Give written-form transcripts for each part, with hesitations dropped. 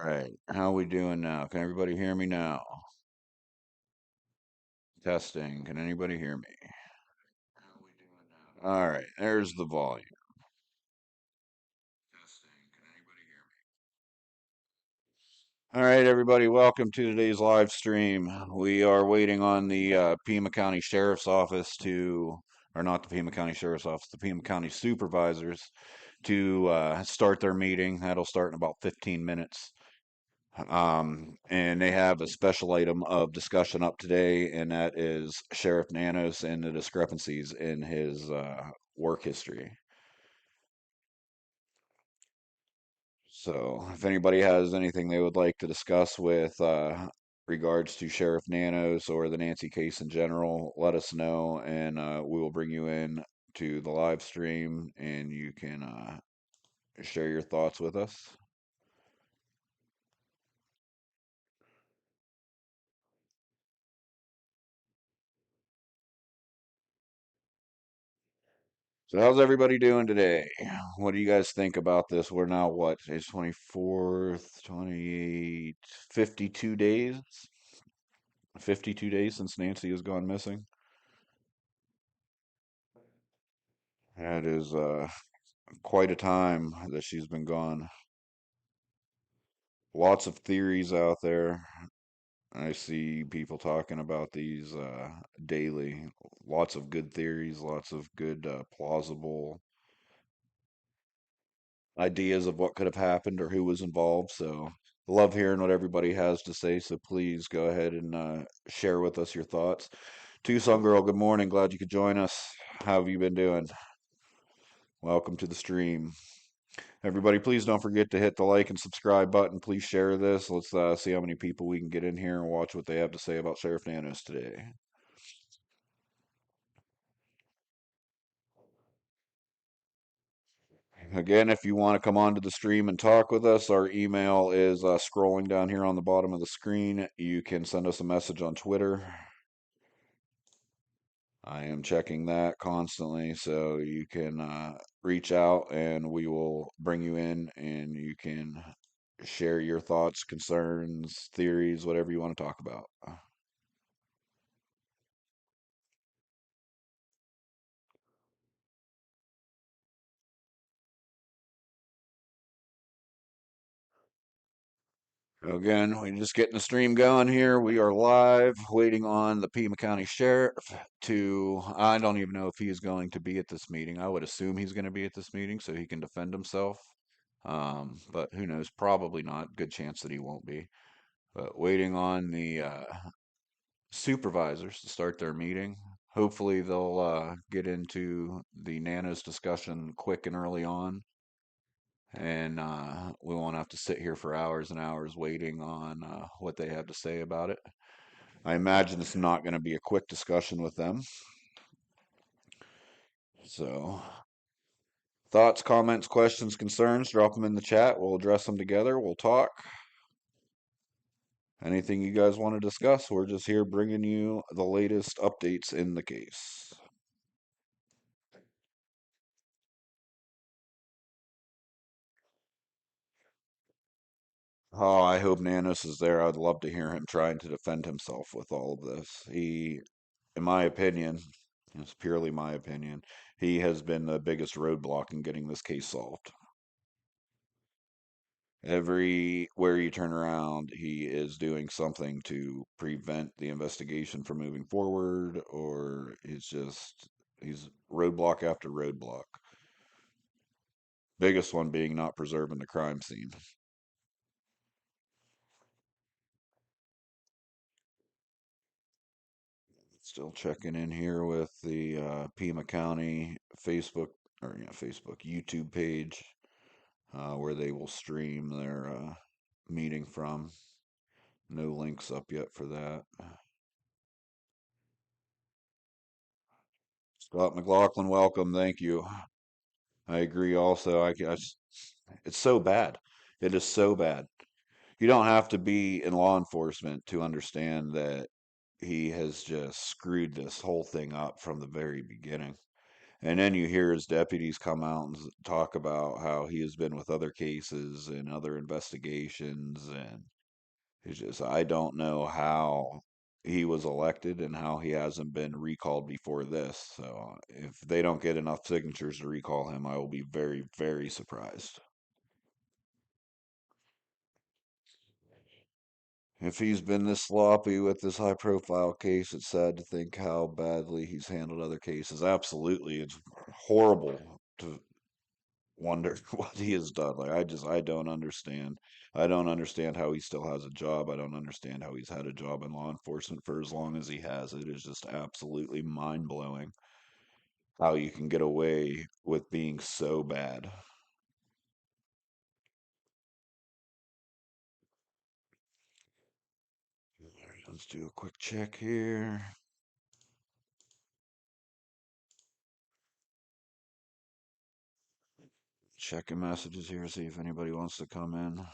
Right. How we doing now? Can everybody hear me now? Testing. Can anybody hear me? How we doing now? All right. There's the volume. Testing. Can anybody hear me? All right, everybody. Welcome to today's live stream. We are waiting on the Pima County Sheriff's Office or not the Pima County Sheriff's Office, the Pima County Supervisors to start their meeting. That'll start in about 15 minutes. And they have a special item of discussion up today, and that is Sheriff Nanos and the discrepancies in his work history. So, if anybody has anything they would like to discuss with regards to Sheriff Nanos or the Nancy case in general, let us know, and we will bring you in to the live stream, and you can share your thoughts with us. So how's everybody doing today? What do you guys think about this? We're now what? It's 24th, 28, 52 days? 52 days since Nancy has gone missing. That is quite a time that she's been gone. Lots of theories out there. I see people talking about these daily. Lots of good theories, lots of good plausible ideas of what could have happened or who was involved. So love hearing what everybody has to say. So please go ahead and share with us your thoughts. Tucson girl, good morning. Glad you could join us. How have you been doing? Welcome to the stream. Everybody, please don't forget to hit the like and subscribe button. Please share this. Let's see how many people we can get in here and watch what they have to say about Sheriff Nanos today. Again, if you want to come onto the stream and talk with us, our email is scrolling down here on the bottom of the screen. You can send us a message on Twitter. I am checking that constantly, so you can reach out and we will bring you in and you can share your thoughts, concerns, theories, whatever you want to talk about. Again, we're just getting the stream going here. We are live, waiting on the Pima County Sheriff to. I don't even know if he is going to be at this meeting. I would assume he's going to be at this meeting so he can defend himself. But who knows? Probably not. Good chance that he won't be. But waiting on the supervisors to start their meeting. Hopefully, they'll get into the Nanos discussion quick and early on, and we won't have to sit here for hours and hours waiting on what they have to say about it. I imagine it's not going to be a quick discussion with them. So, thoughts, comments, questions, concerns, drop them in the chat. We'll address them together. We'll talk. Anything you guys want to discuss? We're just here bringing you the latest updates in the case. Oh, I hope Nanos is there. I'd love to hear him trying to defend himself with all of this. In my opinion, it's purely my opinion, he has been the biggest roadblock in getting this case solved. Everywhere you turn around, he is doing something to prevent the investigation from moving forward, or he's roadblock after roadblock. Biggest one being not preserving the crime scene. Still checking in here with the Pima County YouTube page, where they will stream their meeting from. No links up yet for that. Scott McLaughlin, welcome. Thank you. I agree also. It's so bad. It is so bad. You don't have to be in law enforcement to understand that he has just screwed this whole thing up from the very beginning. And then you hear his deputies come out and talk about how he has been with other cases and other investigations. And it's just, I don't know how he was elected and how he hasn't been recalled before this. So if they don't get enough signatures to recall him, I will be very, very surprised. If he's been this sloppy with this high profile case, it's sad to think how badly he's handled other cases. Absolutely. It's horrible to wonder what he has done. Like I don't understand. I don't understand how he still has a job. I don't understand how he's had a job in law enforcement for as long as he has. It is just absolutely mind blowing how you can get away with being so bad. Let's do a quick check here. Checking messages here, see if anybody wants to come in.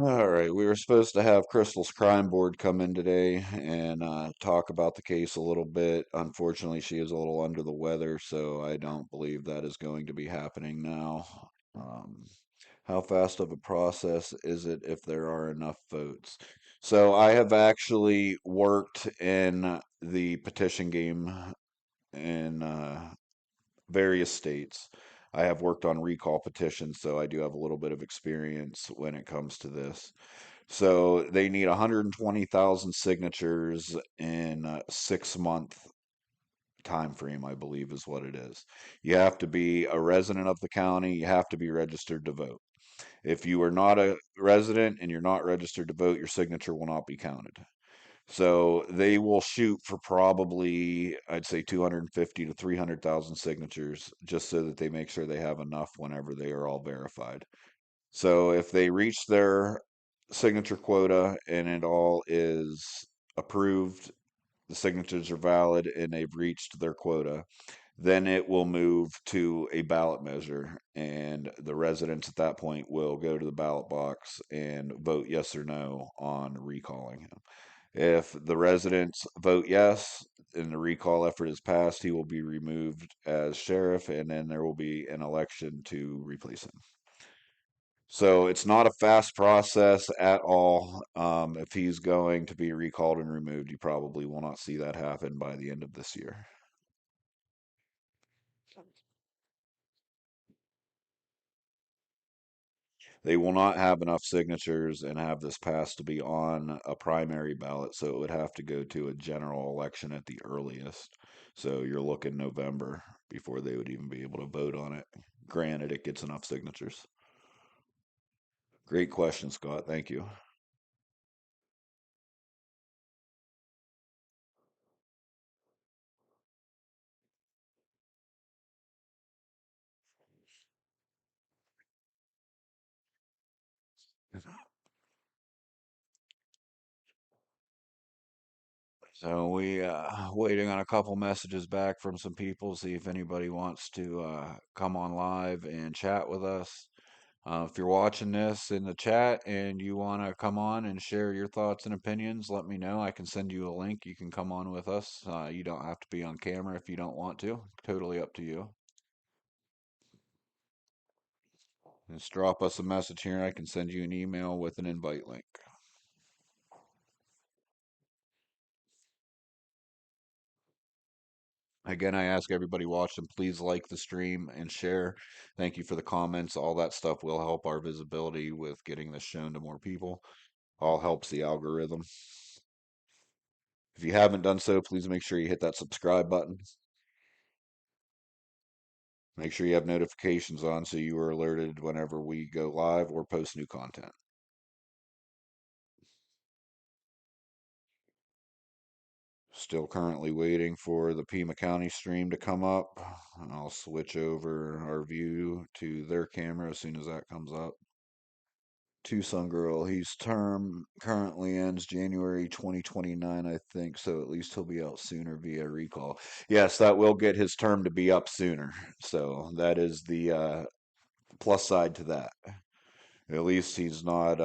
All right, we were supposed to have Crystal's crime board come in today and talk about the case a little bit. Unfortunately, she is a little under the weather, so I don't believe that is going to be happening now. Um, how fast of a process is it if there are enough votes? So I have actually worked in the petition game in various states. I have worked on recall petitions, so I do have a little bit of experience when it comes to this. So they need 120,000 signatures in a 6 month time frame, I believe is what it is. You have to be a resident of the county, you have to be registered to vote. If you are not a resident and you're not registered to vote, your signature will not be counted. So they will shoot for probably, I'd say 250 to 300,000 signatures just so that they make sure they have enough whenever they are all verified. So if they reach their signature quota and it all is approved, the signatures are valid, and they've reached their quota, then it will move to a ballot measure. And the residents at that point will go to the ballot box and vote yes or no on recalling him. If the residents vote yes and the recall effort is passed, he will be removed as sheriff, and then there will be an election to replace him. So it's not a fast process at all. If he's going to be recalled and removed, you probably will not see that happen by the end of this year. They will not have enough signatures and have this passed to be on a primary ballot, so it would have to go to a general election at the earliest. So you're looking November before they would even be able to vote on it. Granted, it gets enough signatures. Great question, Scott. Thank you. So we waiting on a couple messages back from some people, see if anybody wants to come on live and chat with us. If you're watching this in the chat and you want to come on and share your thoughts and opinions, let me know. I can send you a link. You can come on with us. You don't have to be on camera if you don't want to. Totally up to you. Just drop us a message here. I can send you an email with an invite link. Again, I ask everybody watching, please like the stream and share. Thank you for the comments. All that stuff will help our visibility with getting this shown to more people. All helps the algorithm. If you haven't done so, please make sure you hit that subscribe button. Make sure you have notifications on so you are alerted whenever we go live or post new content. Still currently waiting for the Pima County stream to come up. I'll switch over our view to their camera as soon as that comes up. Tucson girl. His term currently ends January 2029, I think, so at least he'll be out sooner via recall. Yes, that will get his term to be up sooner. So that is the plus side to that. At least he's not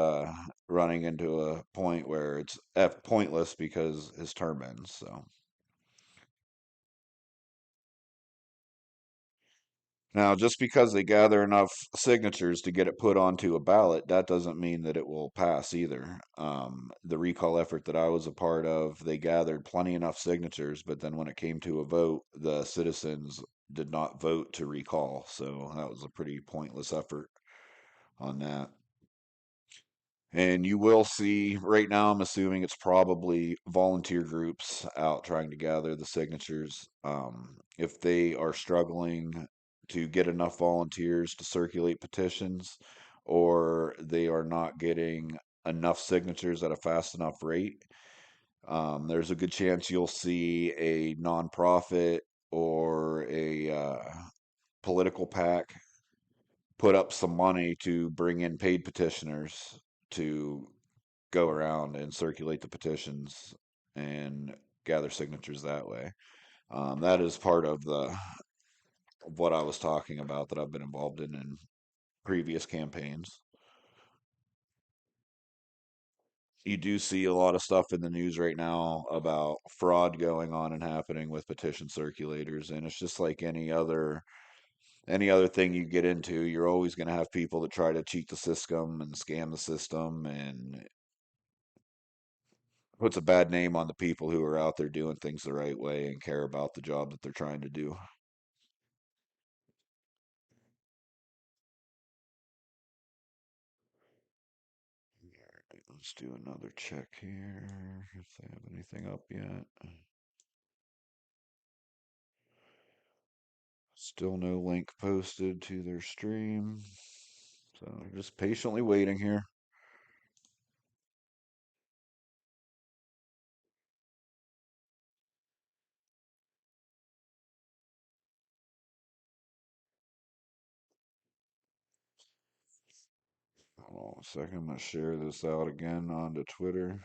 running into a point where it's pointless because his term ends. So now, just because they gather enough signatures to get it put onto a ballot, that doesn't mean that it will pass either. The recall effort that I was a part of, they gathered plenty enough signatures, but then when it came to a vote, the citizens did not vote to recall. So that was a pretty pointless effort on that. And you will see right now, I'm assuming it's probably volunteer groups out trying to gather the signatures. If they are struggling to get enough volunteers to circulate petitions, or they are not getting enough signatures at a fast enough rate, there's a good chance you'll see a nonprofit or a political PAC put up some money to bring in paid petitioners to go around and circulate the petitions and gather signatures that way. That is part of the of what I was talking about that I've been involved in previous campaigns. You do see a lot of stuff in the news right now about fraud going on and happening with petition circulators, and it's just like any other thing you get into, you're always going to have people that try to cheat the system and scam the system, and puts a bad name on the people who are out there doing things the right way and care about the job that they're trying to do. Alright, let's do another check here if they have anything up yet. Still no link posted to their stream. So just patiently waiting here. Hold on a second. I'm going to share this out again onto Twitter.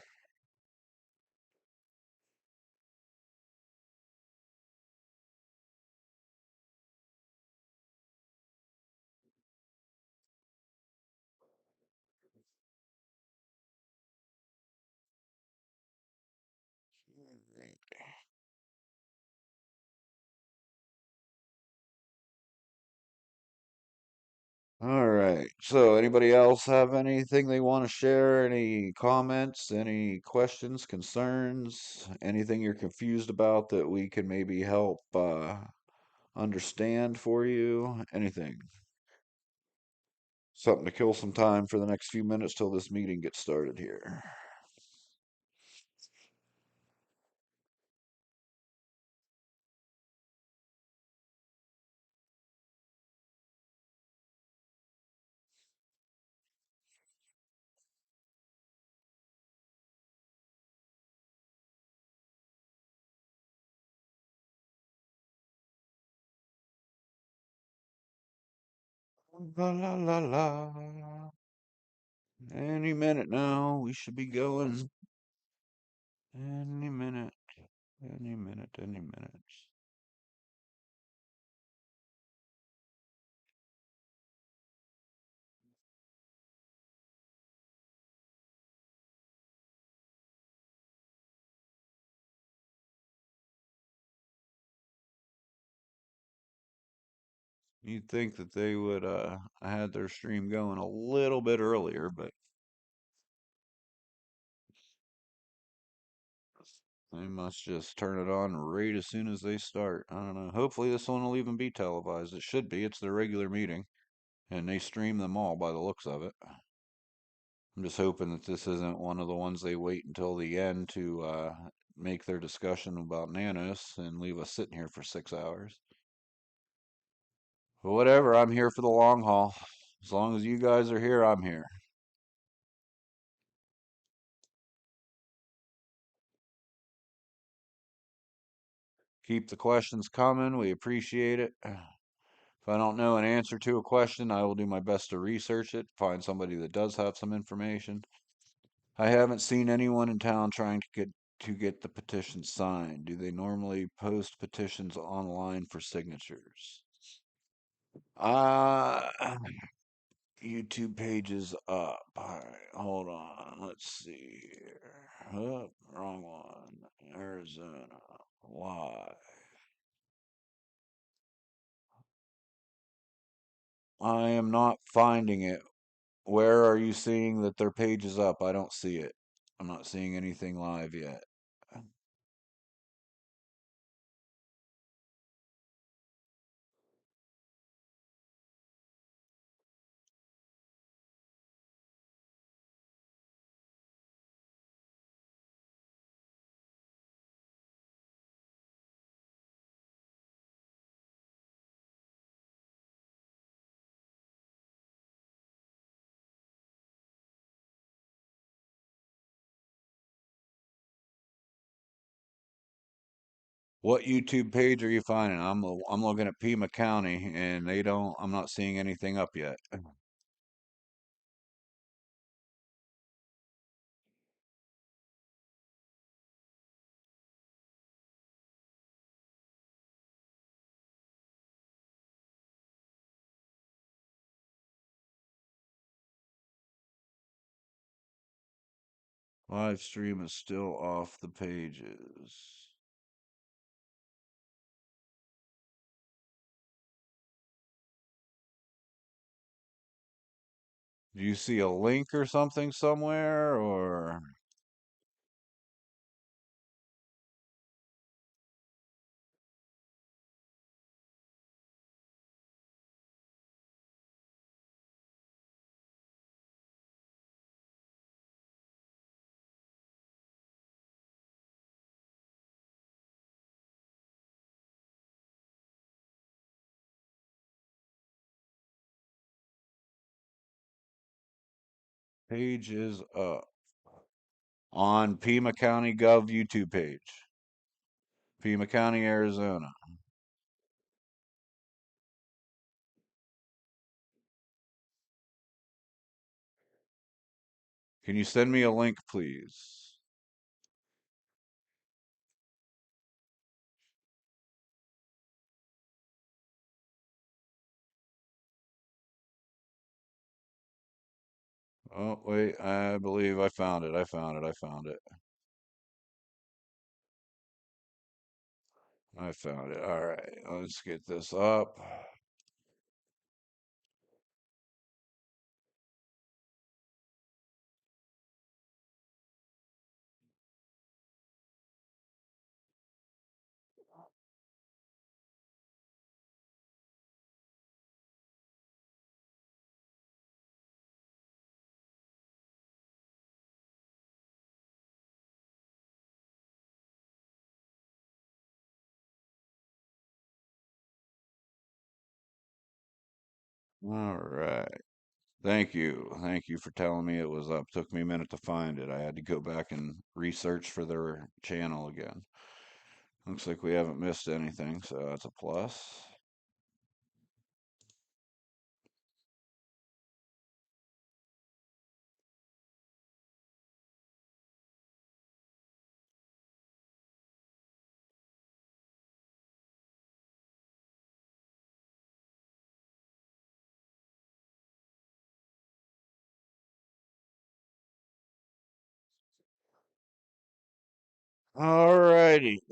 All right. So, anybody else have anything they want to share? Any comments? Any questions, concerns? Anything you're confused about that we can maybe help understand for you? Anything? Something to kill some time for the next few minutes till this meeting gets started here. La la la la. Any minute now, we should be going. Any minute, any minute, any minute. You'd think that they would had their stream going a little bit earlier, but they must just turn it on right as soon as they start. I don't know. Hopefully this one will even be televised. It should be. It's their regular meeting, and they stream them all by the looks of it. I'm just hoping that this isn't one of the ones they wait until the end to make their discussion about Nanos and leave us sitting here for 6 hours. But whatever, I'm here for the long haul. As long as you guys are here, I'm here. Keep the questions coming. We appreciate it. If I don't know an answer to a question, I will do my best to research it, find somebody that does have some information. I haven't seen anyone in town trying to get the petition signed. Do they normally post petitions online for signatures? Uh, YouTube page is up. All right, hold on. Let's see here. Oh, wrong one. Arizona. Why? I am not finding it. Where are you seeing that their page is up? I don't see it. I'm not seeing anything live yet. What YouTube page are you finding? I'm looking at Pima County and they don't I'm not seeing anything up yet. Live stream is still off the pages. Do you see a link or something somewhere or page is up on Pima County Gov YouTube page? Pima County, Arizona. Can you send me a link, please? Oh, wait, I believe I found it. I found it. I found it. I found it. All right, let's get this up. All right. Thank you. Thank you for telling me it was up. Took me a minute to find it. I had to go back and research for their channel again. Looks like we haven't missed anything, so that's a plus. All righty.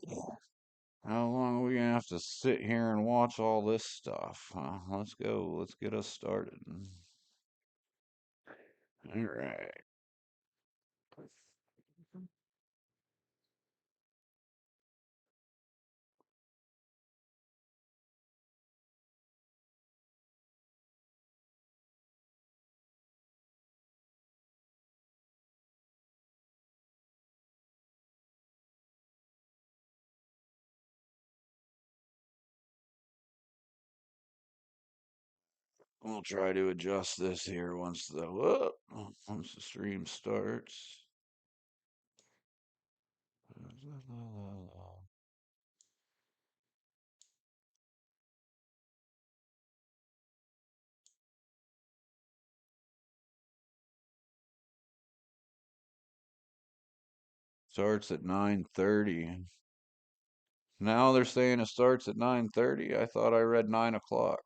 How long are we gonna have to sit here and watch all this stuff? Let's go. Let's get us started. All right. We'll try to adjust this here once the stream starts. Starts at 9:30. Now they're saying it starts at 9:30. I thought I read 9 o'clock.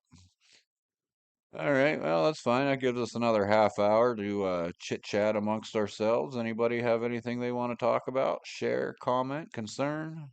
All right, well, that's fine. That gives us another half hour to chit chat amongst ourselves. Anybody have anything they want to talk about? Share, comment, concern?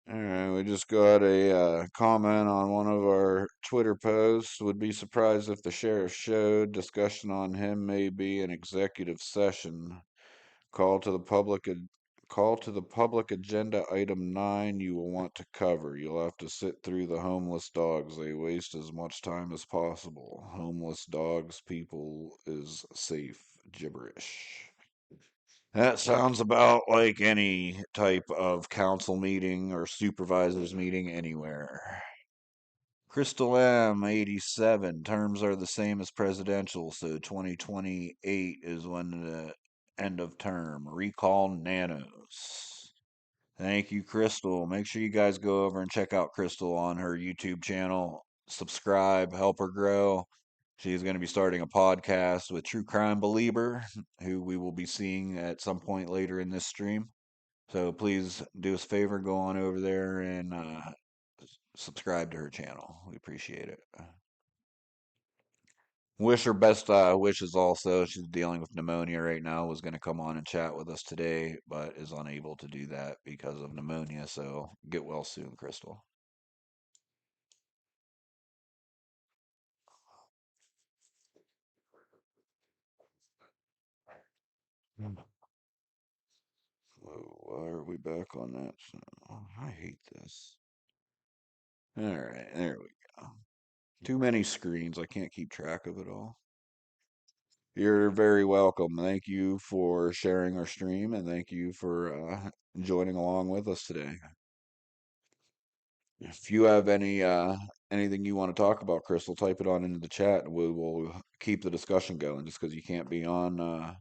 All right, we just got a comment on one of our Twitter posts. Would be surprised if the sheriff showed. Discussion on him may be an executive session. Call to the public. Call to the public agenda item 9 you will want to cover. You'll have to sit through the homeless dogs. They waste as much time as possible. Homeless dogs, people is safe. Gibberish. That sounds about like any type of council meeting or supervisors meeting anywhere. Crystal M 87 terms are the same as presidential, so 2028 is when the end of term. Recall Nanos. Thank you, Crystal. Make sure you guys go over and check out Crystal on her YouTube channel. Subscribe, help her grow. She's going to be starting a podcast with True Crime Believer, who we will be seeing at some point later in this stream. So please do us a favor, go on over there and subscribe to her channel. We appreciate it. Wish her best wishes also. She's dealing with pneumonia right now. Was going to come on and chat with us today, but is unable to do that because of pneumonia. So get well soon, Crystal. Whoa, why are we back on that? I hate this. All right, there we go. Too many screens. I can't keep track of it all. You're very welcome. Thank you for sharing our stream and thank you for joining along with us today. If you have anything you want to talk about, Crystal, type it on into the chat and we will keep the discussion going. Just because you can't be on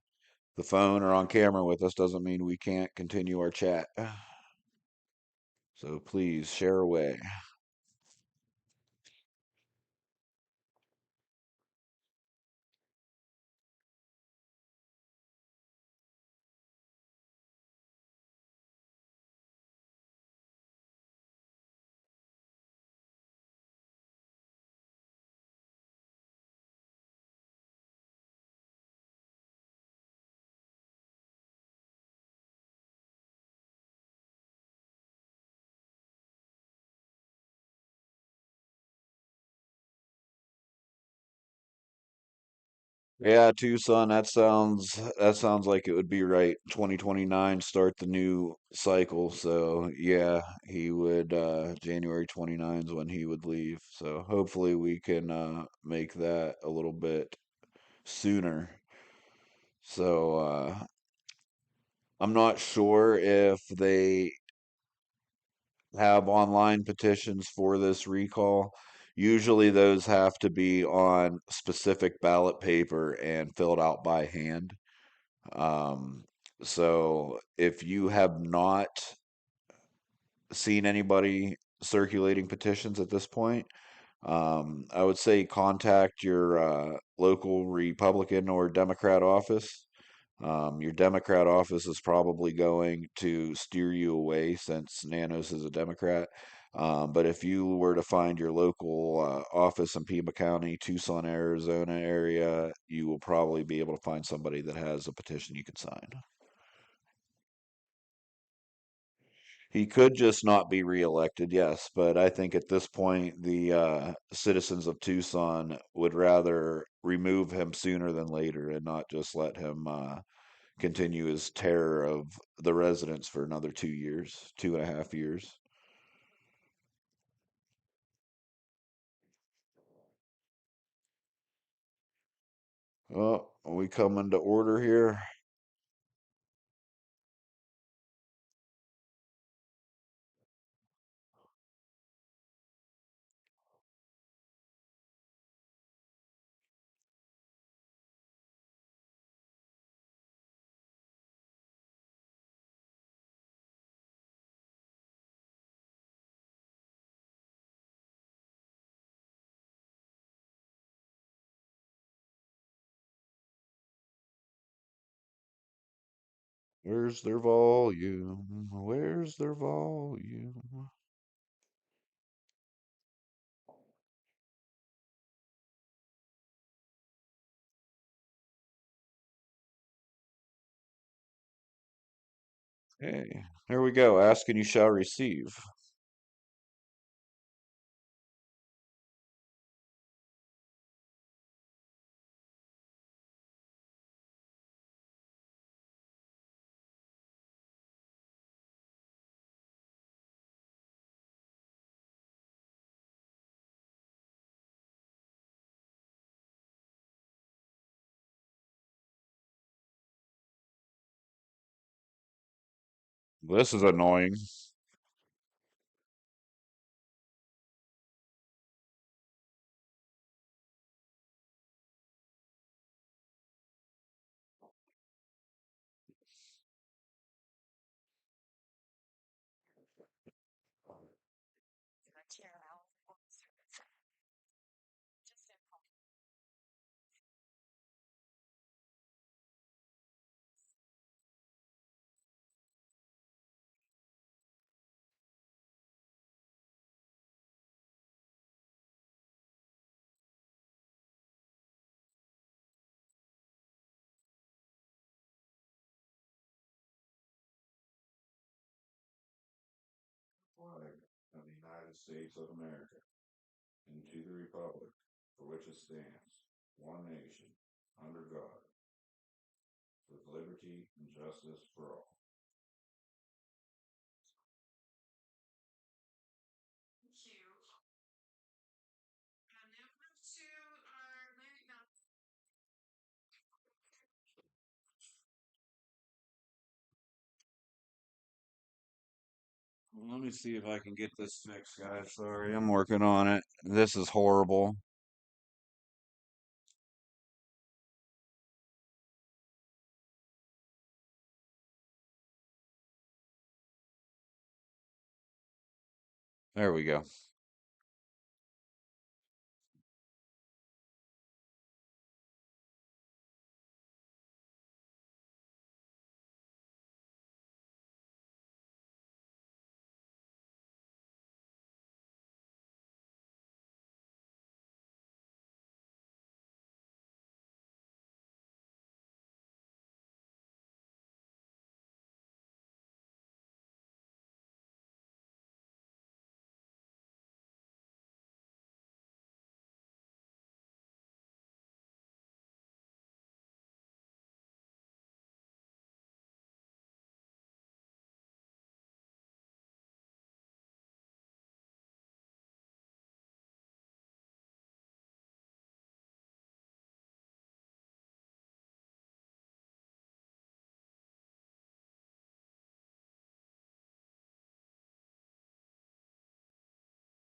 the phone or on camera with us doesn't mean we can't continue our chat. So please share away. Yeah, Tucson, that sounds like it would be right. 2029 start the new cycle. So, yeah, he would January 29 is when he would leave. So, hopefully we can make that a little bit sooner. So, I'm not sure if they have online petitions for this recall. Usually those have to be on specific ballot paper and filled out by hand. Um, so if you have not seen anybody circulating petitions at this point, I would say contact your local Republican or Democrat office. Your Democrat office is probably going to steer you away since Nanos is a Democrat. But if you were to find your local office in Pima County, Tucson, Arizona area, you will probably be able to find somebody that has a petition you can sign. He could just not be reelected, yes, but I think at this point the citizens of Tucson would rather remove him sooner than later and not just let him continue his terror of the residents for another 2 years, 2.5 years. Oh, are we coming to order here? Where's their volume? Where's their volume? Hey, there we go. Ask and you shall receive. This is annoying. Flag of the United States of America and to the republic for which it stands, one nation, under God, with liberty and justice for all. Let me see if I can get this fixed, guys. Sorry, I'm working on it. This is horrible. There we go.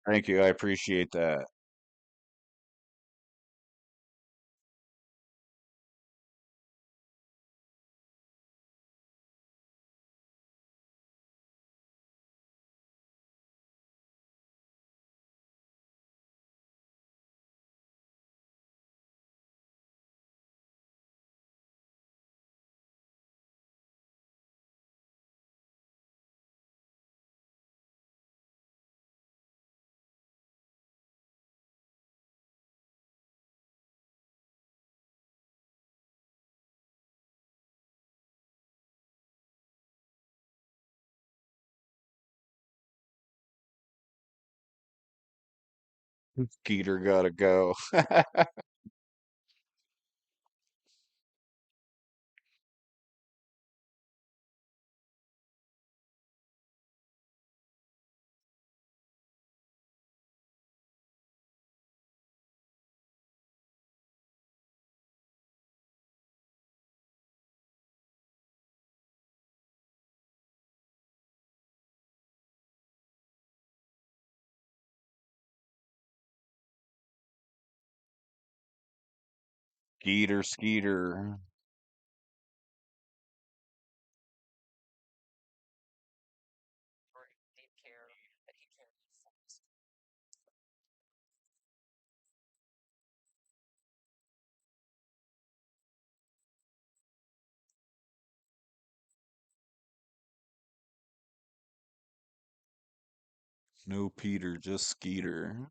Thank you. I appreciate that. Skeeter gotta go. Skeeter, Skeeter. No Peter, just Skeeter.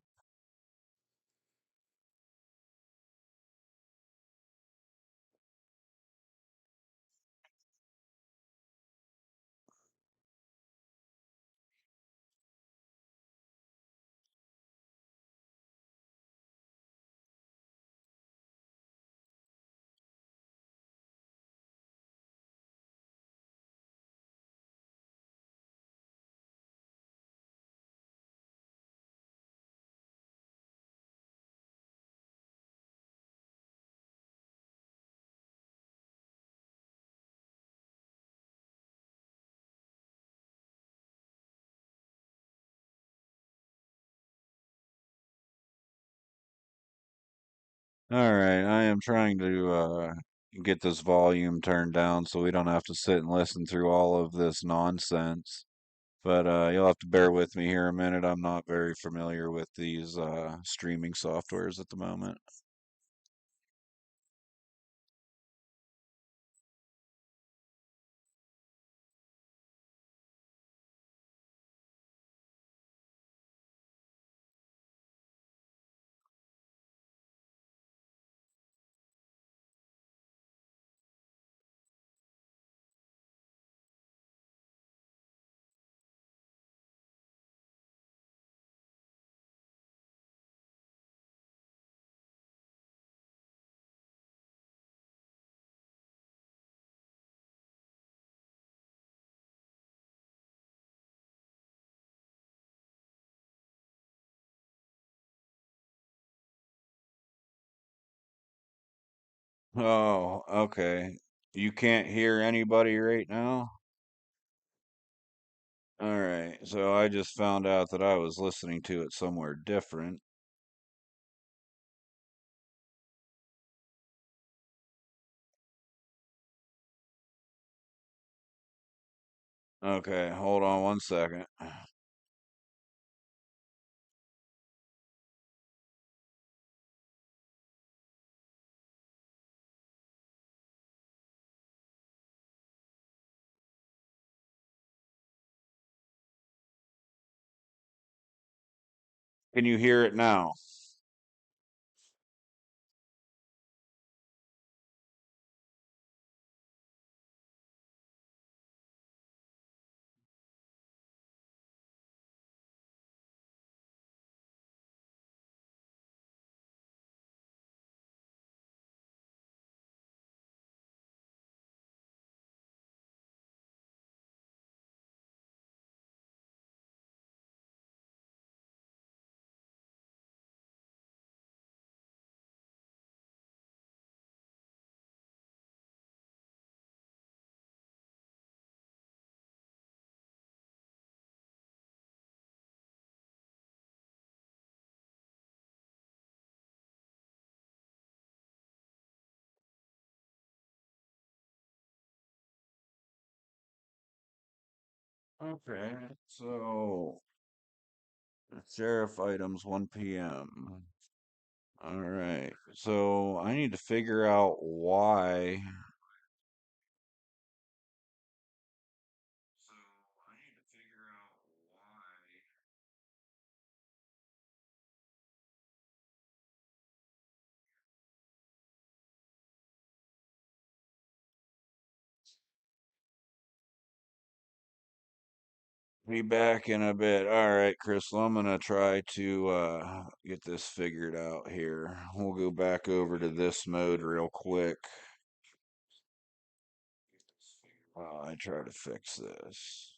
All right, I am trying to get this volume turned down so we don't have to sit and listen through all of this nonsense. But you'll have to bear with me here a minute. I'm not very familiar with these streaming softwares at the moment. Oh, okay. You can't hear anybody right now? All right. So I just found out that I was listening to it somewhere different. Okay, hold on one second. Can you hear it now? Okay, so sheriff items 1 p.m. All right, so I need to figure out why. So I need to figure out why. Be back in a bit. All right, Crystal, I'm gonna try to get this figured out here. We'll go back over to this mode real quick while I try to fix this.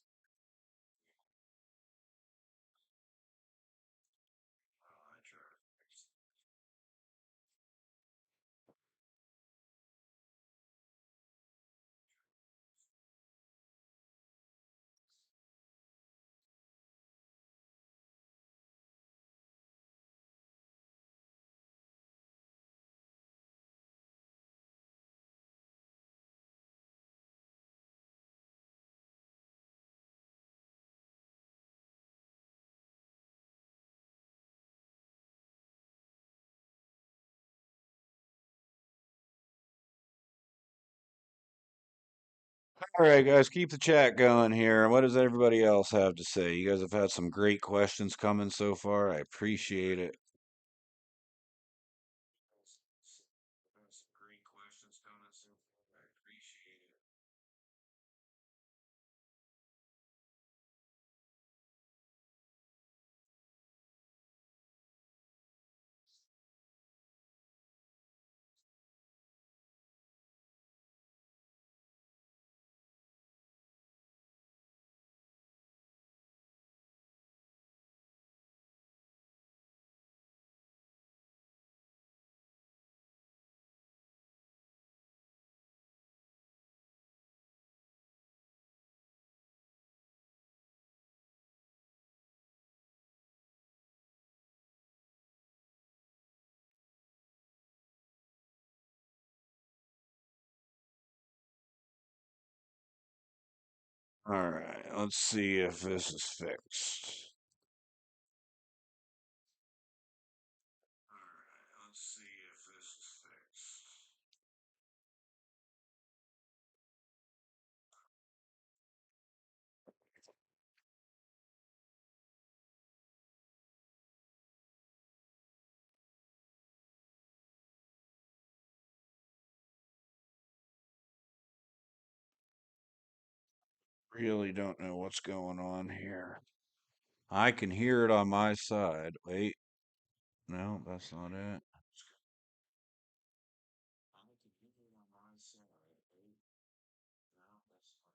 All right, guys, keep the chat going here. What does everybody else have to say? You guys have had some great questions coming so far. I appreciate it. Some great questions coming so far. I appreciate it. All right, let's see if this is fixed. All right, let's see if this is fixed. Really don't know what's going on here. I can hear it on my side. Wait, no, that's not it. I can hear it on my side. Wait, no, that's not it.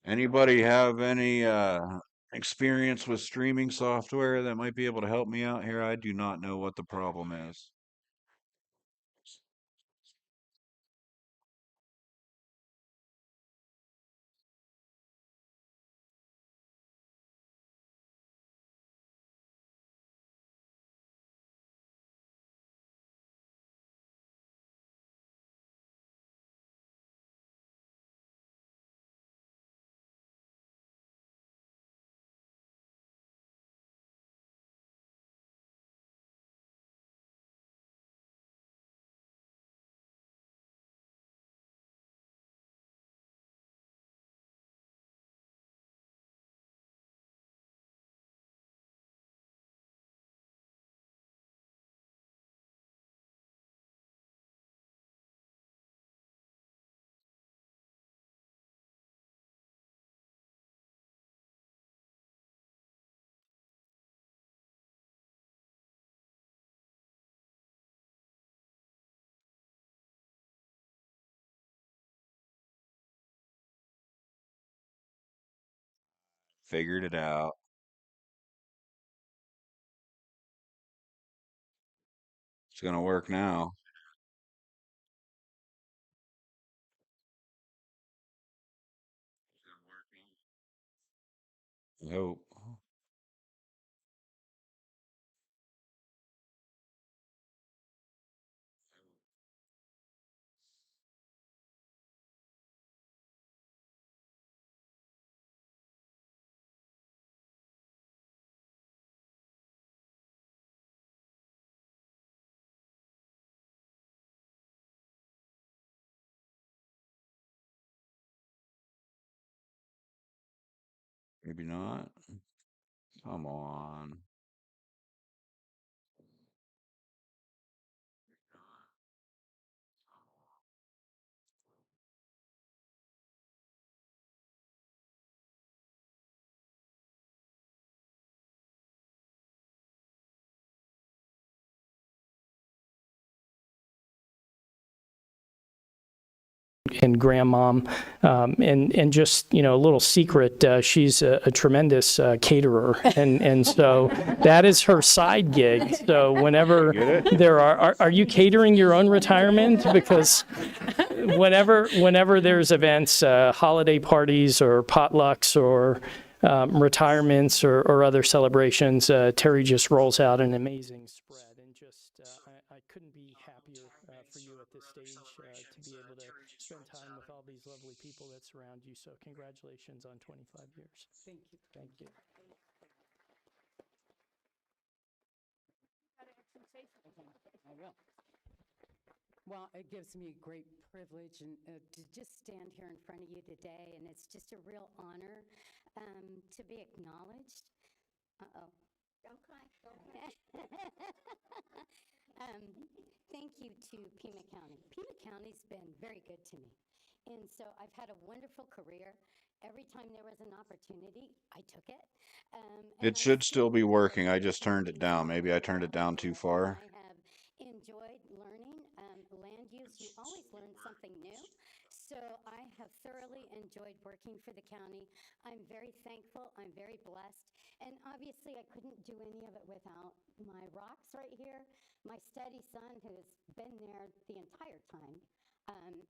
Anybody have any experience with streaming software that might be able to help me out here? I do not know what the problem is. Figured it out. It's gonna work now. I hope. Maybe not. Come on. and grandmom, and just a little secret, she's a tremendous caterer, and so that is her side gig. So whenever there are you catering your own retirement? Because whenever there's events, holiday parties or potlucks or retirements or other celebrations, Terry just rolls out an amazing spread, and just I couldn't be happier for you at this the stage to be able to spend time with all these lovely people that surround you. So congratulations on 25 years. Thank you. Thank you. I will. Well, it gives me great privilege and to just stand here in front of you today, and it's just a real honor to be acknowledged. Uh-oh. Don't cry. Thank you to Pima County. Pima County's been very good to me. And so I've had a wonderful career. Every time there was an opportunity, I took it. It should still be working. I just turned it down. Maybe I turned it down too far. I have enjoyed learning land use. You always learn something new. So I have thoroughly enjoyed working for the county. I'm very thankful. I'm very blessed. And obviously, I couldn't do any of it without my rocks right here, my steady son who's been there the entire time,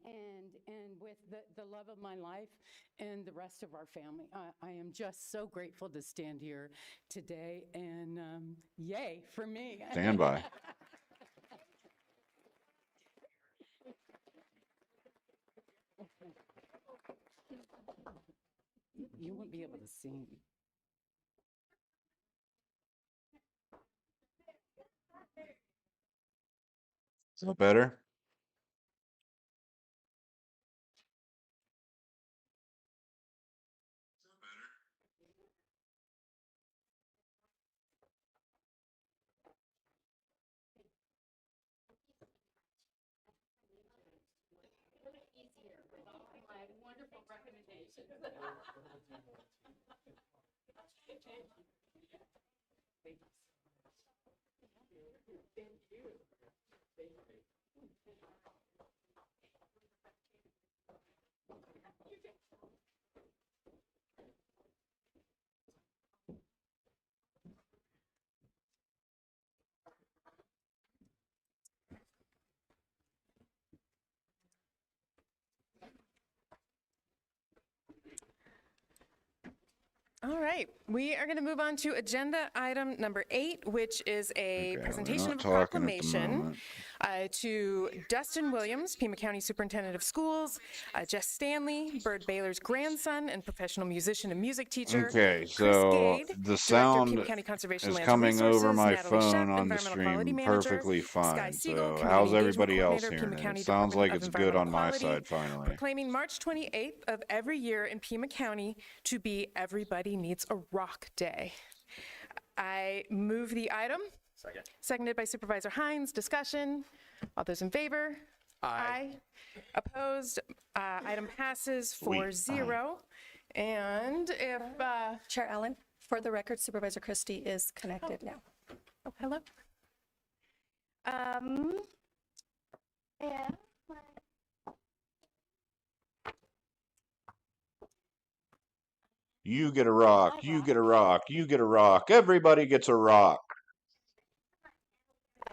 and with the love of my life and the rest of our family. I am just so grateful to stand here today, and yay for me. Stand by. You won't be able to see me. Is that better? My wonderful recommendations. All right, we are going to move on to agenda item number 8, which is a Okay, we're presentation not of a talking at the proclamation moment. to Dustin Williams, Pima County Superintendent of Schools, Jess Stanley, Bird Baylor's grandson and professional musician and music teacher. Okay, Chris so Gade, the Director of sound Pima County Conservation is Lands and coming over Resources, my Natalie phone Shep, on the Environmental Quality stream Manager, perfectly Sky fine. Siegel, So Community how's Engagement everybody else Coordinator, hearing Pima it? County It sounds Department like of it's good on Environmental my Quality, side finally. proclaiming March 28th of every year in Pima County to be Everybody Needs a Rock Day. I move the item. Second. Seconded by Supervisor Hines. Discussion. All those in favor? Aye. Opposed? Item passes 4-0. And if, Chair Allen, for the record, Supervisor Christie is connected now. oh, hello. And You get a rock, you get a rock, you get a rock. Everybody gets a rock.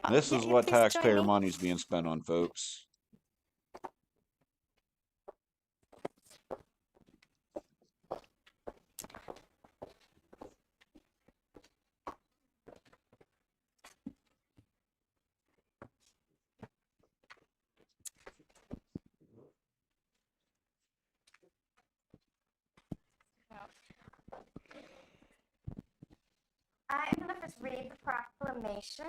This is what taxpayer money's being spent on, folks. I'm going to first read the proclamation.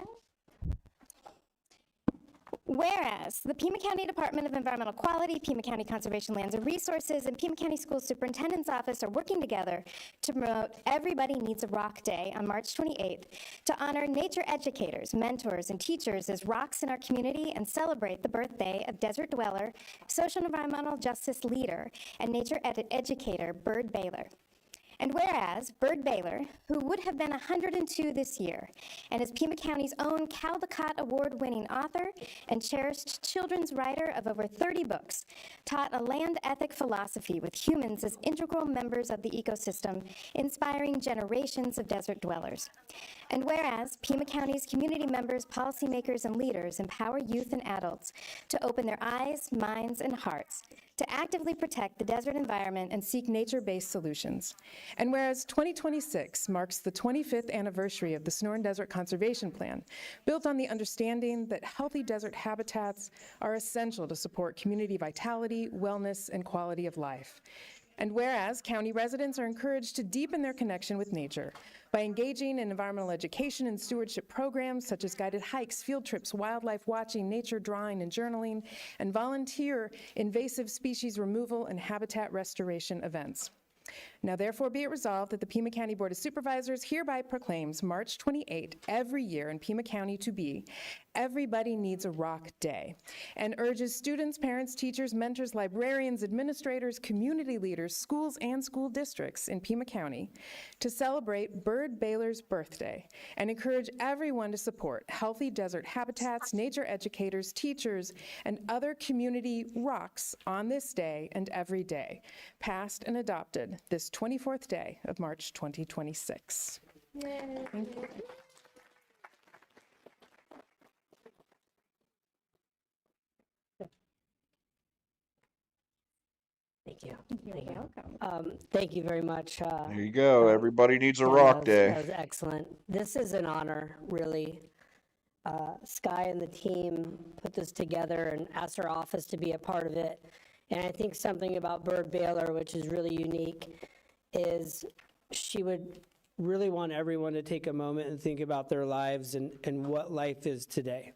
Whereas the Pima County Department of Environmental Quality, Pima County Conservation Lands and Resources, and Pima County School Superintendent's Office are working together to promote Everybody Needs a Rock Day on March 28th to honor nature educators, mentors, and teachers as rocks in our community and celebrate the birthday of desert dweller, social and environmental justice leader, and nature educator Bird Baylor. And whereas Bird Baylor, who would have been 102 this year, and is Pima County's own Caldecott Award-winning author and cherished children's writer of over 30 books, taught a land ethic philosophy with humans as integral members of the ecosystem, inspiring generations of desert dwellers. And whereas Pima County's community members, policymakers, and leaders empower youth and adults to open their eyes, minds, and hearts to actively protect the desert environment and seek nature-based solutions. And whereas 2026 marks the 25th anniversary of the Sonoran Desert Conservation Plan, built on the understanding that healthy desert habitats are essential to support community vitality, wellness, and quality of life. And whereas county residents are encouraged to deepen their connection with nature by engaging in environmental education and stewardship programs such as guided hikes, field trips, wildlife watching, nature drawing and journaling, and volunteer invasive species removal and habitat restoration events. Now therefore be it resolved that the Pima County Board of Supervisors hereby proclaims March 28 every year in Pima County to be Everybody Needs a Rock Day, and urges students, parents, teachers, mentors, librarians, administrators, community leaders, schools, and school districts in Pima County to celebrate Bird Baylor's birthday and encourage everyone to support healthy desert habitats, nature educators, teachers, and other community rocks on this day and every day, passed and adopted this 24th day of March 2026. Yay. Thank you. Thank you. Thank you. Thank you very much. There you go. Everybody needs a rock day. That was excellent. This is an honor, really. Sky and the team put this together and asked our office to be a part of it. And I think something about Bird Baylor, which is really unique, is she would really want everyone to take a moment and think about their lives and what life is today.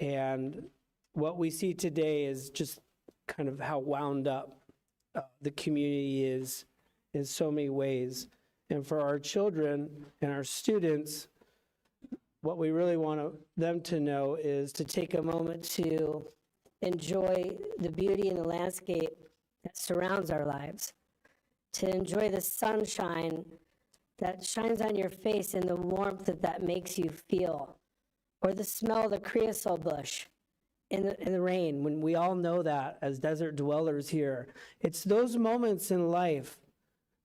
And what we see today is just kind of how wound up the community is in so many ways. And for our children and our students, what we really want them to know is to take a moment to enjoy the beauty and the landscape that surrounds our lives, to enjoy the sunshine that shines on your face and the warmth that makes you feel, or the smell of the creosote bush in the rain, when we all know that as desert dwellers here. It's those moments in life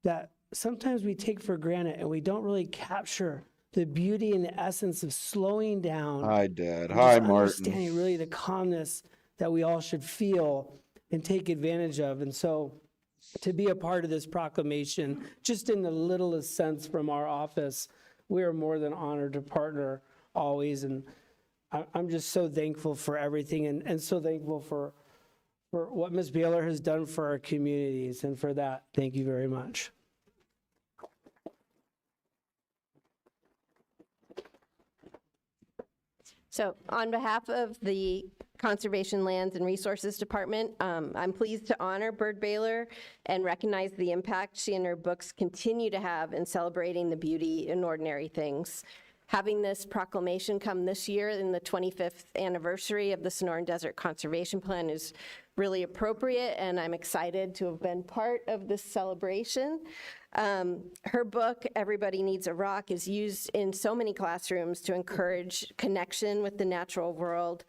that sometimes we take for granted and we don't really capture the beauty and the essence of slowing down. Hi, Dad. and Hi, just Martin. Understanding really the calmness that we all should feel and take advantage of. And so to be a part of this proclamation, just in the littlest sense from our office, we are more than honored to partner always. And I'm just so thankful for everything and so thankful for what Ms. Baylor has done for our communities. And for that, thank you very much. So on behalf of the Conservation Lands and Resources Department, I'm pleased to honor Bird Baylor and recognize the impact she and her books continue to have in celebrating the beauty in ordinary things. Having this proclamation come this year in the 25th anniversary of the Sonoran Desert Conservation Plan is really appropriate, and I'm excited to have been part of this celebration. Her book, Everybody Needs a Rock, is used in so many classrooms to encourage connection with the natural world.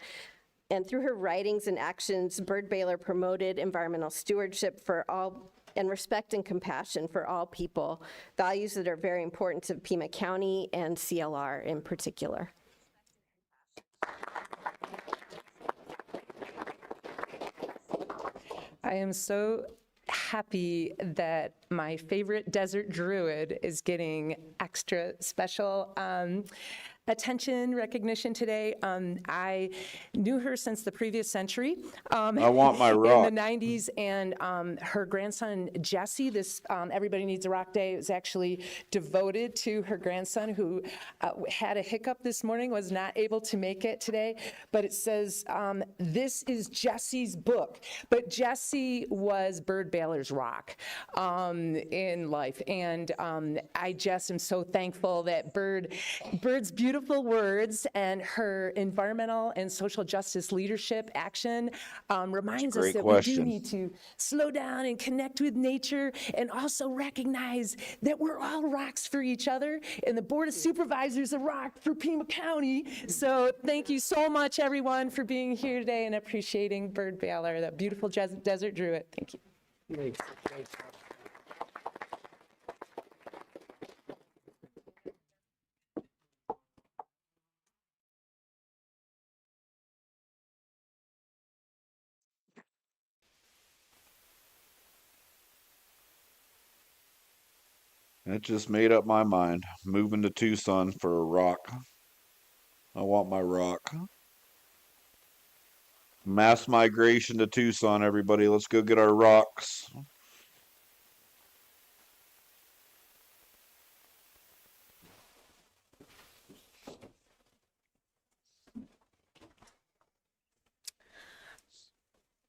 And through her writings and actions, Bird Baylor promoted environmental stewardship for all and respect and compassion for all people, values that are very important to Pima County and CLR in particular. I am so happy that my favorite desert druid is getting extra special attention, recognition today. I knew her since the previous century. I want my rock. In the 90s, and her grandson, Jesse, this Everybody Needs a Rock Day is actually devoted to her grandson who had a hiccup this morning, was not able to make it today, but it says, this is Jesse's book. But Jesse was Bird Baylor's rock in life, and I just am so thankful that Bird's beautiful words and her environmental and social justice leadership action reminds us that we do need to slow down and connect with nature, and also recognize that we're all rocks for each other, and the Board of Supervisors a rock for Pima County. So thank you so much, everyone, for being here today and appreciating Bird Baylor, that beautiful desert druid. Thank you. Thanks. That just made up my mind. Moving to Tucson for a rock. I want my rock. Mass migration to Tucson, everybody. Let's go get our rocks.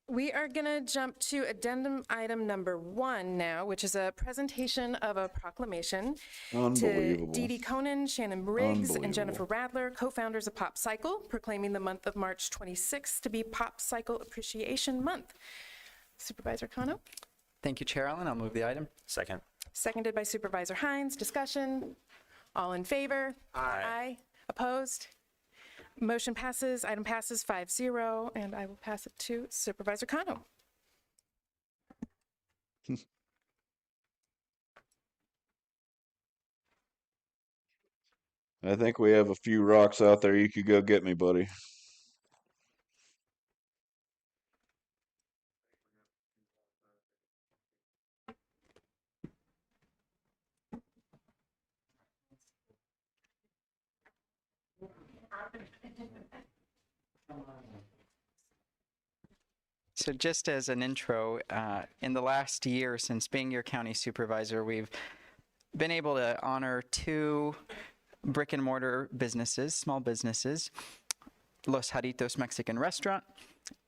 We are going to jump to addendum item number 1 now, which is a presentation of a proclamation to Unbelievable. Dee Dee Conan, Shannon Briggs, and Unbelievable. Jennifer Radler, co-founders of Pop Cycle, proclaiming the month of March 26th to be Pop Cycle Appreciation Month. Supervisor Kano? Thank you, Chair Allen. I'll move the item. Second. Seconded by Supervisor Hines. Discussion? All in favor? Aye. Opposed? Motion passes. Item passes 5-0, and I will pass it to Supervisor Kano. I think we have a few rocks out there. You could go get me, buddy. So just as an intro, in the last year since being your county supervisor, we've been able to honor 2 brick and mortar businesses, small businesses, Los Jarritos Mexican Restaurant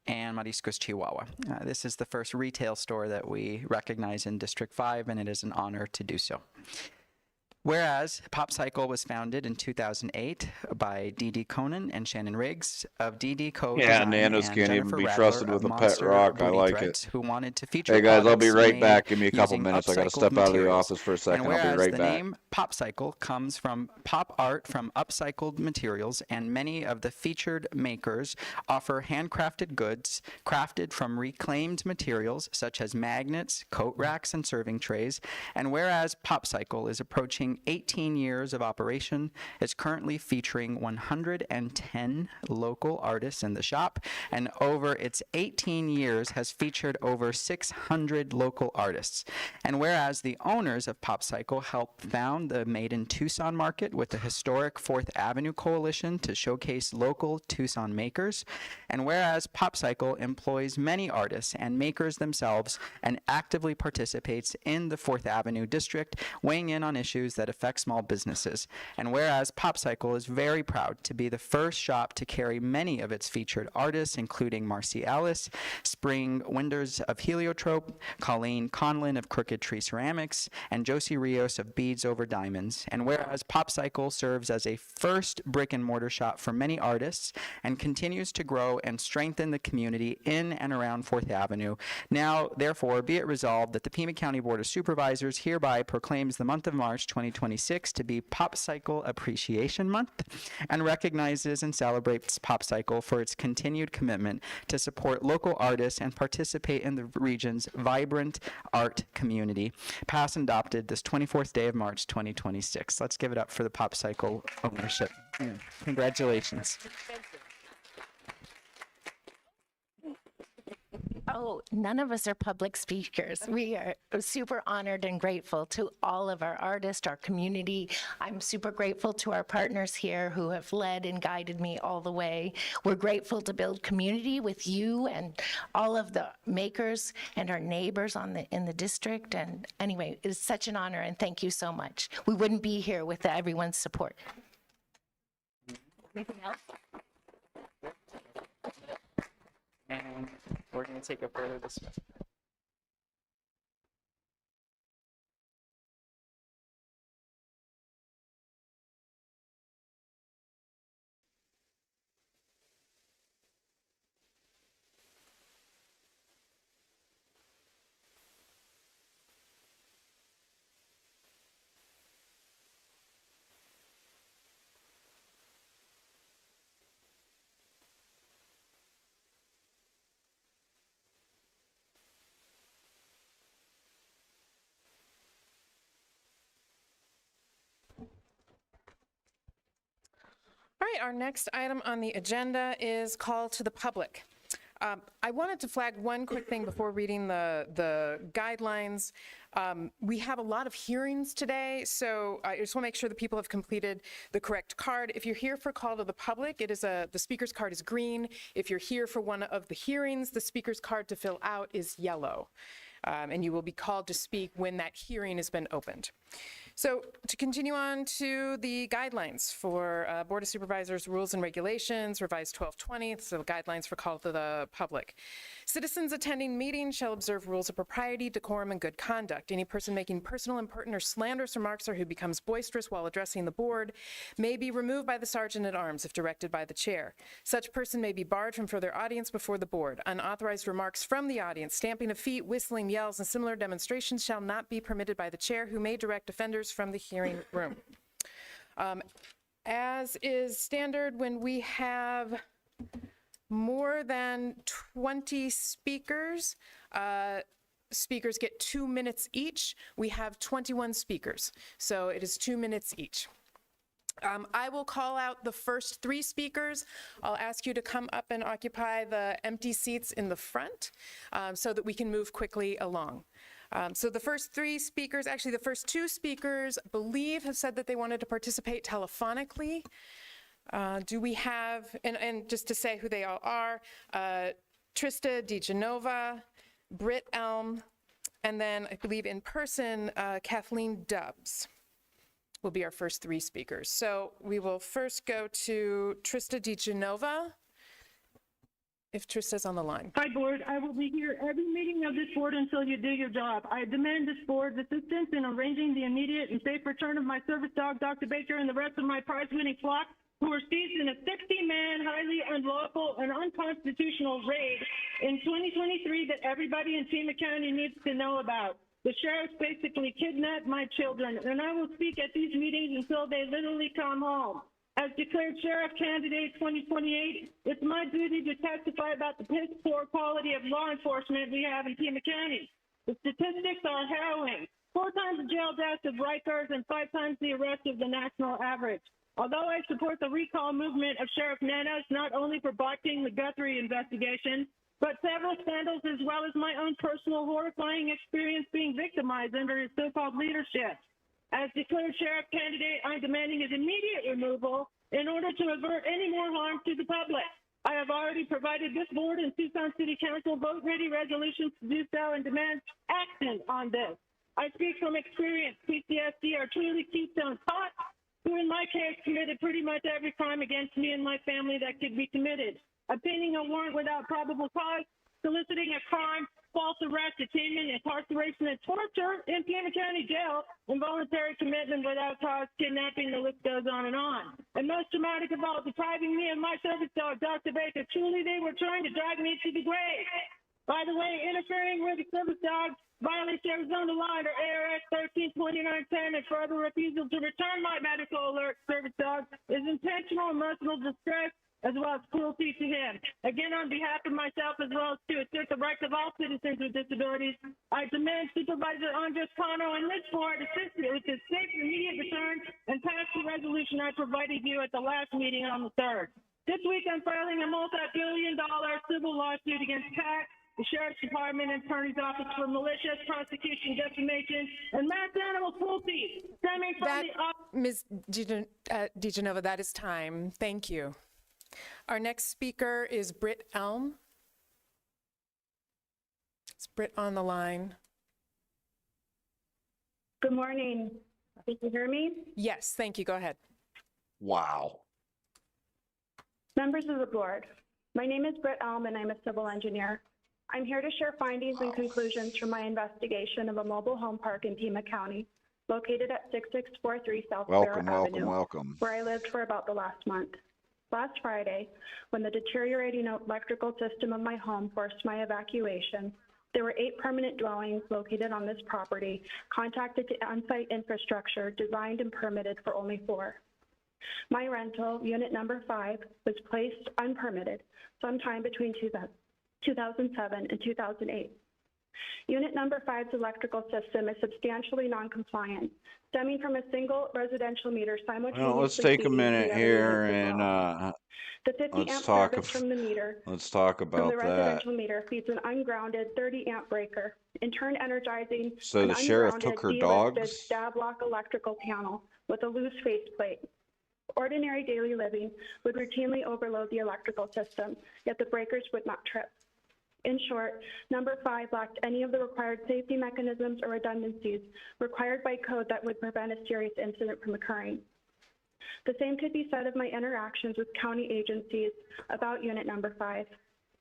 and Mariscos Chihuahua. This is the first retail store that we recognize in District 5, and it is an honor to do so. Whereas Pop Cycle was founded in 2008 by Dee Dee Conan and Shannon Riggs of Dee Dee Co. Yeah, Design Nanos and can't even Jennifer be Radler trusted of with a pet Monster rock. I Booty like Threads, it. who wanted to feature Hey guys, I'll be products right back. made Give me a couple using minutes. I gotta upcycled step out of the materials. office for a second. And I'll be whereas right the back. name Pop Cycle comes from pop art from upcycled materials, and many of the featured makers offer handcrafted goods crafted from reclaimed materials such as magnets, coat racks, and serving trays. And whereas Pop Cycle is approaching 18 years of operation, it's currently featuring 110 local artists in the shop, and over its 18 years has featured over 600 local artists. And whereas the owners of Pop Cycle helped found the Made in Tucson market with the historic 4th Avenue Coalition to showcase local Tucson makers, and whereas Pop Cycle employs many artists and makers themselves and actively participates in the 4th Avenue district, weighing in on issues that affect small businesses. And whereas Pop Cycle is very proud to be the first shop to carry many of its featured artists, including Marcy Ellis, Spring Winders of Heliotrope, Colleen Conlin of Crooked Tree Ceramics, and Josie Rios of Beads Over Diamonds. And whereas Pop Cycle serves as a first brick and mortar shop for many artists and continues to grow and strengthen the community in and around 4th Avenue, now, therefore, be it resolved that the Pima County Board of Supervisors hereby proclaims the month of March 2026 to be Pop Cycle Appreciation Month and recognizes and celebrates Pop Cycle for its continued commitment to support local artists and participate in the region's vibrant art community. Passed and adopted this 24th day of March 2026. Let's give it up for the Pop Cycle ownership. Congratulations. Oh, none of us are public speakers. We are super honored and grateful to all of our artists, our community. I'm super grateful to our partners here who have led and guided me all the way. We're grateful to build community with you and all of the makers and our neighbors in the district. And anyway, it's such an honor, and thank you so much. We wouldn't be here with everyone's support. Anything else? And we're going to take a further discussion. All right, our next item on the agenda is call to the public. I wanted to flag one quick thing before reading the guidelines. We have a lot of hearings today, so I just want to make sure that people have completed the correct card. If you're here for call to the public, the speaker's card is green. If you're here for one of the hearings, the speaker's card to fill out is yellow. And you will be called to speak when that hearing has been opened. So to continue on to the guidelines for Board of Supervisors rules and regulations, revised 1220, so guidelines for call to the public. Citizens attending meetings shall observe rules of propriety, decorum, and good conduct. Any person making personal, impertinent, or slanderous remarks or who becomes boisterous while addressing the board may be removed by the sergeant at arms if directed by the chair. Such person may be barred from further audience before the board. Unauthorized remarks from the audience, stamping of feet, whistling, yells, and similar demonstrations shall not be permitted by the chair, who may direct offenders from the hearing room. As is standard, when we have more than 20 speakers, speakers get 2 minutes each. We have 21 speakers, so it is 2 minutes each. I will call out the first 3 speakers. I'll ask you to come up and occupy the empty seats in the front so that we can move quickly along. So the first 3 speakers, actually the first 2 speakers, I believe have said that they wanted to participate telephonically. Do we have, and just to say who they all are, Trista DeGenova, Britt Elm, and then I believe in person, Kathleen Dubbs will be our first 3 speakers. So we will first go to Trista DeGenova, if Trista's on the line. Hi, board. I will be here every meeting of this board until you do your job. I demand this board's assistance in arranging the immediate and safe return of my service dog, Dr. Baker, and the rest of my prize-winning flock who were seized in a 60-man, highly unlawful and unconstitutional raid in 2023 that everybody in Pima County needs to know about. The sheriffs basically kidnapped my children, and I will speak at these meetings until they literally come home. As declared Sheriff Candidate 2028, it's my duty to testify about the piss poor quality of law enforcement we have in Pima County. The statistics are harrowing. 4 times the jail deaths of Rikers and 5 times the arrest of the national average. Although I support the recall movement of Sheriff Nanos, not only for botching the Guthrie investigation, but several scandals as well as my own personal horrifying experience being victimized under his so-called leadership. As declared Sheriff Candidate, I'm demanding his immediate removal in order to avert any more harm to the public. I have already provided this board and Tucson City Council vote-ready resolutions to do so and demand action on this. I speak from experience. PTSD are truly Keystone Cops, who in my case committed pretty much every crime against me and my family that could be committed. Obtaining a warrant without probable cause, soliciting a crime, false arrest, detainment, incarceration, and torture in Pima County Jail, involuntary commitment without cause, kidnapping, the list goes on. And most dramatic of all, depriving me of my service dog, Dr. Baker. Truly, they were trying to drag me to the grave. By the way, interfering with the service dog violates Arizona law under ARS 132910, and further refusal to return my medical alert service dog is intentional emotional distress as well as cruelty to him. Again, on behalf of myself as well as to assert the rights of all citizens with disabilities, I demand Supervisor Andres Cano and this board assist me with this safe and immediate return and pass the resolution I provided you at the last meeting on the 3rd. This week, I'm filing a multi-billion-dollar civil lawsuit against PAC, the Sheriff's Department, and Attorney's Office for malicious prosecution, defamation, and mass animal cruelty stemming from Ms. DeGenova, that is time. Thank you. Our next speaker is Britt Elm. Is Britt on the line? Good morning. Can you hear me? Yes, thank you. Go ahead. Wow. Members of the board, my name is Britt Elm and I'm a civil engineer. I'm here to share findings and conclusions from my investigation of a mobile home park in Pima County, located at 6643 South Sparrow Avenue, where I lived for about the last month. Last Friday, when the deteriorating electrical system of my home forced my evacuation, there were 8 permanent dwellings located on this property, contacted to on-site infrastructure, designed and permitted for only 4. My rental, unit number 5, was placed unpermitted sometime between 2007 and 2008. Unit number 5's electrical system is substantially non-compliant, stemming from a single residential meter simultaneously Well, let's take a feeding minute the other here units as and well. The 50 let's amp talk. service from the meter Let's talk from the about that. residential meter feeds an ungrounded 30 amp breaker, in turn energizing So an the sheriff ungrounded took her delisted dogs. stab lock electrical panel with a loose faceplate. Ordinary daily living would routinely overload the electrical system, yet the breakers would not trip. In short, number 5 lacked any of the required safety mechanisms or redundancies required by code that would prevent a serious incident from occurring. The same could be said of my interactions with county agencies about unit number 5.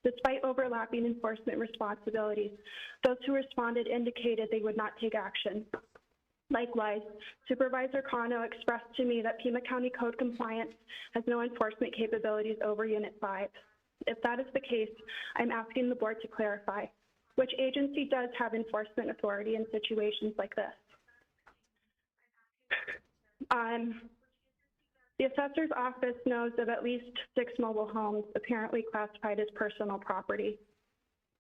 Despite overlapping enforcement responsibilities, those who responded indicated they would not take action. Likewise, Supervisor Cano expressed to me that Pima County Code compliance has no enforcement capabilities over Unit 5. If that is the case, I'm asking the board to clarify which agency does have enforcement authority in situations like this. The assessor's office knows of at least 6 mobile homes apparently classified as personal property.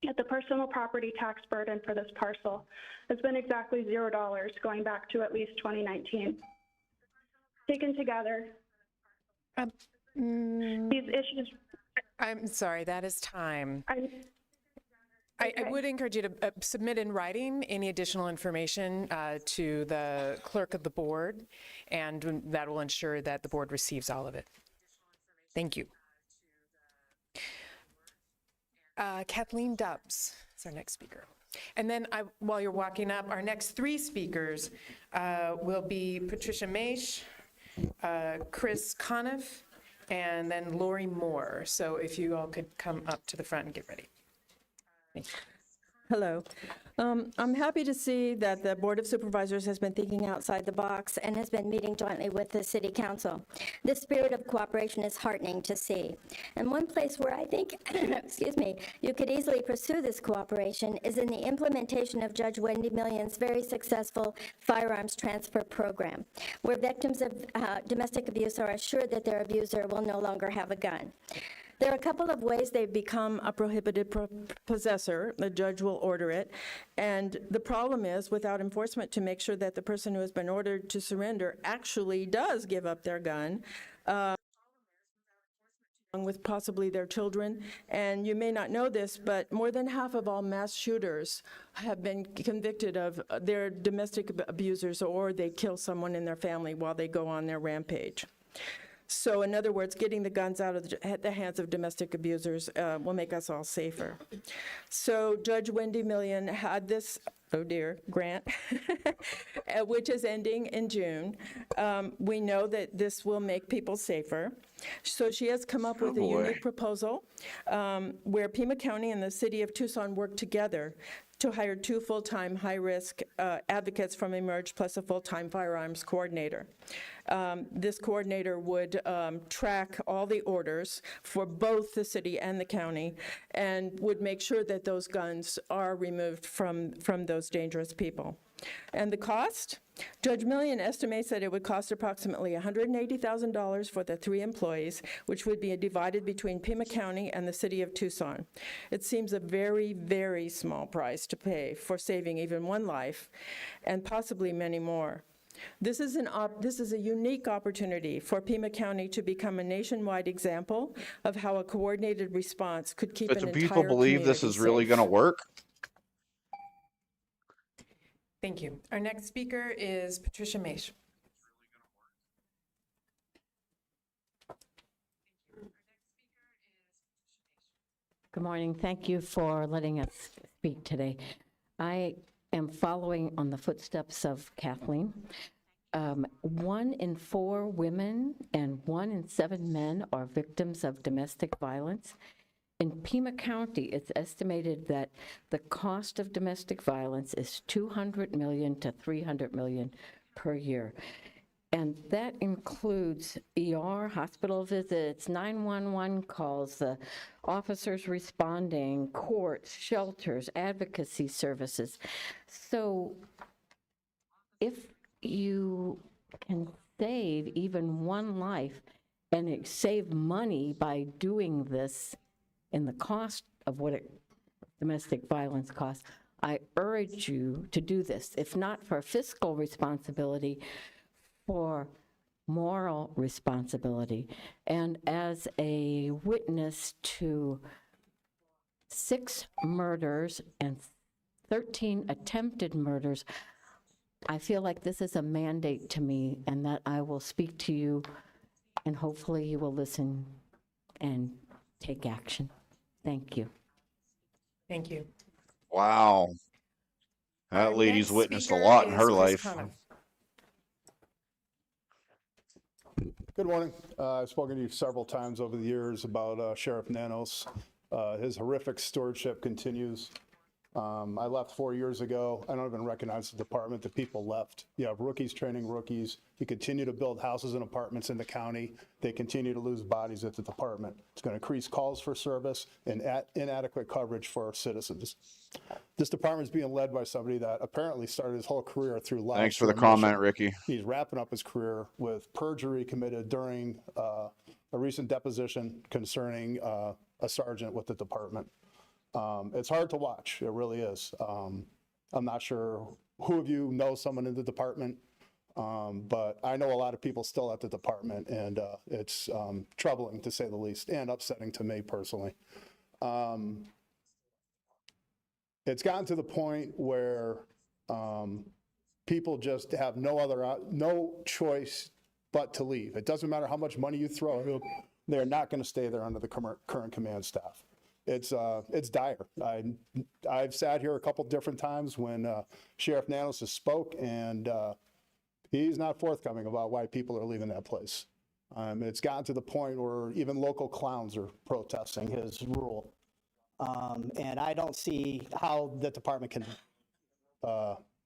Yet the personal property tax burden for this parcel has been exactly $0 going back to at least 2019. Taken together, these issues. I'm sorry, that is time. I Okay. would encourage you to submit in writing any additional information to the clerk of the board, and that will ensure that the board receives all of it. Thank you. Kathleen Dubbs is our next speaker. And then while you're walking up, our next 3 speakers will be Patricia Maish, Chris Conniff, and then Lori Moore. So if you all could come up to the front and get ready. Thank you. Hello. I'm happy to see that the Board of Supervisors has been thinking outside the box And has been meeting jointly with the City Council. This spirit of cooperation is heartening to see. And one place where I think, excuse me, you could easily pursue this cooperation is in the implementation of Judge Wendy Million's very successful firearms transfer program, where victims of domestic abuse are assured that their abuser will no longer have a gun. There are a couple of ways they become a prohibited possessor. The judge will order it. And the problem is, without enforcement to make sure that the person who has been ordered to surrender actually does give up their gun, with possibly their children. And you may not know this, but more than half of all mass shooters have been convicted of their domestic abusers, or they kill someone in their family while they go on their rampage. So in other words, getting the guns out of the hands of domestic abusers will make us all safer. So Judge Wendy Million had this, oh dear, grant, which is ending in June. We know that this will make people safer. So she has come up with a unique proposal where Pima County and the City of Tucson work together to hire 2 full-time high-risk advocates from Emerge, plus a full-time firearms coordinator. This coordinator would track all the orders for both the city and the county, and would make sure that those guns are removed from those dangerous people. And the cost? Judge Million estimates that it would cost approximately $180,000 for the 3 employees, which would be divided between Pima County and the City of Tucson. It seems a very, very small price to pay for saving even 1 life, and possibly many more. This is a unique opportunity for Pima County to become a nationwide example of how a coordinated response could keep an entire community safe. But do people believe this is really going to work? Thank you. Our next speaker is Patricia Maish. Good morning. Thank you for letting us speak today. I am following on the footsteps of Kathleen. 1 in 4 women and 1 in 7 men are victims of domestic violence. In Pima County, it's estimated that the cost of domestic violence is $200 million to $300 million per year. And that includes ER, hospital visits, 911 calls, the officers responding, courts, shelters, advocacy services. So if you can save even 1 life and save money by doing this in the cost of what domestic violence costs, I urge you to do this, if not for fiscal responsibility, for moral responsibility. And as a witness to 6 murders and 13 attempted murders, I feel like this is a mandate to me, and that I will speak to you, and hopefully you will listen and take action. Thank you. Thank you. Wow. Our That lady's next witnessed a speaker lot in is her Chris life. Connor. Good morning. I've spoken to you several times over the years about Sheriff Nanos. His horrific stewardship continues. I left 4 years ago. I don't even recognize the department. The people left. You have rookies training rookies. You continue to build houses and apartments in the county. They continue to lose bodies at the department. It's going to increase calls for service and inadequate coverage for our citizens. This department is being led by somebody that apparently started his whole career through lies. Thanks for the through omission. comment, Ricky. He's wrapping up his career with perjury committed during a recent deposition concerning a sergeant with the department. It's hard to watch. It really is. I'm not sure who of you know someone in the department, but I know a lot of people still at the department, and it's troubling to say the least, and upsetting to me personally. It's gotten to the point where people just have no choice but to leave. It doesn't matter how much money you throw at them, they're not going to stay there under the current command staff. It's dire. I've sat here a couple different times when Sheriff Nanos has spoke, and he's not forthcoming about why people are leaving that place. It's gotten to the point where even local clowns are protesting his rule. And I don't see how the department can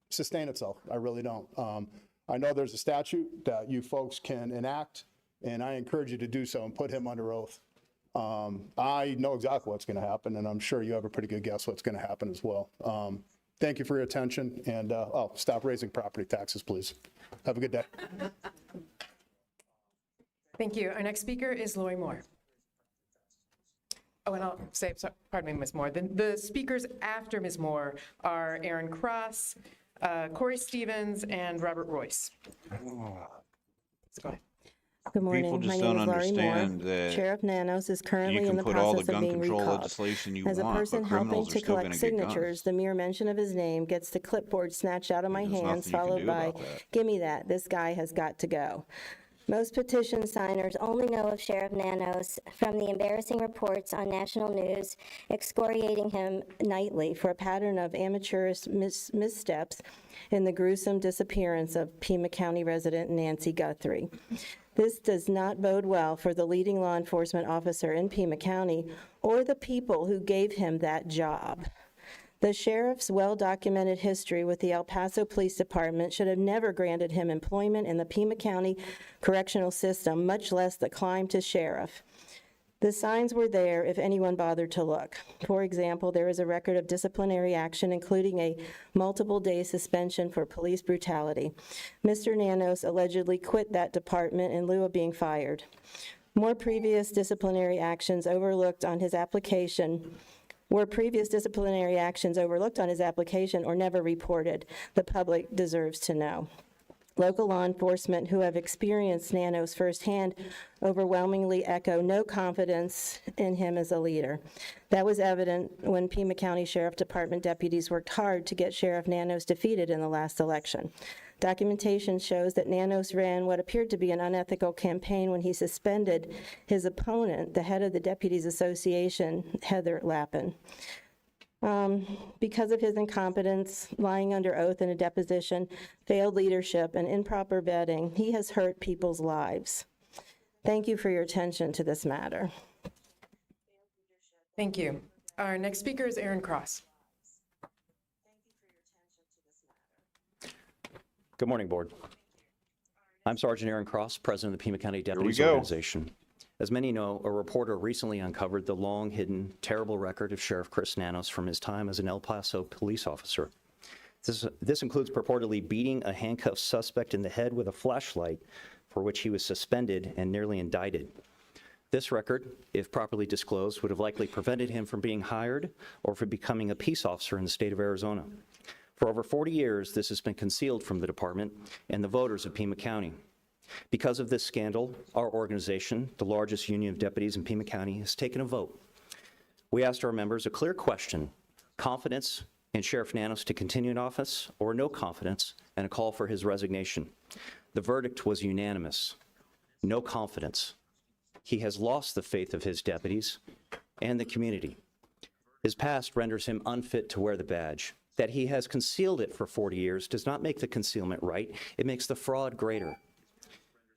sustain itself. I really don't. I know there's a statute that you folks can enact, and I encourage you to do so and put him under oath. I know exactly what's going to happen, and I'm sure you have a pretty good guess what's going to happen as well. Thank you for your attention, and stop raising property taxes, please. Have a good day. Thank you. Our next speaker is Lori Moore. Oh, and I'll say, sorry, pardon me, Ms. Moore. The speakers after Ms. Moore are Aaron Cross, Corey Stevens, and Robert Royce. So go ahead. Good morning. People just My name don't is Laurie understand Moore. that Sheriff Nanos is currently you in can the put all the process of gun being control recalled. legislation you As a want, person but helping criminals are to still going collect to get guns. signatures, the mere mention of his name gets the clipboard snatched out of my There's hands, nothing you can followed do by, about that. "Gimme that, this guy has got to go." Most petition signers only know of Sheriff Nanos from the embarrassing reports on national news excoriating him nightly for a pattern of amateurish missteps in the gruesome disappearance of Pima County resident Nancy Guthrie. This does not bode well for the leading law enforcement officer in Pima County or the people who gave him that job. The sheriff's well-documented history with the El Paso Police Department should have never granted him employment in the Pima County correctional system, much less the climb to sheriff. The signs were there if anyone bothered to look. For example, there is a record of disciplinary action, including a multiple-day suspension for police brutality. Mr. Nanos allegedly quit that department in lieu of being fired. More previous disciplinary actions overlooked on his application or never reported. The public deserves to know. Local law enforcement who have experienced Nanos firsthand overwhelmingly echo no confidence in him as a leader. That was evident when Pima County Sheriff Department deputies worked hard to get Sheriff Nanos defeated in the last election. Documentation shows that Nanos ran what appeared to be an unethical campaign when he suspended his opponent, the head of the Deputies Association, Heather Lappin. Because of his incompetence, lying under oath in a deposition, failed leadership, and improper vetting, he has hurt people's lives. Thank you for your attention to this matter. Thank you. Our next speaker is Aaron Cross. Good morning, Board. I'm Sergeant Aaron Cross, President of the Pima County Deputies go. Organization. As many know, a reporter recently uncovered the long-hidden, terrible record of Sheriff Chris Nanos from his time as an El Paso police officer. This includes purportedly beating a handcuffed suspect in the head with a flashlight, for which he was suspended and nearly indicted. This record, if properly disclosed, would have likely prevented him from being hired or from becoming a peace officer in the state of Arizona. For over 40 years, this has been concealed from the department and the voters of Pima County. Because of this scandal, our organization, the largest union of deputies in Pima County, has taken a vote. We asked our members a clear question: confidence in Sheriff Nanos to continue in office, or no confidence and a call for his resignation. The verdict was unanimous: no confidence. He has lost the faith of his deputies and the community. His past renders him unfit to wear the badge. That he has concealed it for 40 years does not make the concealment right. It makes the fraud greater.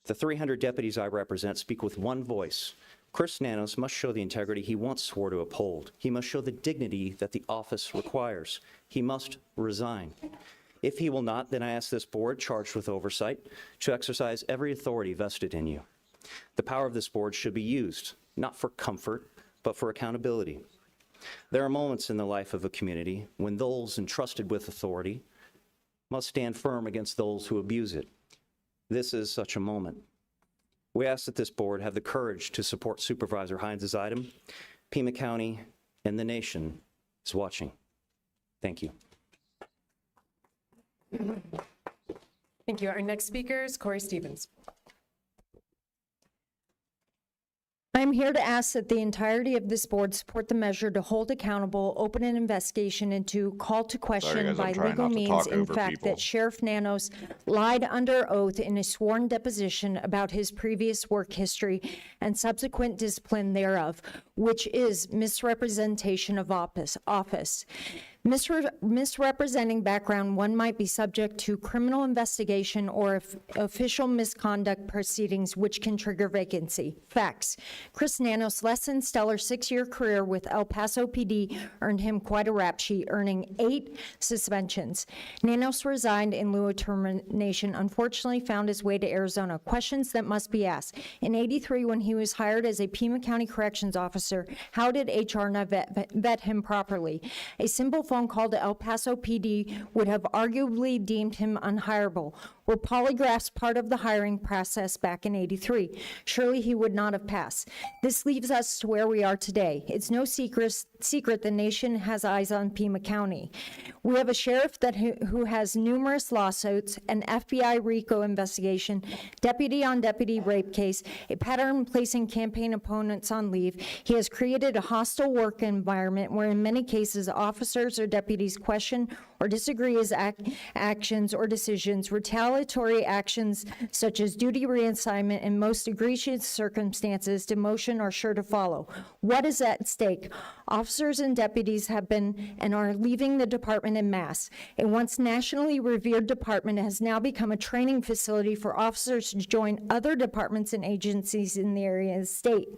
The 300 deputies I represent speak with one voice. Chris Nanos must show the integrity he once swore to uphold. He must show the dignity that the office requires. He must resign. If he will not, then I ask this board, charged with oversight, to exercise every authority vested in you. The power of this board should be used, not for comfort, but for accountability. There are moments in the life of a community when those entrusted with authority must stand firm against those who abuse it. This is such a moment. We ask that this board have the courage to support Supervisor Hines' item. Pima County and the nation is watching. Thank you. Thank you. Our next speaker is Corey Stevens. I'm here to ask that the entirety of this board support the measure to hold accountable, open an investigation, and to call to question by legal means in fact that Sheriff Nanos lied under oath in a sworn deposition about his previous work history and subsequent discipline thereof, which is misrepresentation of office. Misrepresenting background, one might be subject to criminal investigation or official misconduct proceedings, which can trigger vacancy. Facts: Chris Nanos' less than stellar 6-year career with El Paso PD earned him quite a rap sheet, earning 8 suspensions. Nanos resigned in lieu of termination, unfortunately found his way to Arizona. Questions that must be asked: in '83, when he was hired as a Pima County Corrections Officer, how did HR not vet him properly? A simple phone call to El Paso PD would have arguably deemed him unhireable. Were polygraphs part of the hiring process back in '83? Surely he would not have passed. This leaves us to where we are today. It's no secret the nation has eyes on Pima County. We have a sheriff who has numerous lawsuits, an FBI RICO investigation, deputy-on-deputy rape case, a pattern placing campaign opponents on leave. He has created a hostile work environment where in many cases officers or deputies question or disagree his actions or decisions. Retaliatory actions such as duty reassignment in most egregious circumstances, demotion are sure to follow. What is at stake? Officers and deputies have been and are leaving the department en masse. A once nationally revered department has now become a training facility for officers to join other departments and agencies in the area and state.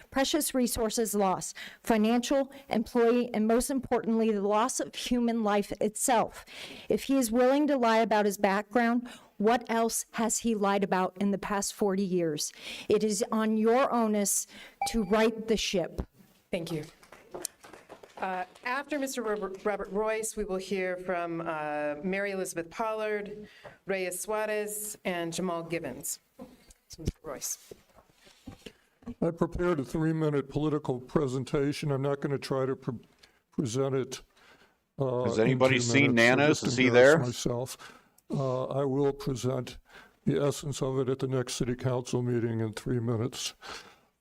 Precious resources lost: financial, employee, and most importantly, the loss of human life itself. If he is willing to lie about his background, what else has he lied about in the past 40 years? It is on your onus to right the ship. Thank you. After Mr. Robert Royce, we will hear from Mary Elizabeth Pollard, Reyes Suarez, and Jamal Gibbons. So, Mr. Royce. I prepared a 3-minute political presentation. I'm not going to try to present it. Has anybody seen Nanos? Is he there? there? Myself. I will present the essence of it at the next city council meeting in 3 minutes.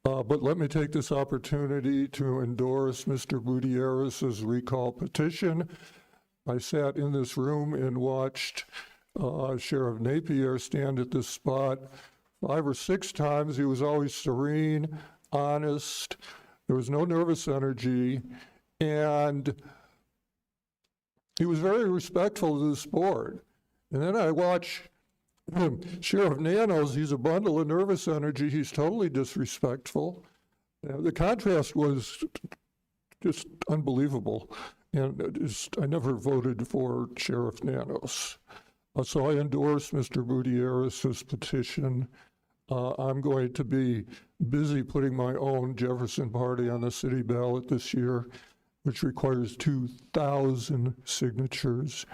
But let me take this opportunity to endorse Mr. Gutierrez's recall petition. I sat in this room and watched Sheriff Napier stand at this spot 5 or 6 times. He was always serene, honest. There was no nervous energy, and he was very respectful to this board. And then I watch Sheriff Nanos. He's a bundle of nervous energy. He's totally disrespectful. The contrast was just unbelievable. And I never voted for Sheriff Nanos. So I endorse Mr. Gutierrez's petition. I'm going to be busy putting my own Jefferson party on the city ballot this year, which requires 2,000 signatures.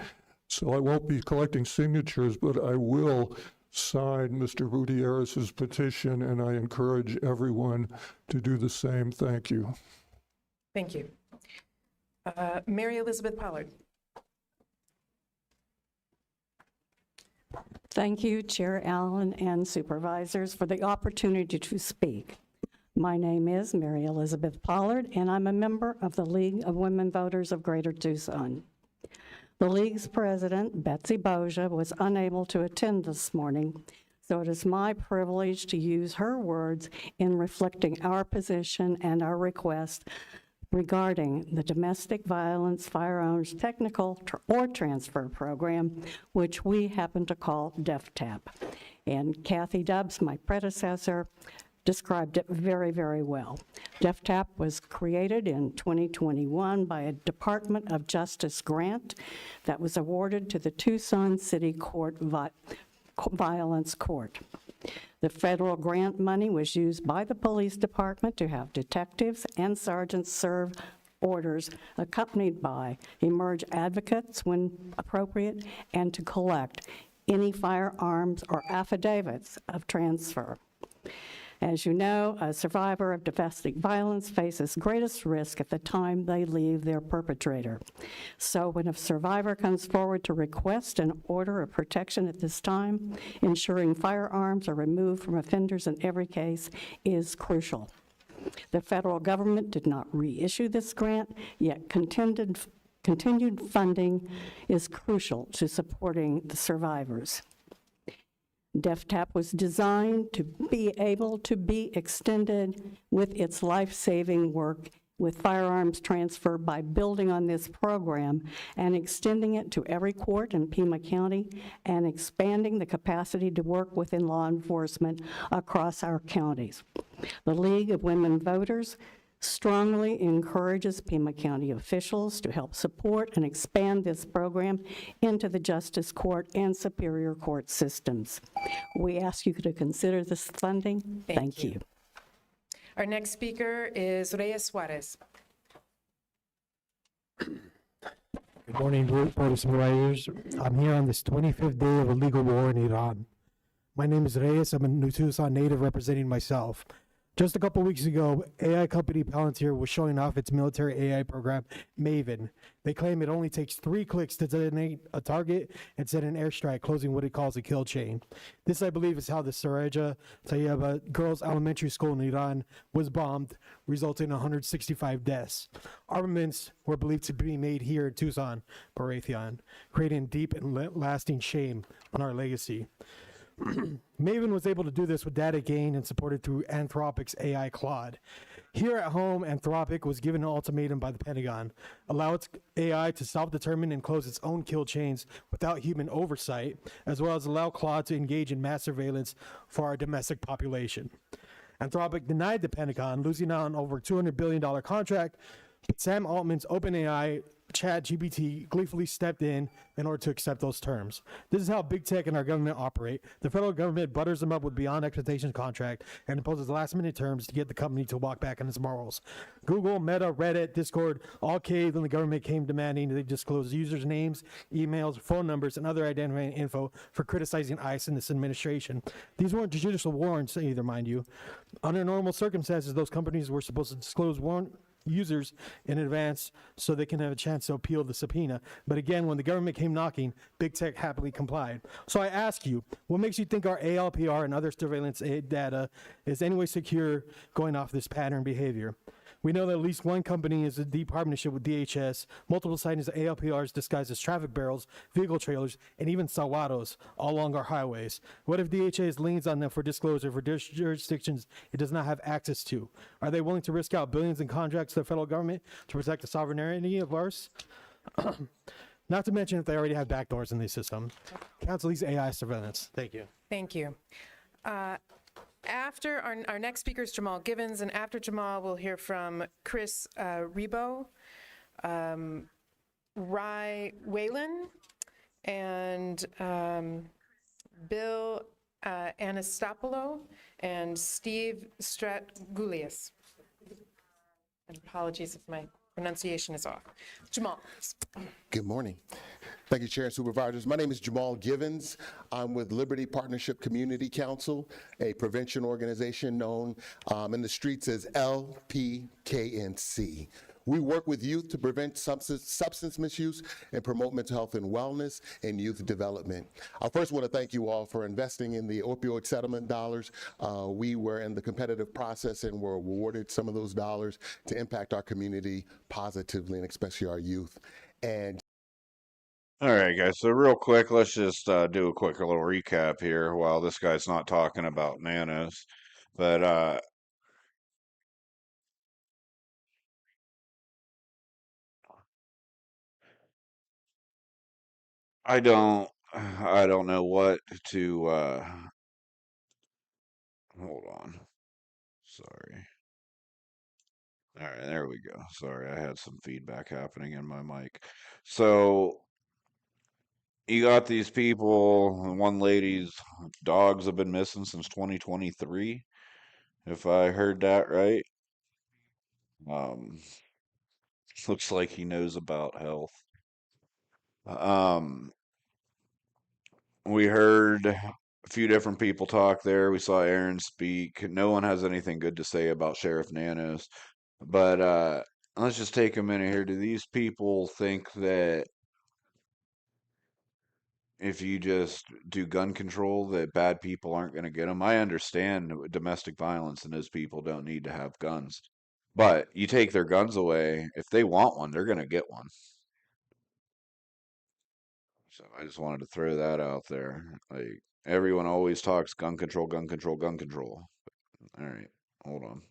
So I won't be collecting signatures, but I will sign Mr. Gutierrez's petition, and I encourage everyone to do the same. Thank you. Thank you. Mary Elizabeth Pollard. Thank you, Chair Allen and Supervisors, for the opportunity to speak. My name is Mary Elizabeth Pollard, and I'm a member of the League of Women Voters of Greater Tucson. The League's president, Betsy Boja, was unable to attend this morning, so it is my privilege to use her words in reflecting our position and our request regarding the Domestic Violence Firearms Technical or Transfer Program, which we happen to call DEFTAP. And Kathy Dubbs, my predecessor, described it very, very well. DEFTAP was created in 2021 by a Department of Justice grant that was awarded to the Tucson City Violence Court. The federal grant money was used by the police department to have detectives and sergeants serve orders accompanied by emerge advocates when appropriate and to collect any firearms or affidavits of transfer. As you know, a survivor of domestic violence faces greatest risk at the time they leave their perpetrator. So when a survivor comes forward to request an order of protection at this time, ensuring firearms are removed from offenders in every case is crucial. The federal government did not reissue this grant, yet continued funding is crucial to supporting the survivors. DEFTAP was designed to be able to be extended with its life-saving work with firearms transfer by building on this program and extending it to every court in Pima County and expanding the capacity to work within law enforcement across our counties. The League of Women Voters strongly encourages Pima County officials to help support and expand this program into the Justice Court and Superior Court systems. We ask you to consider this funding. Thank you. Our next speaker is Reyes Suarez. Good morning, Board of Supervisors. I'm here on this 25th day of a legal war in Iran. My name is Reyes. I'm a New Tucson native representing myself. Just a couple weeks ago, AI company Palantir was showing off its military AI program, Maven. They claim it only takes 3 clicks to designate a target and set an airstrike, closing what it calls a kill chain. This, I believe, is how the Saraja Tayyaba girls' elementary school in Iran was bombed, resulting in 165 deaths. Armaments were believed to be made here in Tucson, Raytheon, creating deep and lasting shame on our legacy. Maven was able to do this with data gained and supported through Anthropic's AI Claude. Here at home, Anthropic was given an ultimatum by the Pentagon: allow its AI to self-determine and close its own kill chains without human oversight, as well as allow Claude to engage in mass surveillance for our domestic population. Anthropic denied the Pentagon, losing out on over $200 billion contract, but Sam Altman's OpenAI ChatGPT gleefully stepped in order to accept those terms. This is how big tech and our government operate. The federal government butters them up with beyond expectations contract and imposes last-minute terms to get the company to walk back on its morals. Google, Meta, Reddit, Discord all caved when the government came demanding they disclose users' names, emails, phone numbers, and other identifying info for criticizing ICE and this administration. These weren't judicial warrants either, mind you. Under normal circumstances, those companies were supposed to disclose warrant users in advance so they can have a chance to appeal the subpoena. But again, when the government came knocking, big tech happily complied. So I ask you, what makes you think our ALPR and other surveillance data is anyway secure going off this pattern behavior? We know that at least one company is in deep partnership with DHS, multiple sightings of ALPRs disguised as traffic barrels, vehicle trailers, and even sawados all along our highways. What if DHS leans on them for disclosure for jurisdictions it does not have access to? Are they willing to risk out billions in contracts to the federal government to protect the sovereignty of ours? Not to mention if they already have backdoors in the system. Cancel these AI surveillance. Thank you. Thank you. After our next speaker is Jamal Givens, and after Jamal, we'll hear from Chris Rebo, Rye Whalen, and Bill Anastopoulos, and Steve Stratgoulias. And apologies if my Pronunciation is off. Jamal. Good morning. Thank you, Chair and Supervisors. My name is Jamal Givens. I'm with Liberty Partnership Community Council, a prevention organization known in the streets as LPKNC. We work with youth to prevent substance misuse and promote mental health and wellness and youth development. I first want to thank you all for investing in the opioid settlement dollars. We were in the competitive process and were awarded some of those dollars to impact our community positively, and especially our youth. And All right, guys. So real quick, let's just do a quick little recap here while this guy's not talking about Nanos. But I don't know what to hold on. Sorry. All right, there we go. Sorry, I had some feedback happening in my mic. So you got these people, and one lady's dogs have been missing since 2023, if I heard that right. Um, looks like he knows about health. Um, we heard a few different people talk there. We saw Aaron speak. No one has anything good to say about Sheriff Nanos. But let's just take a minute here. Do these people think that if you just do gun control, that bad people aren't going to get them? I understand domestic violence and those people don't need to have guns. But you take their guns away, if they want one, they're going to get one. So I just wanted to throw that out there. Like, everyone always talks gun control, gun control, gun control. All right, hold on.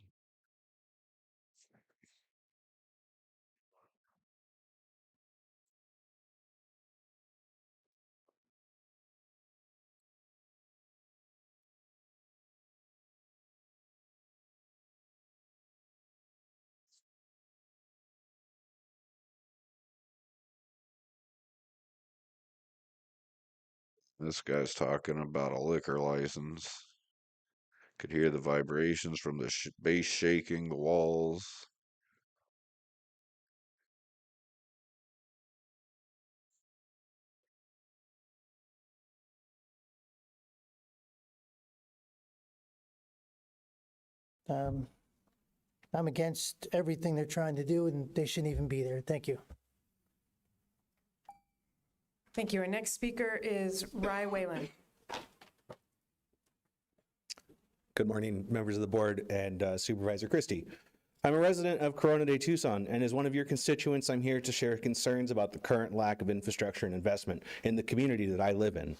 This guy's talking about a liquor license. Could hear the vibrations from the base shaking, the walls. I'm against everything they're trying to do, and they shouldn't even be there. Thank you. Thank you. Our next speaker is Rye Whalen. Good morning, members of the board and Supervisor Christie. I'm a resident of Corona de Tucson, and as one of your constituents, I'm here to share concerns about the current lack of infrastructure and investment in the community that I live in.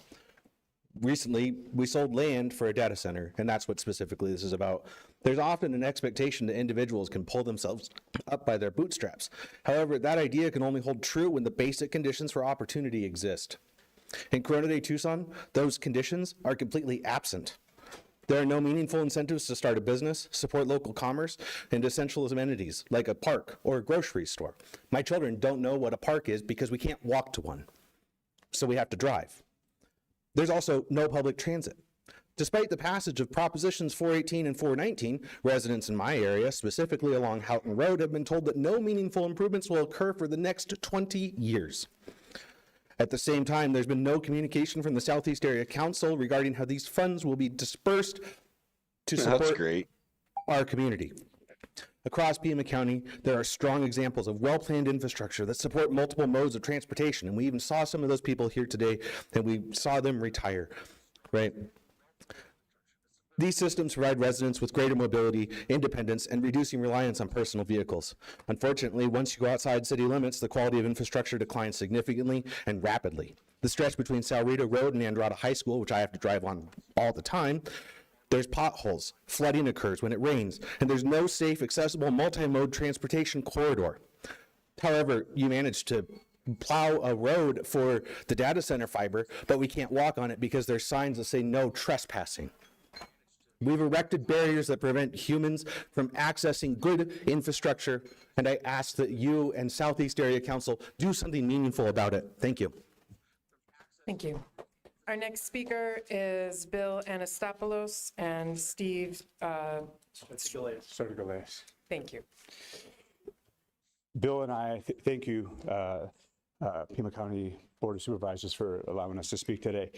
Recently, we sold land for a data center, and that's what specifically this is about. There's often an expectation that individuals can pull themselves up by their bootstraps. However, that idea can only hold true when the basic conditions for opportunity exist. In Corona de Tucson, those conditions are completely absent. There are no meaningful incentives to start a business, support local commerce, and essential amenities like a park or a grocery store. My children don't know what a park is because we can't walk to one, so we have to drive. There's also no public transit. Despite the passage of Propositions 418 and 419, residents in my area, specifically along Houghton Road, have been told that no meaningful improvements will occur for the next 20 years. At the same time, there's been no communication from the Southeast Area Council regarding how these funds will be dispersed to support our community. Across Pima County, there are strong examples of well-planned infrastructure that support multiple modes of transportation, and we even saw some of those people here today, and we saw them retire, right? These systems provide residents with greater mobility, independence, and reducing reliance on personal vehicles. Unfortunately, once you go outside city limits, the quality of infrastructure declines significantly and rapidly. The stretch between Sal Rito Road and Andrada High School, which I have to drive on all the time, there's potholes, flooding occurs when it rains, and there's no safe, accessible, multi-mode transportation corridor. However, you manage to plow a road for the data center fiber, but we can't walk on it because there's signs that say no trespassing. We've erected barriers that prevent humans from accessing good infrastructure, and I ask that you and Southeast Area Council do something meaningful about it. Thank you. Thank you. Our next speaker is Bill Anastopoulos and Steve Thank you. Bill and I thank you, Pima County Board of Supervisors, for allowing us to speak today.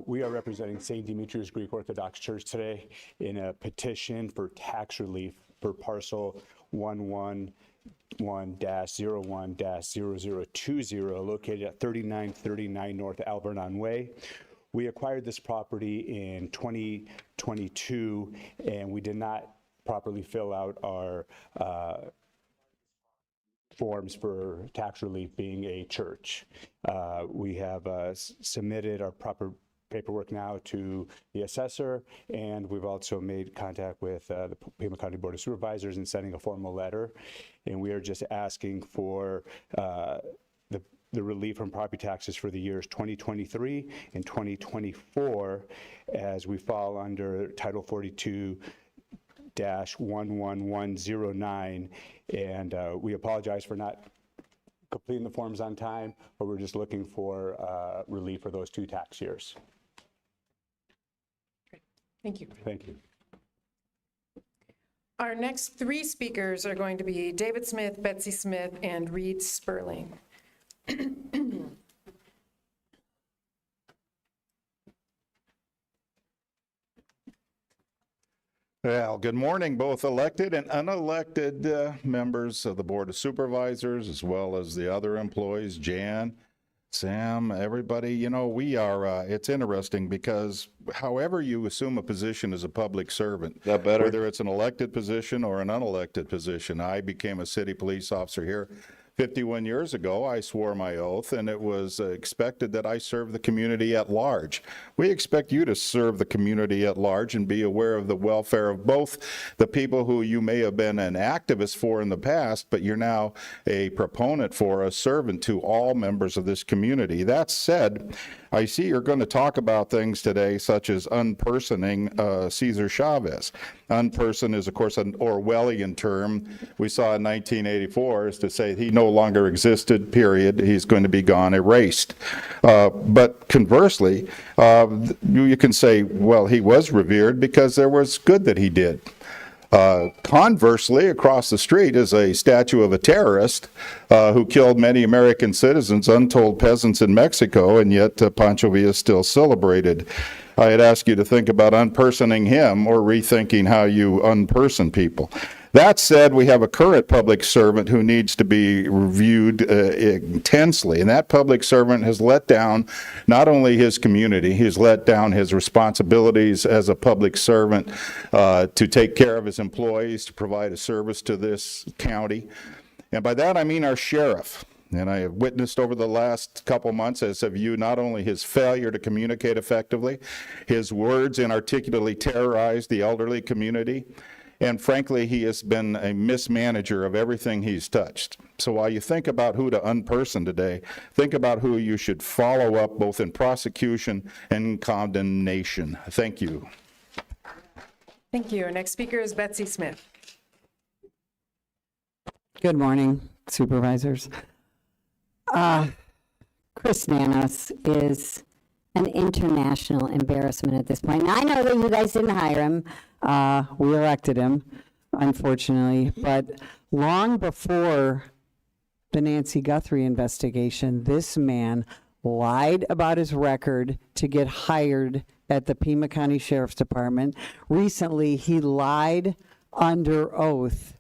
We are representing St. Demetrius Greek Orthodox Church today in a petition for tax relief for parcel 111-01-0020 located at 3939 North Alvernon Way. We acquired this property in 2022, and we did not properly fill out our forms for tax relief being a church. We have submitted our proper paperwork now to the assessor, and we've also made contact with the Pima County Board of Supervisors and sending a formal letter. And we are just asking for the relief from property taxes for the years 2023 and 2024, as we fall under Title 42-11109, and we apologize for not completing the forms on time, but we're just looking for relief for those 2 tax years. Thank you. Thank you. Our next 3 speakers are going to be David Smith, Betsy Smith, and Reed Sperling. Well, good morning, both elected and unelected members of the Board of Supervisors, as well as the other employees, Jan, Sam, everybody. You know, we are, it's interesting because however you assume a position as a public servant, whether it's an elected position or an unelected position, I became a city police officer here 51 years ago. I swore my oath, and it was expected that I serve the community at large. We expect you to serve the community at large and be aware of the welfare of both the people who you may have been an activist for in the past, but you're now a proponent for, a servant to all members of this community. That said, I see you're going to talk about things today such as unpersoning Cesar Chavez. Unperson is, of course, an Orwellian term we saw in 1984, is to say he no longer existed, period. He's going to be gone, erased. But conversely, you can say, well, he was revered because there was good that he did. Conversely, across the street is a statue of a terrorist who killed many American citizens, untold peasants in Mexico, and yet Pancho Villa is still celebrated. I'd ask you to think about unpersoning him or rethinking how you unperson people. That said, we have a current public servant who needs to be reviewed intensely, and that public servant has let down not only his community, he's let down his responsibilities as a public servant to take care of his employees, to provide a service to this county. And by that I mean our sheriff. And I have witnessed over the last couple months, as have you, not only his failure to communicate effectively, his words inarticulately terrorized the elderly community, and frankly, he has been a mismanager of everything he's touched. So while you think about who to unperson today, think about who you should follow up both in prosecution and condemnation. Thank you. Thank you. Our next speaker is Betsy Smith. Good morning, supervisors. Chris Nanos is an international embarrassment at this point. Now, I know that you guys didn't hire him. We elected him, unfortunately. But long before the Nancy Guthrie investigation, this man lied about his record to get hired at the Pima County Sheriff's Department. Recently, he lied under oath.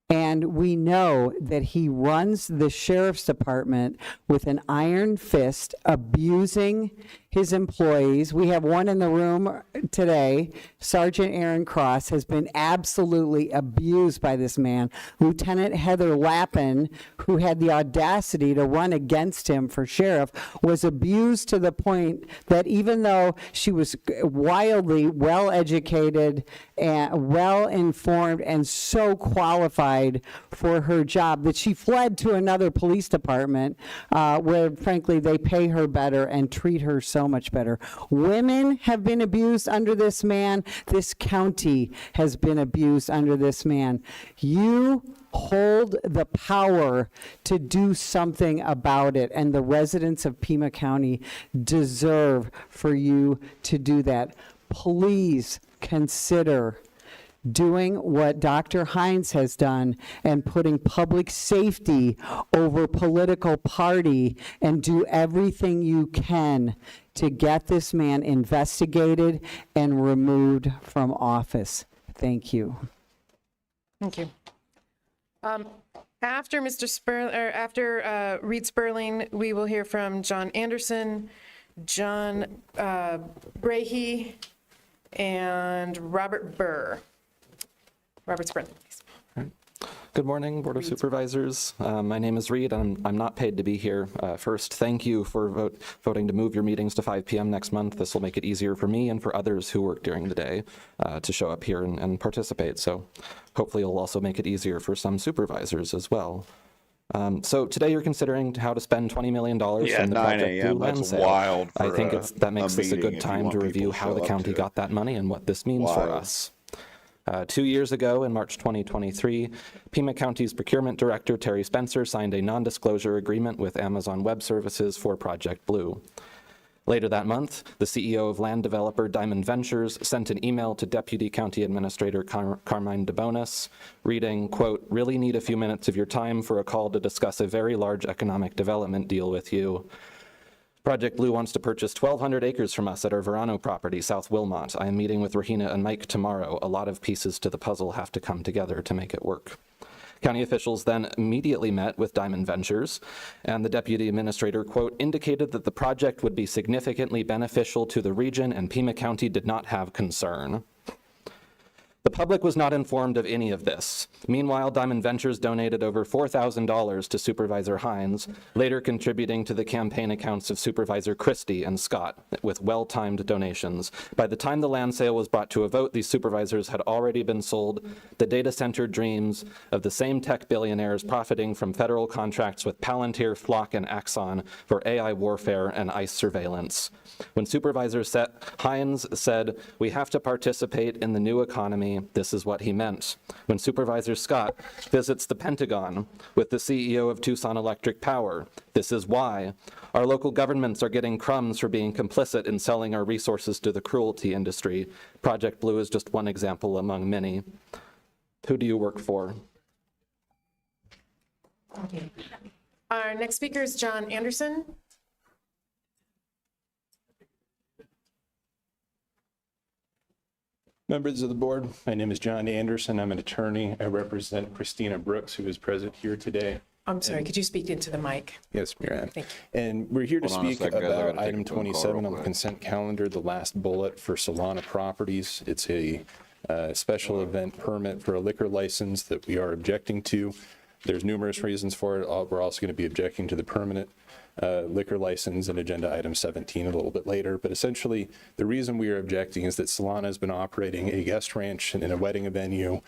And we know that he runs the sheriff's department with an iron fist, abusing his employees. We have one in the room today. Sergeant Aaron Cross has been absolutely abused by this man. Lieutenant Heather Lappin, who had the audacity to run against him for sheriff, was abused to the point that even though she was wildly well-educated and well-informed and so qualified for her job, that she fled to another police department where, frankly, they pay her better and treat her so much better. Women have been abused under this man. This county has been abused under this man. You hold the power to do something about it, and the residents of Pima County deserve for you to do that. Please consider doing what Dr. Hines has done and putting public safety over political party, and do everything you can to get this man investigated and removed from office. Thank you. Thank you. After Reed Sperling, we will hear from John Anderson, John Brahe, and Robert Burr. Robert Sperling, please. Good morning, Board of Supervisors. My name is Reed, and I'm not paid to be here. First, thank you for voting to move your meetings to 5 p.m. next month. This will make it easier for me and for others who work during the day to show up here and participate. So hopefully it'll also make it easier for some supervisors as well. So today you're considering how to spend $20 million from the Project Blue land sale. Wild. I think that makes this a good time to review how the county got that money and what this means for us. 2 years ago, in March 2023, Pima County's procurement director, Terry Spencer, signed a non-disclosure agreement with Amazon Web Services for Project Blue. Later that month, the CEO of land developer Diamond Ventures sent an email to Deputy County Administrator Carmine DeBonis, reading, quote, "Really need a few minutes of your time for a call to discuss a very large economic development deal with you. Project Blue wants to purchase 1,200 acres from us at our Verano property, South Wilmot. I am meeting with Rahina and Mike tomorrow. A lot of pieces to the puzzle have to come together to make it work." County officials then immediately met with Diamond Ventures, and the deputy administrator, quote, "indicated that the project would be significantly beneficial to the region and Pima County did not have concern." The public was not informed of any of this. Meanwhile, Diamond Ventures donated over $4,000 to Supervisor Hines, later contributing to the campaign accounts of Supervisor Christie and Scott with well-timed donations. By the time the land sale was brought to a vote, these supervisors had already been sold the data center dreams of the same tech billionaires profiting from federal contracts with Palantir, Flock, and Axon for AI warfare and ICE surveillance. When Supervisor Hines said, "We have to participate in the new economy," this is what he meant. When Supervisor Scott visits the Pentagon with the CEO of Tucson Electric Power, this is why. Our local governments are getting crumbs for being complicit in selling our resources to the cruelty industry. Project Blue is just one example among many. Who do you work for? Okay. Our next speaker is John Anderson. Members of the board, my name is John Anderson. I'm an attorney. I represent Christina Brooks, who is present here today. I'm sorry, could you speak into the mic? Yes, Mary Ann. Thank And we're here to speak about item 27 on the consent calendar, the last bullet for Solana Properties. It's a special event permit for a liquor license that we are objecting to. There's numerous reasons for it. We're also going to be objecting to the permanent liquor license and agenda item 17 a little bit later. But essentially, the reason we are objecting is that Solana has been operating a guest ranch and a wedding venue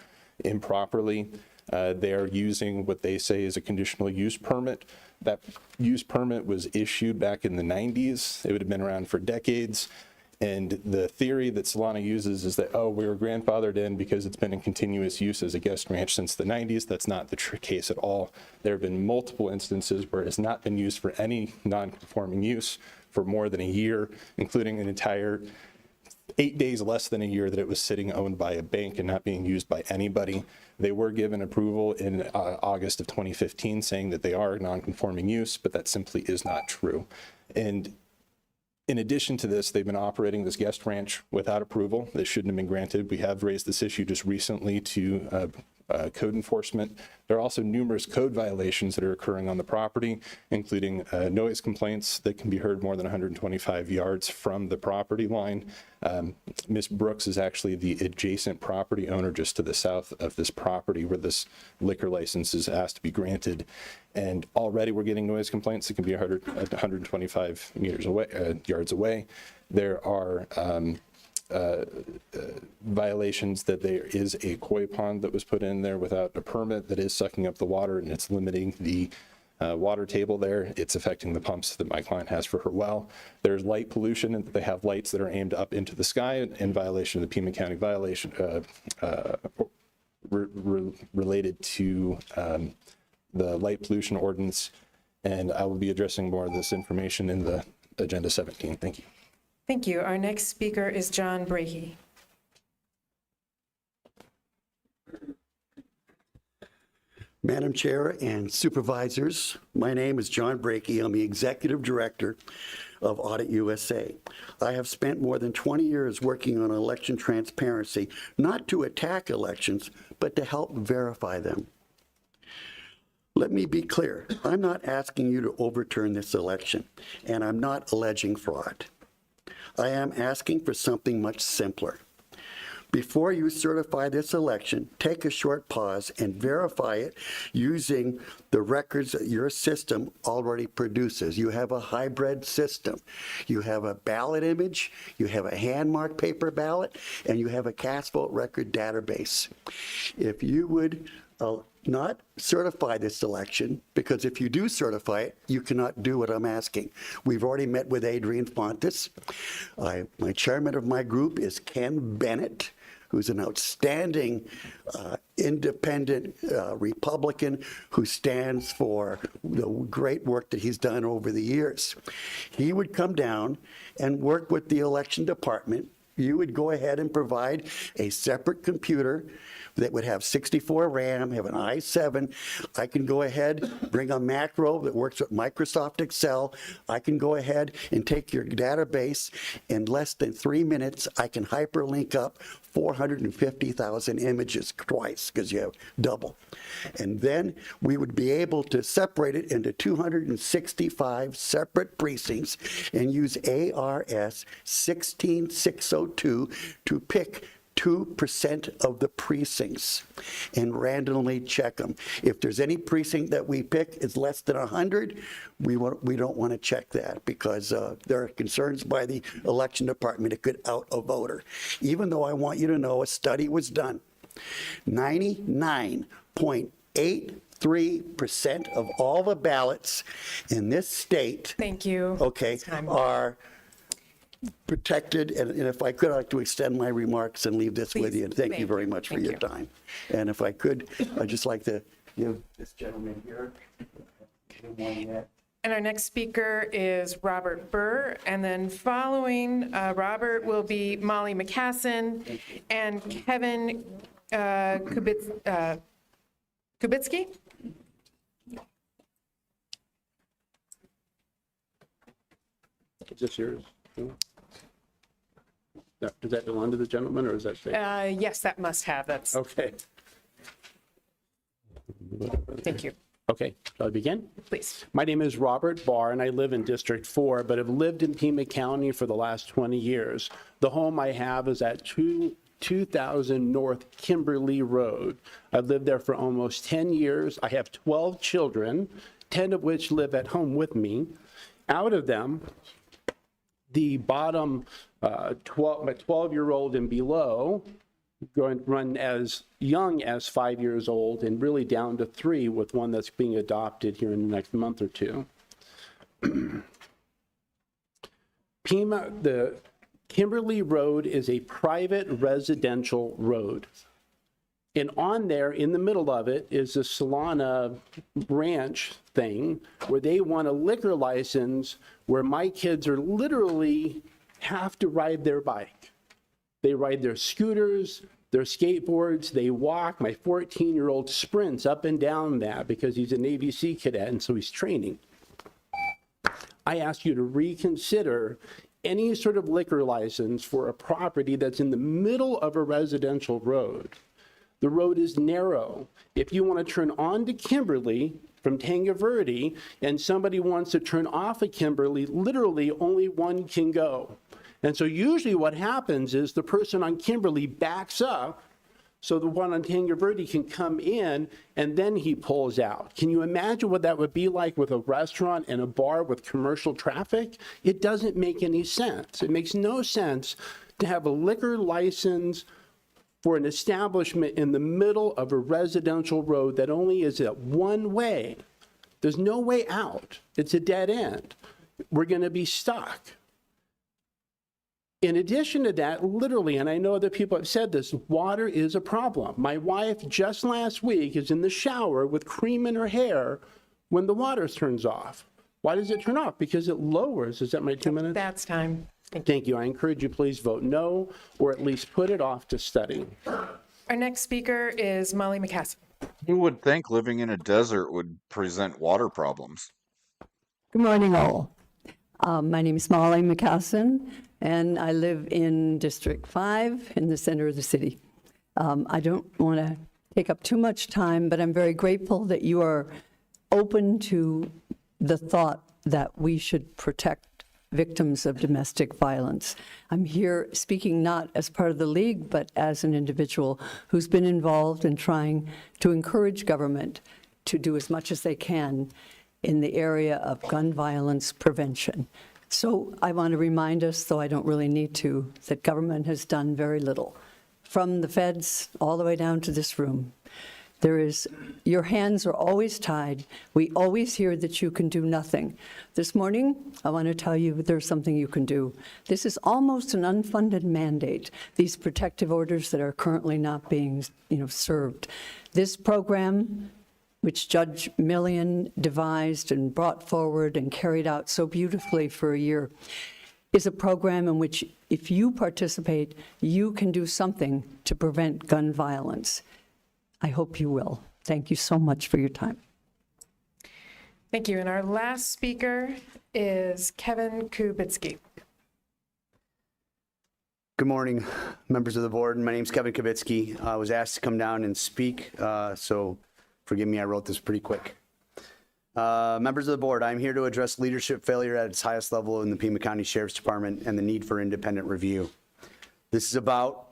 improperly. They are using what they say is a conditional use permit. That use permit was issued back in the 90s. It would have been around for decades. And the theory that Solana uses is that, oh, we were grandfathered in because it's been in continuous use as a guest ranch since the 90s. That's not the case at all. There have been multiple instances where it has not been used for any non-conforming use for more than a year, including an entire 8 days less than a year that it was sitting owned by a bank and not being used by anybody. They were given approval in August of 2015 saying that they are non-conforming use, but that simply is not true. And in addition to this, they've been operating this guest ranch without approval. That shouldn't have been granted. We have raised this issue just recently to code enforcement. There are also numerous code violations that are occurring on the property, including noise complaints that can be heard more than 125 yards from the property line. Ms. Brooks is actually the adjacent property owner just to the south of this property where this liquor license is asked to be granted. And already we're getting noise complaints that can be 125 yards away. There are violations that there is a koi pond that was put in there without a permit that is sucking up the water, and it's limiting the water table there. It's affecting the pumps that my client has for her well. There's light pollution, and they have lights that are aimed up into the sky in violation of the Pima County violation related to the light pollution ordinance. And I will be addressing more of this information in the agenda 17. Thank you. Thank you. Our next speaker is John Brahe. Madam Chair and Supervisors, my name is John Brakey. I'm the Executive Director of Audit USA. I have spent more than 20 years working on election transparency, not to attack elections, but to help verify them. Let me be clear, I'm not asking you to overturn this election, and I'm not alleging fraud. I am asking for something much simpler. Before you certify this election, take a short pause and verify it using the records that your system already produces. You have a hybrid system. You have a ballot image, you have a hand-marked paper ballot, and you have a cast vote record database. If you would not certify this election, because if you do certify it, you cannot do what I'm asking. We've already met with Adrian Fontes. My chairman of my group is Ken Bennett, who's an outstanding independent Republican who stands for the great work that he's done over the years. He would come down and work with the election department. You would go ahead and provide a separate computer that would have 64 RAM, have an i7. I can go ahead, bring a macro that works with Microsoft Excel. I can go ahead and take your database. In less than 3 minutes, I can hyperlink up 450,000 images twice, because you have double. And then we would be able to separate it into 265 separate precincts and use ARS 16602 to pick 2% of the precincts and randomly check them. If there's any precinct that we pick is less than 100, we don't want to check that, because there are concerns by the election department it could out a voter. Even though I want you to know a study was done, 99.83% of all the ballots in this state, thank you, okay, are protected. And if I could, I'd like to extend my remarks and leave this Please. with you. And thank you very much for your you. time. And if I could, I'd just like to give this gentleman here one yet. And our next speaker is Robert Burr, and then following Robert will be Molly McCassin and Kevin Kubitsky. Is this yours? Does that belong to the gentleman, or is that? Yes, that must have. That's Okay. Thank you. Okay, shall I begin? Please. My name is Robert Barr, and I live in District 4, but have lived in Pima County for the last 20 years. The home I have is at 2000 North Kimberly Road. I've lived there for almost 10 years. I have 12 children, 10 of which live at home with me. Out of them, the bottom my 12-year-old and below going to run as young as 5 years old and really down to 3 with one that's being adopted here in the next month or two. The Kimberly Road is a private residential road. And on there, in the middle of it, is the Solana branch thing where they want a liquor license where my kids are literally have to ride their bike. They ride their scooters, their skateboards, they walk. My 14-year-old sprints up and down that because he's a Navy SEAL cadet, and so he's training. I ask you to reconsider any sort of liquor license for a property that's in the middle of a residential road. The road is narrow. If you want to turn on to Kimberly from Tango Verde and somebody wants to turn off of Kimberly, literally only one can go. And so usually what happens is the person on Kimberly backs up so the one on Tango Verde can come in and then he pulls out. Can you imagine what that would be like with a restaurant and a bar with commercial traffic? It doesn't make any sense. It makes no sense to have a liquor license for an establishment in the middle of a residential road that only is a one way. There's no way out. It's a dead end. We're going to be stuck. In addition to that, literally, and I know other people have said this, water is a problem. My wife just last week is in the shower with cream in her hair when the water turns off. Why does it turn off? Because it lowers. Is that my 2 minutes? That's time. Thank you. I encourage you, please vote no, or at least put it off to study. Our next speaker is Molly McCassin. Who would think living in a desert would present water problems? Good morning, all. My name is Molly McCasson, and I live in District 5 in the center of the city. I don't want to take up too much time, but I'm very grateful that you are open to the thought that we should protect victims of domestic violence. I'm here speaking not as part of the league, but as an individual who's been involved in trying to encourage government to do as much as they can in the area of gun violence prevention. So I want to remind us, though I don't really need to, that government has done very little, from the feds all the way down to this room. Your hands are always tied. We always hear that you can do nothing. This morning, I want to tell you there's something you can do. This is almost an unfunded mandate, these protective orders that are currently not being, served. This program, which Judge Millian devised and brought forward and carried out so beautifully for a year, is a program in which if you participate, you can do something to prevent gun violence. I hope you will. Thank you so much for your time. Thank you. And our last speaker is Kevin Kubitsky. Good morning, members of the board. My name is Kevin Kubitsky. I was asked to come down and speak, so forgive me, I wrote this pretty quick. Members of the board, I'm here to address leadership failure at its highest level in the Pima County Sheriff's Department and the need for independent review. This is about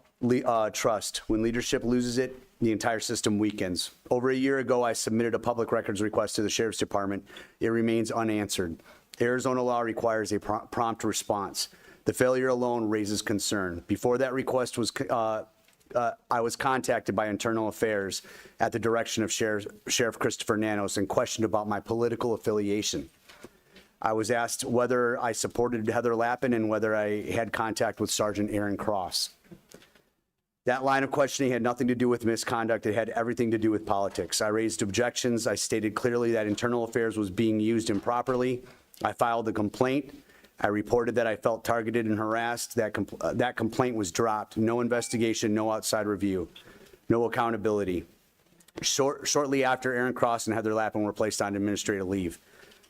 trust. When leadership loses it, the entire system weakens. Over a year ago, I submitted a public records request to the Sheriff's Department. It remains unanswered. Arizona law requires a prompt response. The failure alone raises concern. Before that request was I was contacted by Internal Affairs at the direction of Sheriff Christopher Nanos and questioned about my political affiliation. I was asked whether I supported Heather Lappin and whether I had contact with Sergeant Aaron Cross. That line of questioning had nothing to do with misconduct. It had everything to do with politics. I raised objections. I stated clearly that Internal Affairs was being used improperly. I filed a complaint. I reported that I felt targeted and harassed. That complaint was dropped. No investigation, no outside review, no accountability. Shortly after, Aaron Cross and Heather Lappin were placed on administrative leave.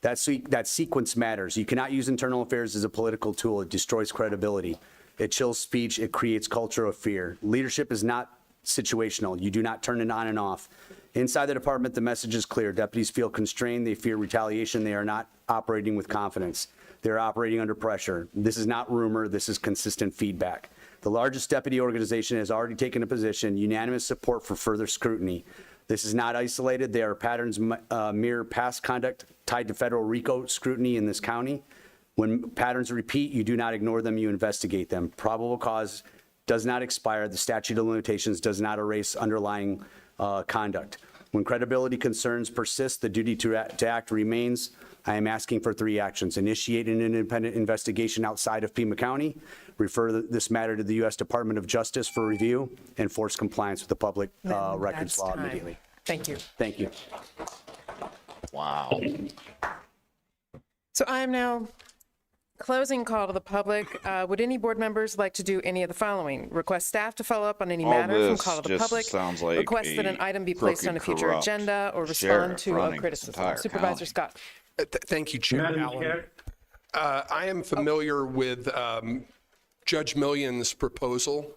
That sequence matters. You cannot use Internal Affairs as a political tool. It destroys credibility. It chills speech. It creates culture of fear. Leadership is not situational. You do not turn it on and off. Inside the department, the message is clear. Deputies feel constrained. They fear retaliation. They are not operating with confidence. They're operating under pressure. This is not rumor. This is consistent feedback. The largest deputy organization has already taken a position, unanimous support for further scrutiny. This is not isolated. They are patterns mirror past conduct tied to federal RICO scrutiny in this county. When patterns repeat, you do not ignore them, you investigate them. Probable cause does not expire. The statute of limitations does not erase underlying conduct. When credibility concerns persist, the duty to act remains. I am asking for 3 actions. Initiate an independent investigation outside of Pima County, refer this matter to the U.S. Department of Justice for review, and force compliance with the public records law immediately. Thank you. Thank you. Wow. So I am now closing call to the public. Would any board members like to do any of the following? Request staff to follow up on any matter from call to the public. Like request that an item be placed on a future agenda or respond to a criticism. Supervisor Scott. Thank you, Chairman Allen. I am familiar with Judge Millian's proposal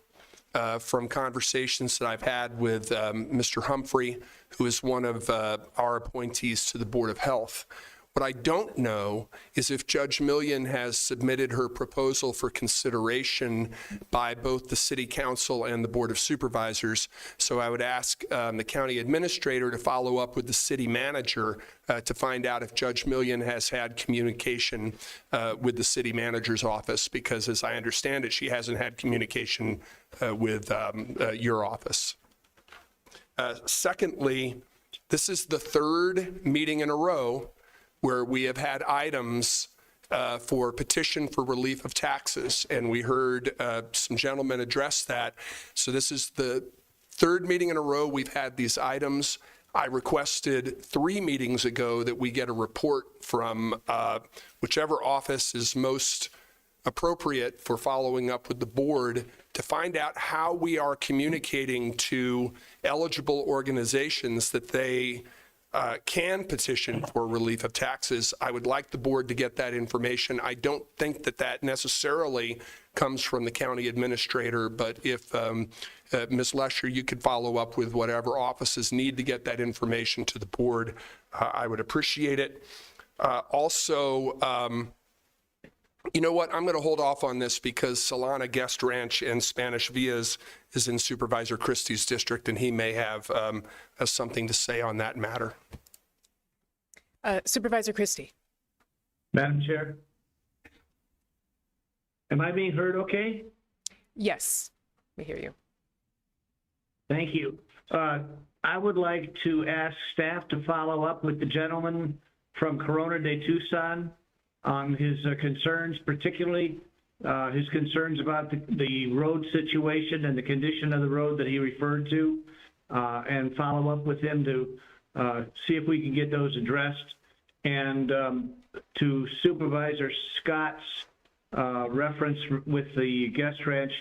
from conversations that I've had with Mr. Humphrey, who is one of our appointees to the Board of Health. What I don't know is if Judge Millian has submitted her proposal for consideration by both the City Council and the Board of Supervisors. So I would ask the County Administrator to follow up with the City Manager to find out if Judge Millian has had communication with the City Manager's office, because as I understand it, she hasn't had communication with your office. Secondly, this is the 3rd meeting in a row where we have had items for petition for relief of taxes, and we heard some gentlemen address that. So this is the 3rd meeting in a row we've had these items. I requested 3 meetings ago that we get a report from whichever office is most appropriate for following up with the board to find out how we are communicating to eligible organizations that they can petition for relief of taxes. I would like the board to get that information. I don't think that that necessarily comes from the county administrator, but if Ms. Lesher, you could follow up with whatever offices need to get that information to the board, I would appreciate it. Also, you know what? I'm going to hold off on this because Solana Guest Ranch and Spanish Villas is in Supervisor Christie's district, and he may have something to say on that matter. Supervisor Christie. Madam Chair, am I being heard okay? Yes, we hear you. Thank you. I would like to ask staff to follow up with the gentleman from Corona de Tucson on his concerns, particularly his concerns about the road situation and the condition of the road that he referred to, and follow up with him to see if we can get those addressed. And to Supervisor Scott's reference with the guest ranch,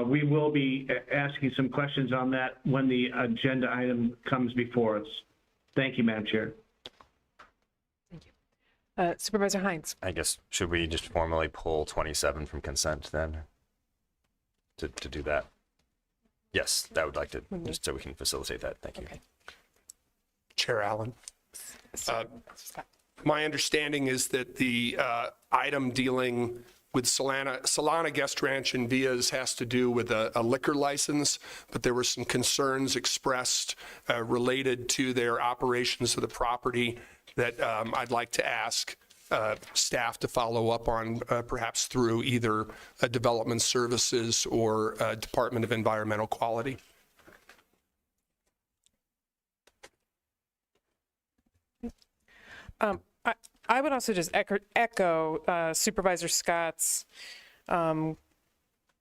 we will be asking some questions on that when the agenda item comes before us. Thank you, Madam Chair. Supervisor Hines. I guess, should we just formally pull 27 from consent then to do that? Yes, I would like to, just so we can facilitate that. Thank you. Okay. Chair Allen. My understanding is that the item dealing with Solana Guest Ranch and Villas has to do with a liquor license, but there were some concerns expressed related to their operations of the property that I'd like to ask staff to follow up on, perhaps through either Development Services or Department of Environmental Quality. I would also just echo Supervisor Scott's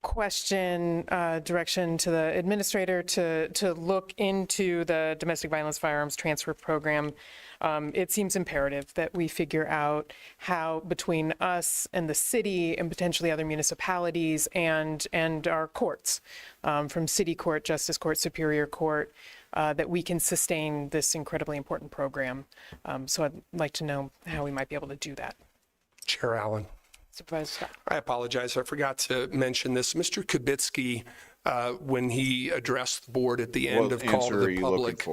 question, direction to the administrator to look into the domestic violence firearms transfer program. It seems imperative that we figure out how, between us and the city and potentially other municipalities and our courts, from City Court, Justice Court, Superior Court, that we can sustain this incredibly important program. So I'd like to know how we might be able to do that. Chair Allen. Supervisor Scott. I apologize. I forgot to mention this. Mr. Kubitsky, when he addressed the board at the end of Call to the Public,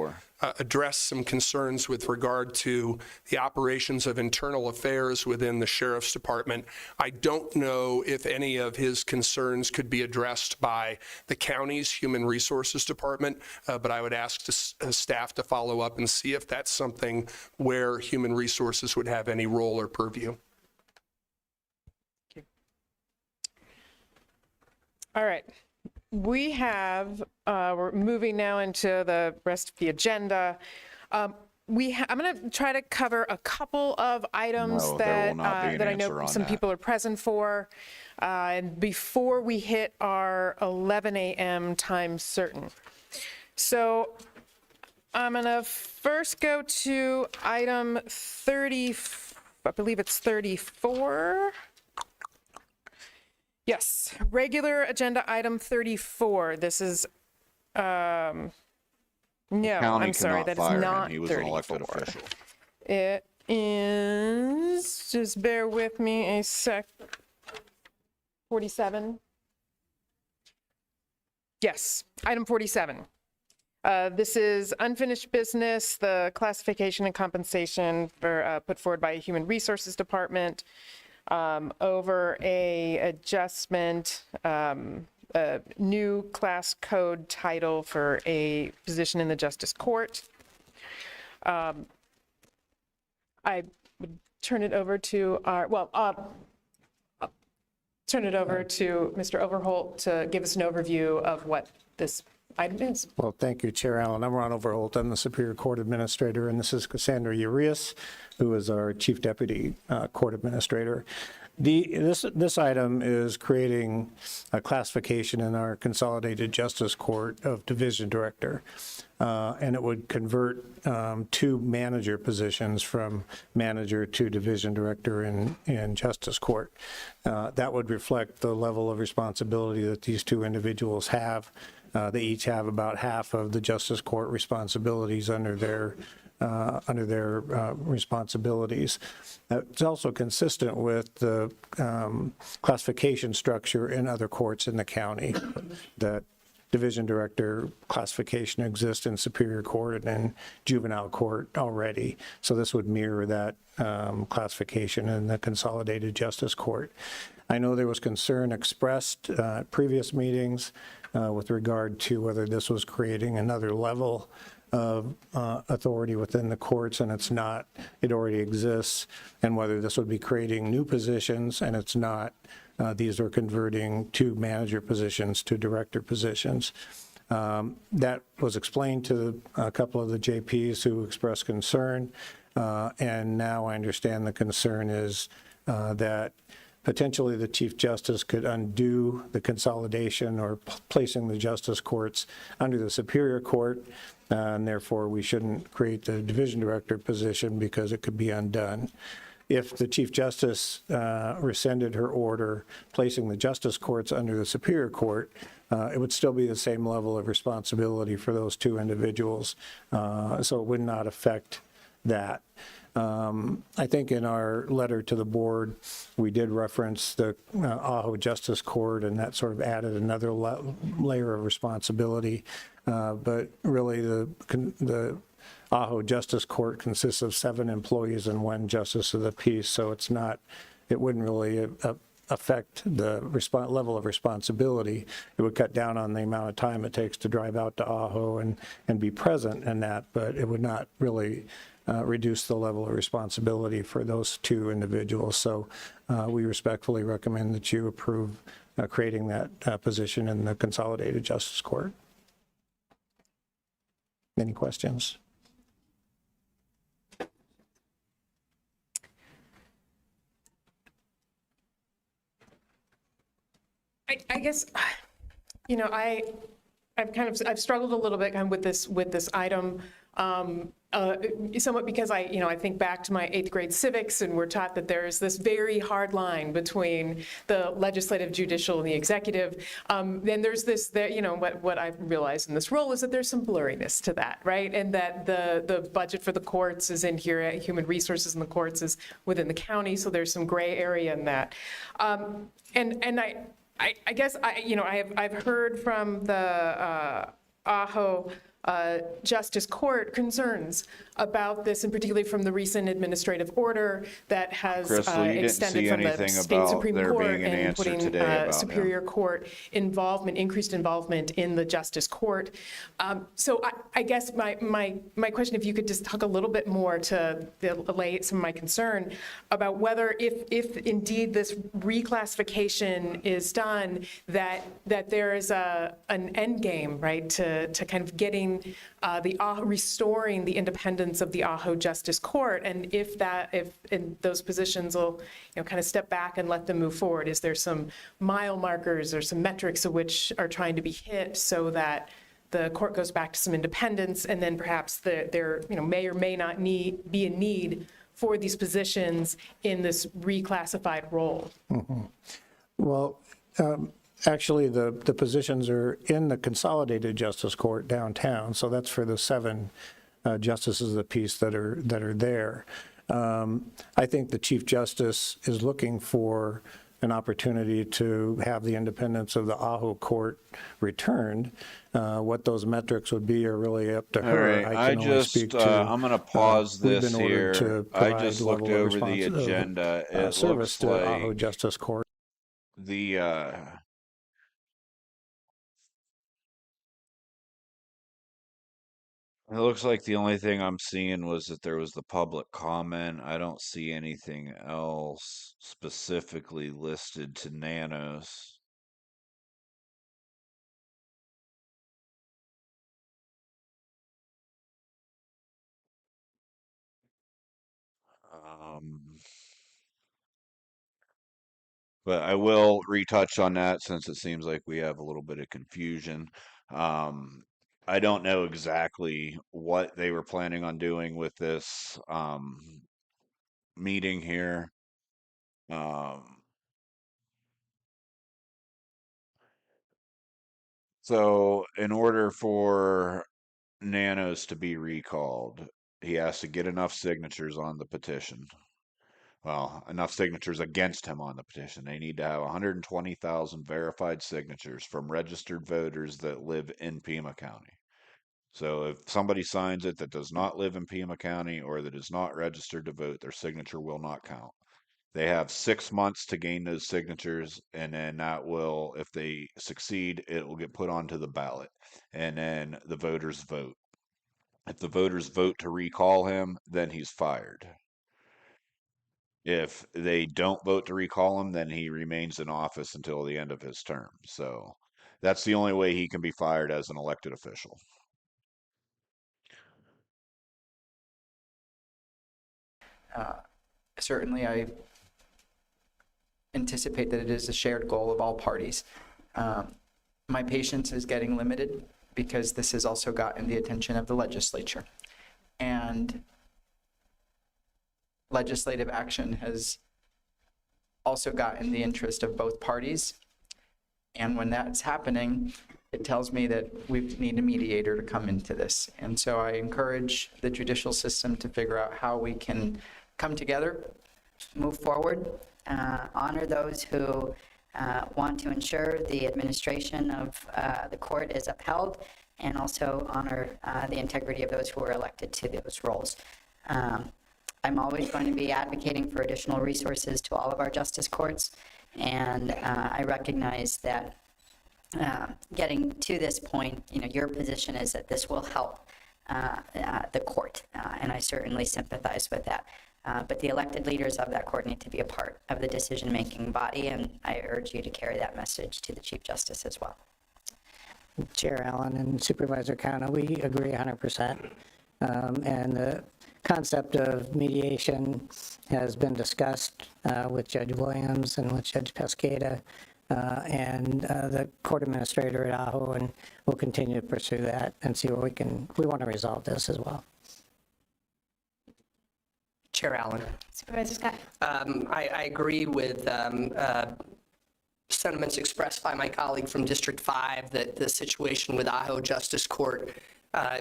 addressed some concerns with regard to the operations of internal affairs within the Sheriff's Department. I don't know if any of his concerns could be addressed by the county's Human Resources Department, but I would ask staff to follow up and see if that's something where Human Resources would have any role or purview. All right. We have, we're moving now into the rest of the agenda. I'm going to try to cover a couple of items that I know some people are present for. And before we hit our 11 a.m. time certain. So I'm going to first go to item 30, I believe it's 34. Yes, regular agenda item 34. This is, no, I'm sorry, that is not 34. He was an elected official. It is, just bear with me a sec, 47. Yes, item 47. This is unfinished business, the classification and compensation for put forward by Human Resources Department. Over a adjustment, a new class code title for a position in the Justice Court. I would turn it over to our, turn it over to Mr. Overholt to give us an overview of what this item is. Well, thank you, Chair Allen. I'm Ron Overholt. I'm the Superior Court Administrator, and this is Cassandra Urias, who is our Chief Deputy Court Administrator. This item is creating a classification in our Consolidated Justice Court of Division Director. And it would convert 2 manager positions from manager to division director in Justice Court. That would reflect the level of responsibility that these 2 individuals have. They each have about half of the Justice Court responsibilities under their responsibilities. It's also consistent with the classification structure in other courts in the county, that division director classification exists in Superior Court and in Juvenile Court already. So this would mirror that classification in the Consolidated Justice Court. I know there was concern expressed at previous meetings with regard to whether this was creating another level of authority within the courts, and it's not. It already exists. And whether this would be creating new positions, and it's not. These are converting 2 manager positions to director positions. That was explained to a couple of the JPs who expressed concern, and now I understand the concern is that potentially the Chief Justice could undo the consolidation or placing the justice courts under the Superior Court, and therefore we shouldn't create the division director position because it could be undone. If the Chief Justice rescinded her order placing the justice courts under the Superior Court, it would still be the same level of responsibility for those 2 individuals, so it would not affect that. I think in our letter to the board, we did reference the Ajo Justice Court, and that sort of added another layer of responsibility. But really, the Ajo Justice Court consists of 7 employees and 1 justice of the peace, so it wouldn't really affect the level of responsibility. It would cut down on the amount of time it takes to drive out to Ajo and be present in that, but it would not really reduce the level of responsibility for those 2 individuals. So we respectfully recommend that you approve creating that position in the Consolidated Justice Court. Any questions? I guess, you know, I've struggled a little bit kind of with this item, somewhat because I think back to my 8th grade civics, and we're taught that there's this very hard line between the legislative, judicial, and the executive. Then there's this, what I've realized in this role is that there's some blurriness to that, right? And that the budget for the courts is in here, human resources in the courts is within the county, so there's some gray area in that. I guess I've heard from the Ajo Justice Court concerns about this, and particularly from the recent administrative order that has extended from the state Supreme Court and putting Superior Court increased involvement in the Justice Court. So I guess my question, if you could just talk a little bit more to allay some of my concern about whether if indeed this reclassification is done, that there is an end game, right, to kind of getting restoring the independence of the Ajo Justice Court, and if in those positions will kind of step back and let them move forward. Is there some mile markers or some metrics of which are trying to be hit so that the court goes back to some independence, and then perhaps there may or may not be a need for these positions in this reclassified role? Mm-hmm. Well, actually, the positions are in the Consolidated Justice Court downtown, so that's for the 7 justices of the peace that are there. I think the Chief Justice is looking for an opportunity to have the independence of the Ajo Court returned. What those metrics would be are really up to her. All right, I'm going to pause this here. I just looked over the agenda. It service looks to like Ajo Justice Court. It looks like the only thing I'm seeing was that there was the public comment. I don't see anything else specifically listed to Nanos. But I will retouch on that since it seems like we have a little bit of confusion. I don't know exactly what they were planning on doing with this meeting here. So in order for Nanos to be recalled, he has to get enough signatures on the petition. Well, enough signatures against him on the petition. They need to have 120,000 verified signatures from registered voters that live in Pima County. So if somebody signs it that does not live in Pima County or that is not registered to vote, their signature will not count. They have 6 months to gain those signatures, and then that will, if they succeed, it will get put onto the ballot, and then the voters vote. If the voters vote to recall him, then he's fired. If they don't vote to recall him, then he remains in office until the end of his term. So that's the only way he can be fired as an elected official. Certainly, I anticipate that it is a shared goal of all parties. My patience is getting limited because this has also gotten the attention of the legislature. And legislative action has also gotten the interest of both parties. And when that's happening, it tells me that we need a mediator to come into this. And so I encourage the judicial system to figure out how we can come together, move forward, honor those who want to ensure the administration of the court is upheld, and also honor the integrity of those who are elected to those roles. I'm always going to be advocating for additional resources to all of our justice courts, and I recognize that getting to this point, your position is that this will help the court, and I certainly sympathize with that. But the elected leaders of that court need to be a part of the decision-making body, and I urge you to carry that message to the Chief Justice as well. Chair Allen and Supervisor Cano, we agree 100%. And the concept of mediation has been discussed with Judge Williams and with Judge Pesqueda and the court administrator at Ajo, and we'll continue to pursue that and see where we want to resolve this as well. Chair Allen. Supervisor Scott. I agree with sentiments expressed by my colleague from District 5 that the situation with Ajo Justice Court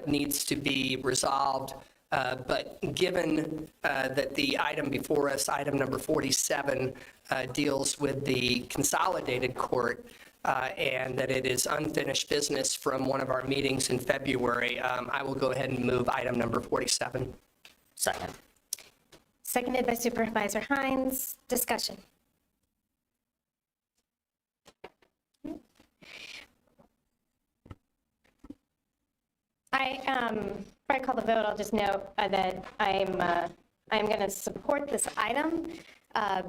needs to be resolved. But given that the item before us, item number 47, deals with the consolidated court and that it is unfinished business from one of our meetings in February, I will go ahead and move item number 47. Second. Seconded by Supervisor Hines. Discussion. Before I call the vote, I'll just note that I'm going to support this item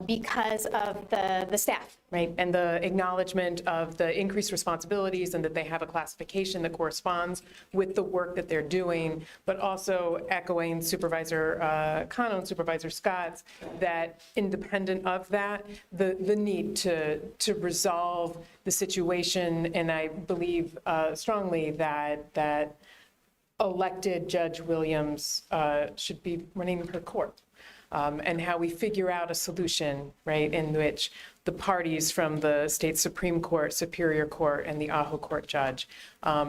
because of the staff. Right, and the acknowledgement of the increased responsibilities and that they have a classification that corresponds with the work that they're doing, but also echoing Supervisor Cano and Supervisor Scott's that independent of that, the need to resolve the situation, and I believe strongly that elected Judge Williams should be running her court. And how we figure out a solution, right, in which the parties from the state Supreme Court, Superior Court, and the Ajo Court judge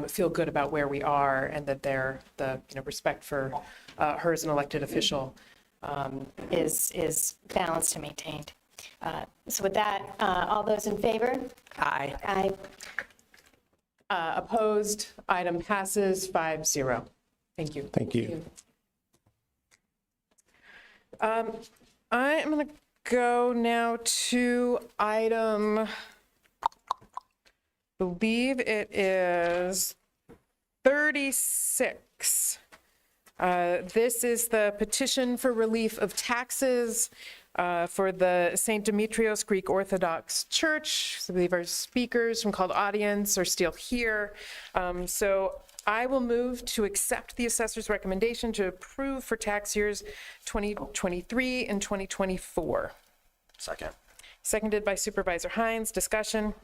feel good about where we are, and that the respect for her as an elected official is balanced and maintained. So with that, all those in favor? Aye. Aye. Opposed? Item passes 5-0. Thank you. Thank you. I am going to go now to item, I believe it is 36. This is the petition for relief of taxes for the St. Demetrios Greek Orthodox Church. I believe our speakers from Called Audience are still here. So I will move to accept the assessor's recommendation to approve for tax years 2023 and 2024. Second. Seconded by Supervisor Hines. Discussion?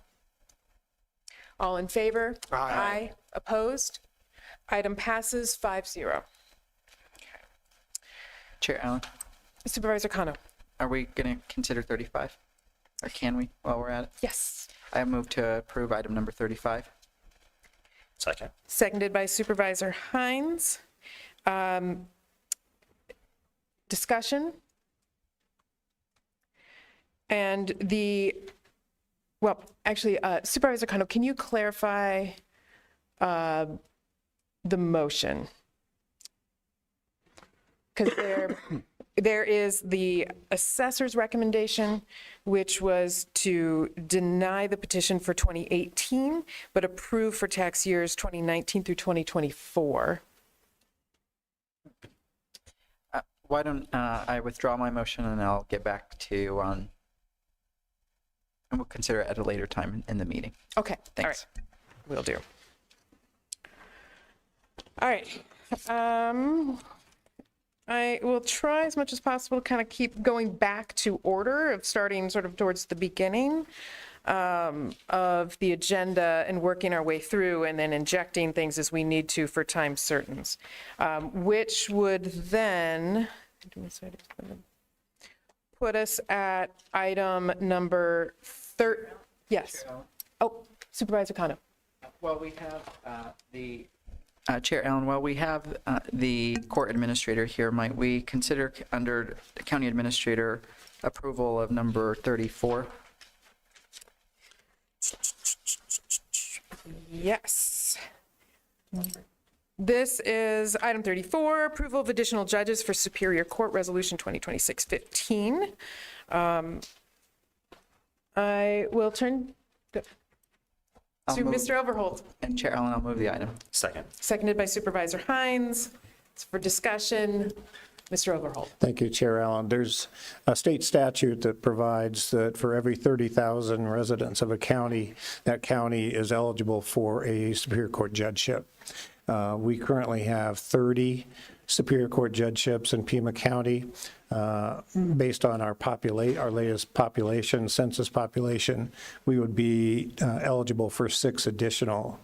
All in favor? Aye. Opposed? Item passes 5-0. Chair Allen, Supervisor Kano. are we going to consider 35? Or can we while we're at it? Yes. I move to approve item number 35. Second. Seconded by Supervisor Hines. Discussion? And well, actually, Supervisor Kano, can you clarify the motion? Because there is the assessor's recommendation, which was to deny the petition for 2018, but approve for tax years 2019 through 2024. Why don't I withdraw my motion and I'll get back to you on, and we'll consider it at a later time in the meeting. Okay. Thanks. All right. Will do. All right. I will try as much as possible to kind of keep going back to order of starting sort of towards the beginning of the agenda and working our way through and then injecting things as we need to for time certains, which would then put us at item number 30. Yes. Oh, Supervisor Kano. Well, we have the Chair Allen, while we have the court administrator here, might we consider under the county administrator approval of number 34? Yes. This is item 34, approval of additional judges for Superior Court Resolution 2026-15. I will turn to Mr. Overholt. And Chair Allen, I'll move the item. Second. Seconded by Supervisor Hines. It's for discussion. Mr. Overholt. Thank you, Chair Allen. There's a state statute that provides that for every 30,000 residents of a county, that county is eligible for a Superior Court judgeship. We currently have 30 Superior Court judgeships in Pima County. Based on our latest population, census population, we would be eligible for 6 additional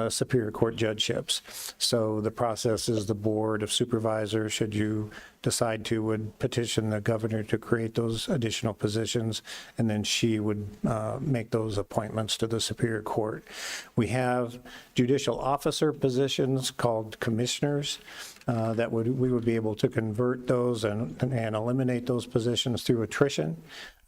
Superior Court judgeships. So the process is the Board of Supervisors, should you decide to, would petition the governor to create those additional positions, and then she would make those appointments to the Superior Court. We have judicial officer positions called commissioners that we would be able to convert those and eliminate those positions through attrition.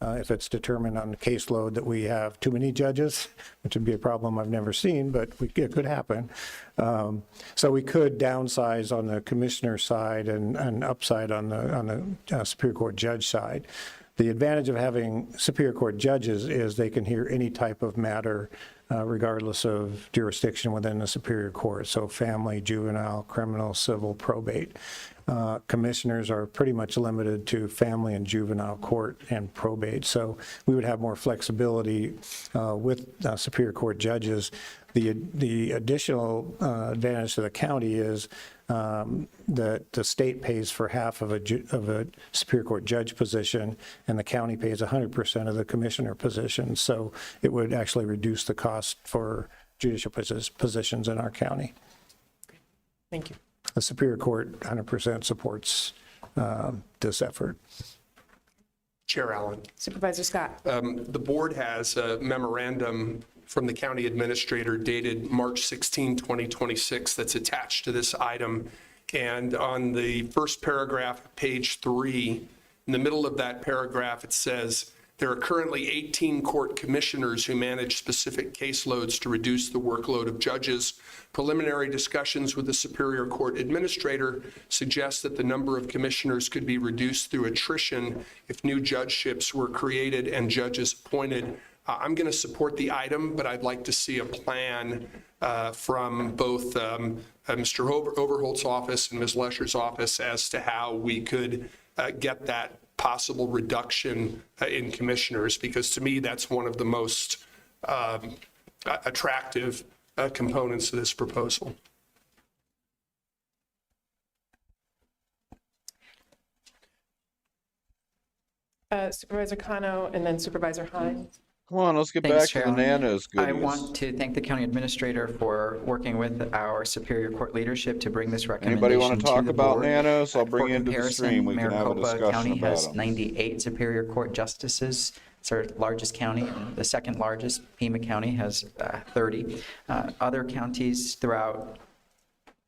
If it's determined on the caseload that we have too many judges, which would be a problem I've never seen, but it could happen. So we could downsize on the commissioner side and upside on the Superior Court judge side. The advantage of having Superior Court judges is they can hear any type of matter regardless of jurisdiction within the Superior Court. So family, juvenile, criminal, civil, probate. Commissioners are pretty much limited to family and juvenile court and probate. So we would have more flexibility with Superior Court judges. The additional advantage to the county is that the state pays for half of a Superior Court judge position, and the county pays 100% of the commissioner position. So it would actually reduce the cost for judicial positions in our county. Thank you. The Superior Court 100% supports this effort. Chair Allen. Supervisor Scott. The board has a memorandum from the county administrator dated March 16, 2026 that's attached to this item. And on the first paragraph, page 3, in the middle of that paragraph, it says, there are currently 18 court commissioners who manage specific caseloads to reduce the workload of judges. Preliminary discussions with the Superior Court administrator suggest that the number of commissioners could be reduced through attrition if new judgeships were created and judges appointed. I'm going to support the item, but I'd like to see a plan from both Mr. Overholt's office and Ms. Lesher's office as to how we could get that possible reduction in commissioners, because to me, that's one of the most attractive components of this proposal. Supervisor Kano and then Supervisor Hines. Come on, let's get Thanks, back to the Chairman. Nanos I goodies. want to thank the county administrator for working with our Superior Court leadership to bring this Anybody recommendation want to talk the about board. Nanos? I'll bring For you into the stream. comparison, We can have a Maricopa discussion County about has them. 98 Superior Court justices. It's our largest county, and the second largest, Pima County, has 30. Other counties throughout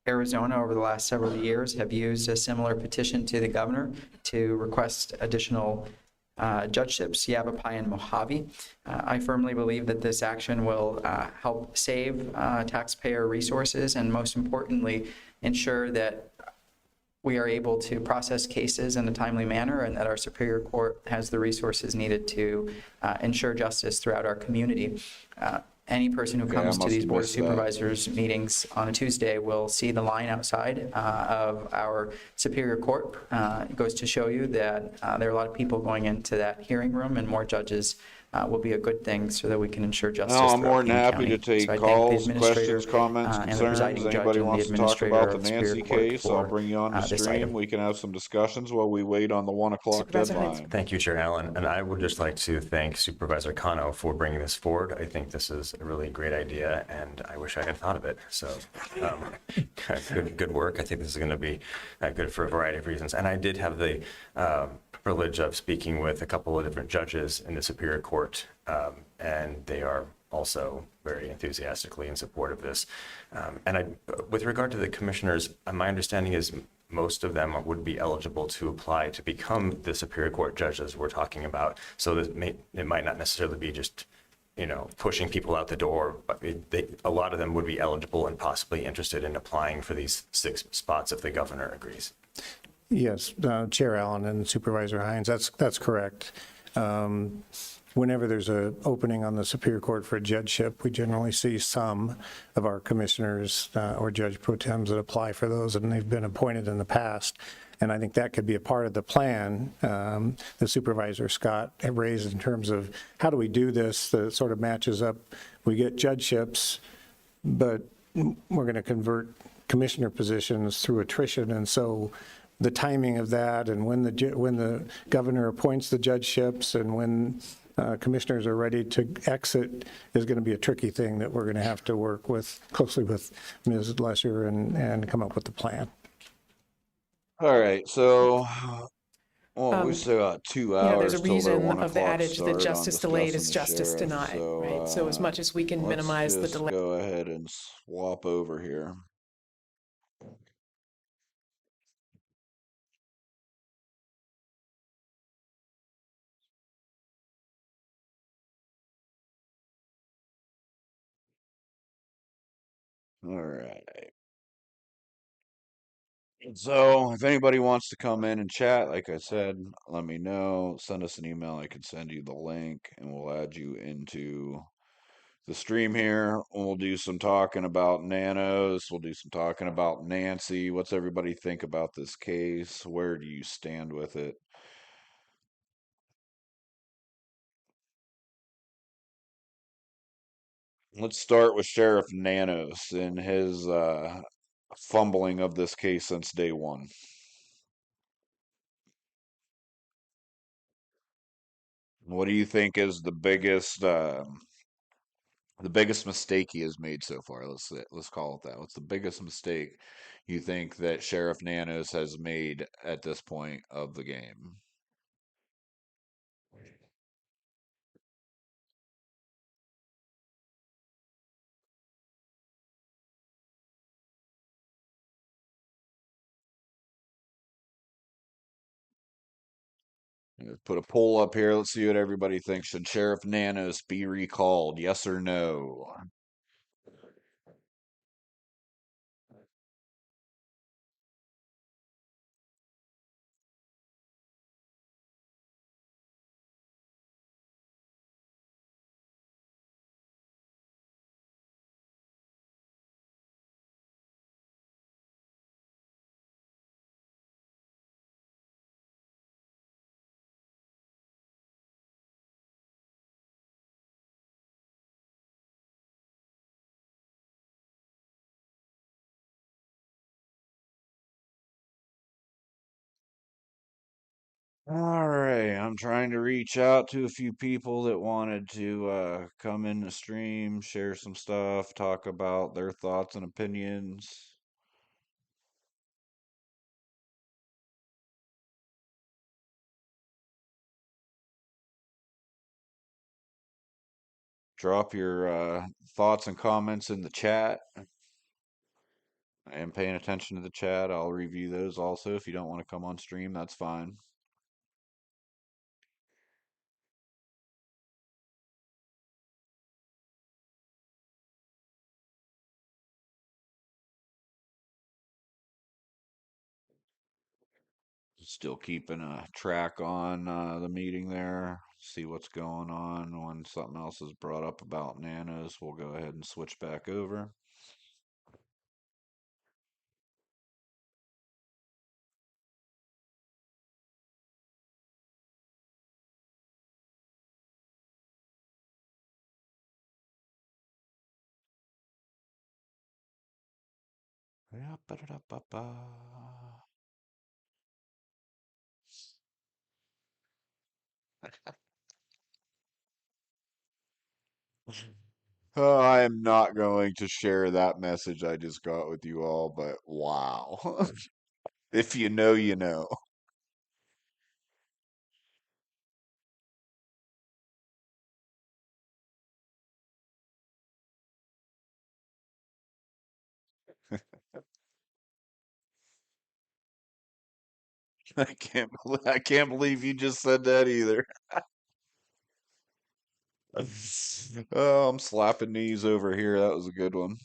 Arizona over the last several years have used a similar petition to the governor to request additional judgeships, Yavapai and Mojave. I firmly believe that this action will help save taxpayer resources and, most importantly, ensure that we are able to process cases in a timely manner and that our Superior Court has the resources needed to ensure justice throughout our community. Any person who comes to these Board of Supervisors meetings on a Tuesday will see the line outside of our Superior Court. It goes to show you that there are a lot of people going into that hearing room, and more judges will be a good thing so that we can ensure justice. No, I'm more than Pima happy County. to take So I thank the calls, administrator, questions, comments, and the concerns. presiding judge Anybody and the wants to talk administrator about the of Superior Nancy Court case, I'll for bring you on the this stream. item. We can have some discussions while we wait on the 1 o'clock deadline. Thank you, Chair Allen. And I would just like to thank Supervisor Kano for bringing this forward. I think this is a really great idea, and I wish I had thought of it. So good work. I think this is going to be good for a variety of reasons. And I did have the privilege of speaking with a couple of different judges in the Superior Court, and they are also very enthusiastically in support of this. With regard to the commissioners, my understanding is most of them would be eligible to apply to become the Superior Court judges we're talking about. So that it might not necessarily be just, pushing people out the door, but a lot of them would be eligible and possibly interested in applying for these 6 spots if the governor agrees. Yes, Chair Allen and Supervisor Hines, that's correct. Whenever there's an opening on the Superior Court for a judgeship, we generally see some of our commissioners or judge pro tems that apply for those, and they've been appointed in the past. And I think that could be a part of the plan that Supervisor Scott raised in terms of how do we do this that sort of matches up. We get judgeships, but we're going to convert commissioner positions through attrition, and so the timing of that and when the governor appoints the judgeships and when commissioners are ready to exit is going to be a tricky thing that we're going to have to work closely with Ms. Lesher and come up with the plan. All right, so we still got 2 hours. There's a till their 1 reason of the o'clock adage that start on justice delayed is discussing the justice sheriff. denied, right? So as much as we can let's minimize the just delay. go ahead and swap over here. All right. So if anybody wants to come in and chat, like I said, let me know. Send us an email. I can send you the link and we'll add you into the stream here. We'll do some talking about Nanos. We'll do some talking about Nancy. What's everybody think about this case? Where do you stand with it? Let's start with Sheriff Nanos and his fumbling of this case since day one. What do you think is the biggest mistake he has made so far? Let's call it that. What's the biggest mistake you think that Sheriff Nanos has made at this point of the game? Let's put a poll up here. Let's see what everybody thinks. Should Sheriff Nanos be recalled? Yes or no? All right, I'm trying to reach out to a few people that wanted to come in the stream, share some stuff, talk about their thoughts and opinions. Drop your thoughts and comments in the chat. I am paying attention to the chat. I'll review those also. If you don't want to come on stream, that's fine. Still keeping a track on the meeting there. See what's going on. When something else is brought up about Nanos, we'll go ahead and switch back over. Yeah, ba-da-da-ba-ba. Oh, I am not going to share that message I just got with you all, but wow. If you know, you know. I can't believe you just said that either. Oh, I'm slapping knees over here. That was a good one.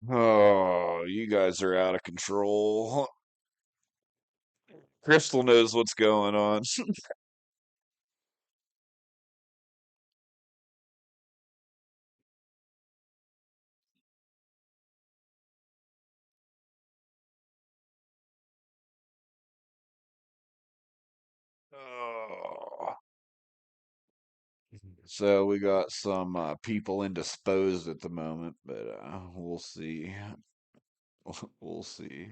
Oh, you guys are out of control. Crystal knows what's going on. Oh. So we got some people indisposed at the moment, but we'll see. We'll see.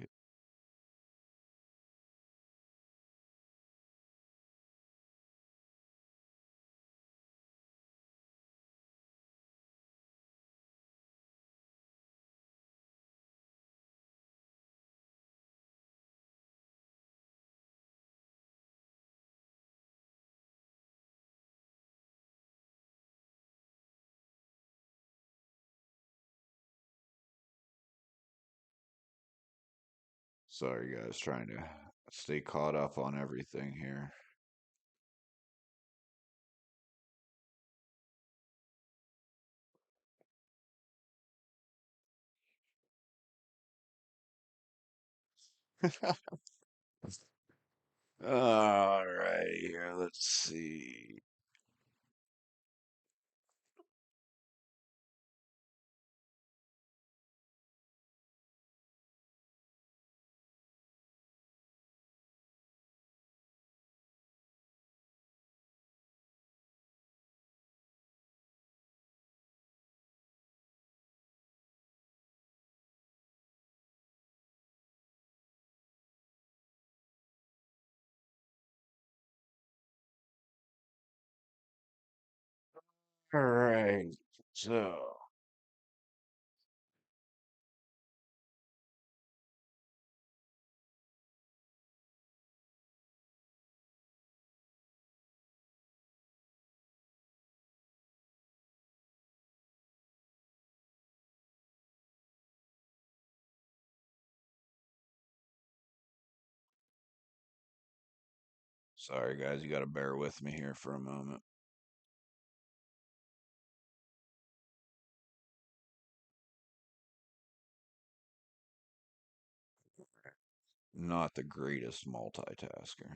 Sorry, guys, trying to stay caught up on everything here. All right, here, let's see. All right, so. Sorry, guys, you got to bear with me here for a moment. not the greatest multitasker.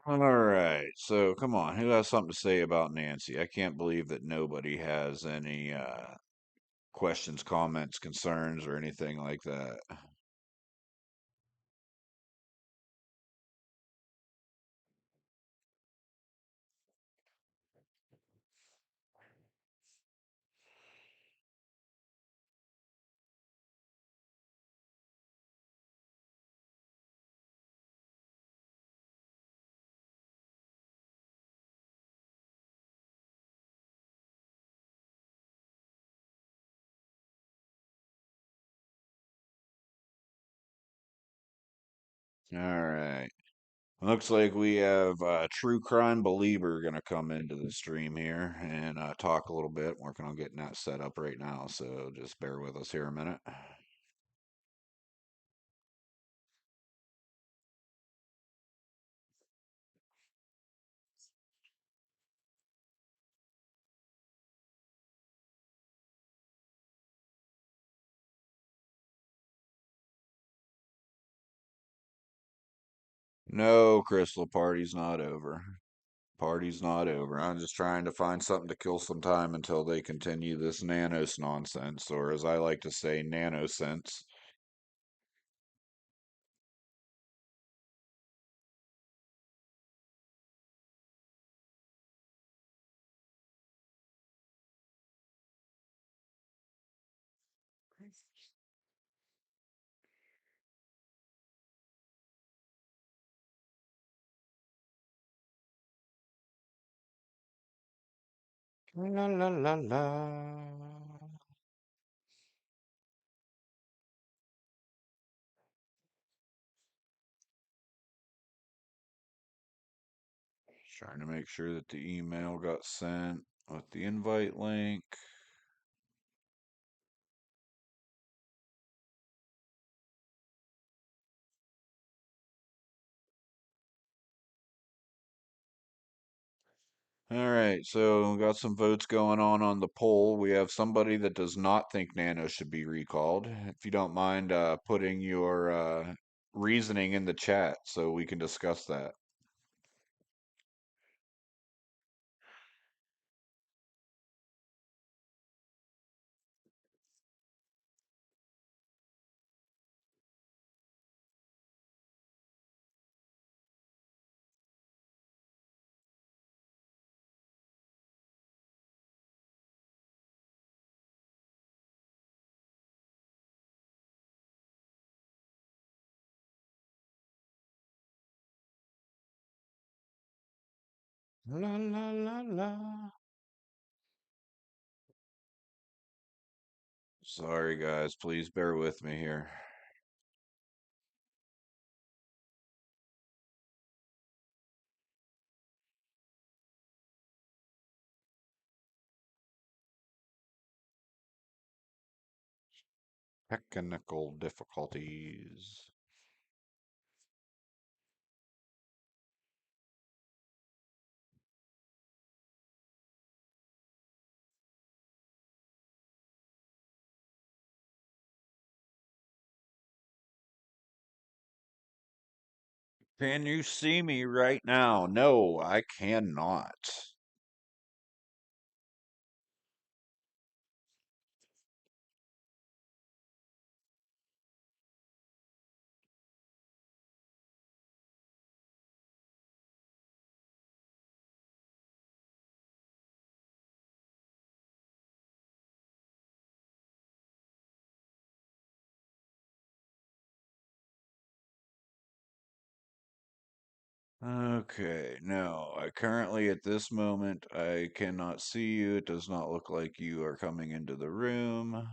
All right, so come on, who has something to say about Nancy? I can't believe that nobody has any questions, comments, concerns, or anything like that. All right. Looks like we have a true crime believer going to come into the stream here and talk a little bit. Working on getting that set up right now, so just bear with us here a minute. No, Crystal, party's not over. Party's not over. I'm just trying to find something to kill some time until they continue this nanos nonsense, or as I like to say, nanosense. La la la la. Just trying to make sure that the email got sent with the invite link. All right, so we got some votes going on the poll. We have somebody that does not think Nano should be recalled. If you don't mind putting your reasoning in the chat so we can discuss that. La la la la. Sorry, guys. Please bear with me here. Technical difficulties. Can you see me right now? No, I cannot. Okay, no, I currently at this moment I cannot see you. It does not look like you are coming into the room.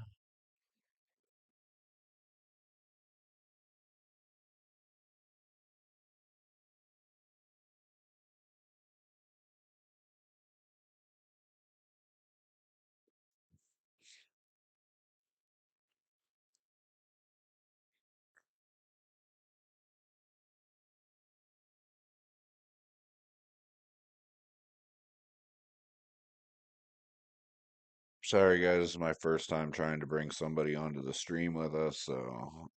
Sorry, guys. This is my first time trying to bring somebody onto the stream with us, so.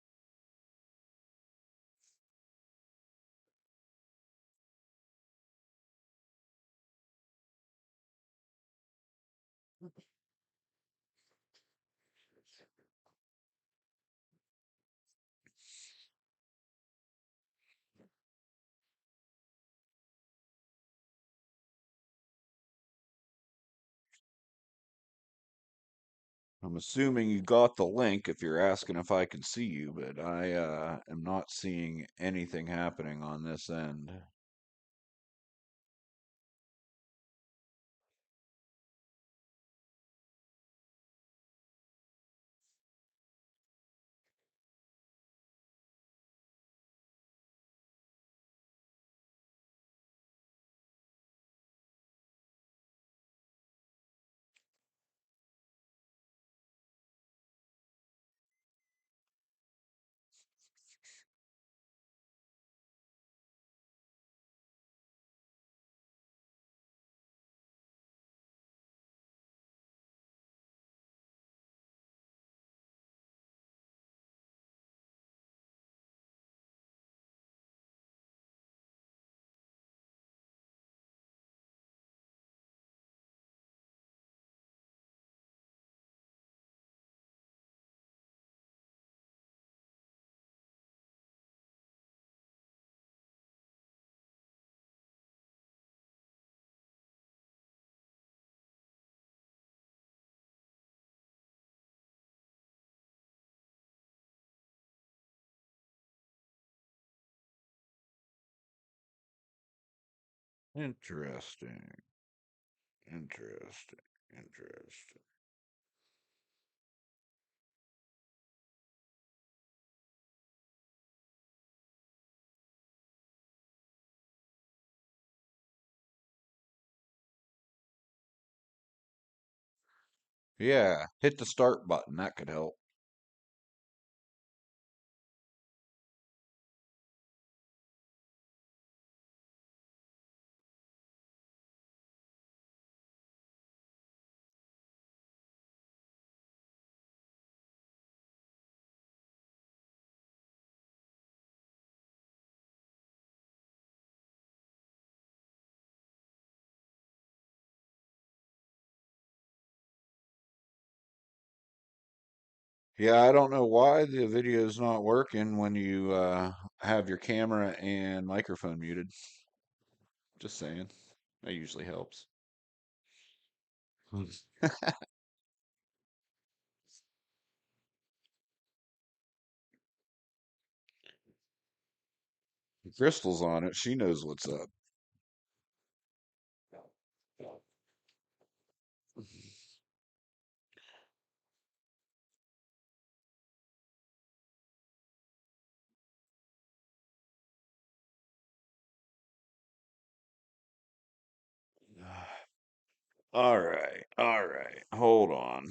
I'm assuming you got the link if you're asking if I can see you, but I am not seeing anything happening on this end. Interesting. Interesting. Interesting. Yeah, hit the start button. That could help. Yeah, I don't know why the video is not working when you have your camera and microphone muted. Just saying. That usually helps. Crystal's on it. She knows what's up. All right. All right. Hold on.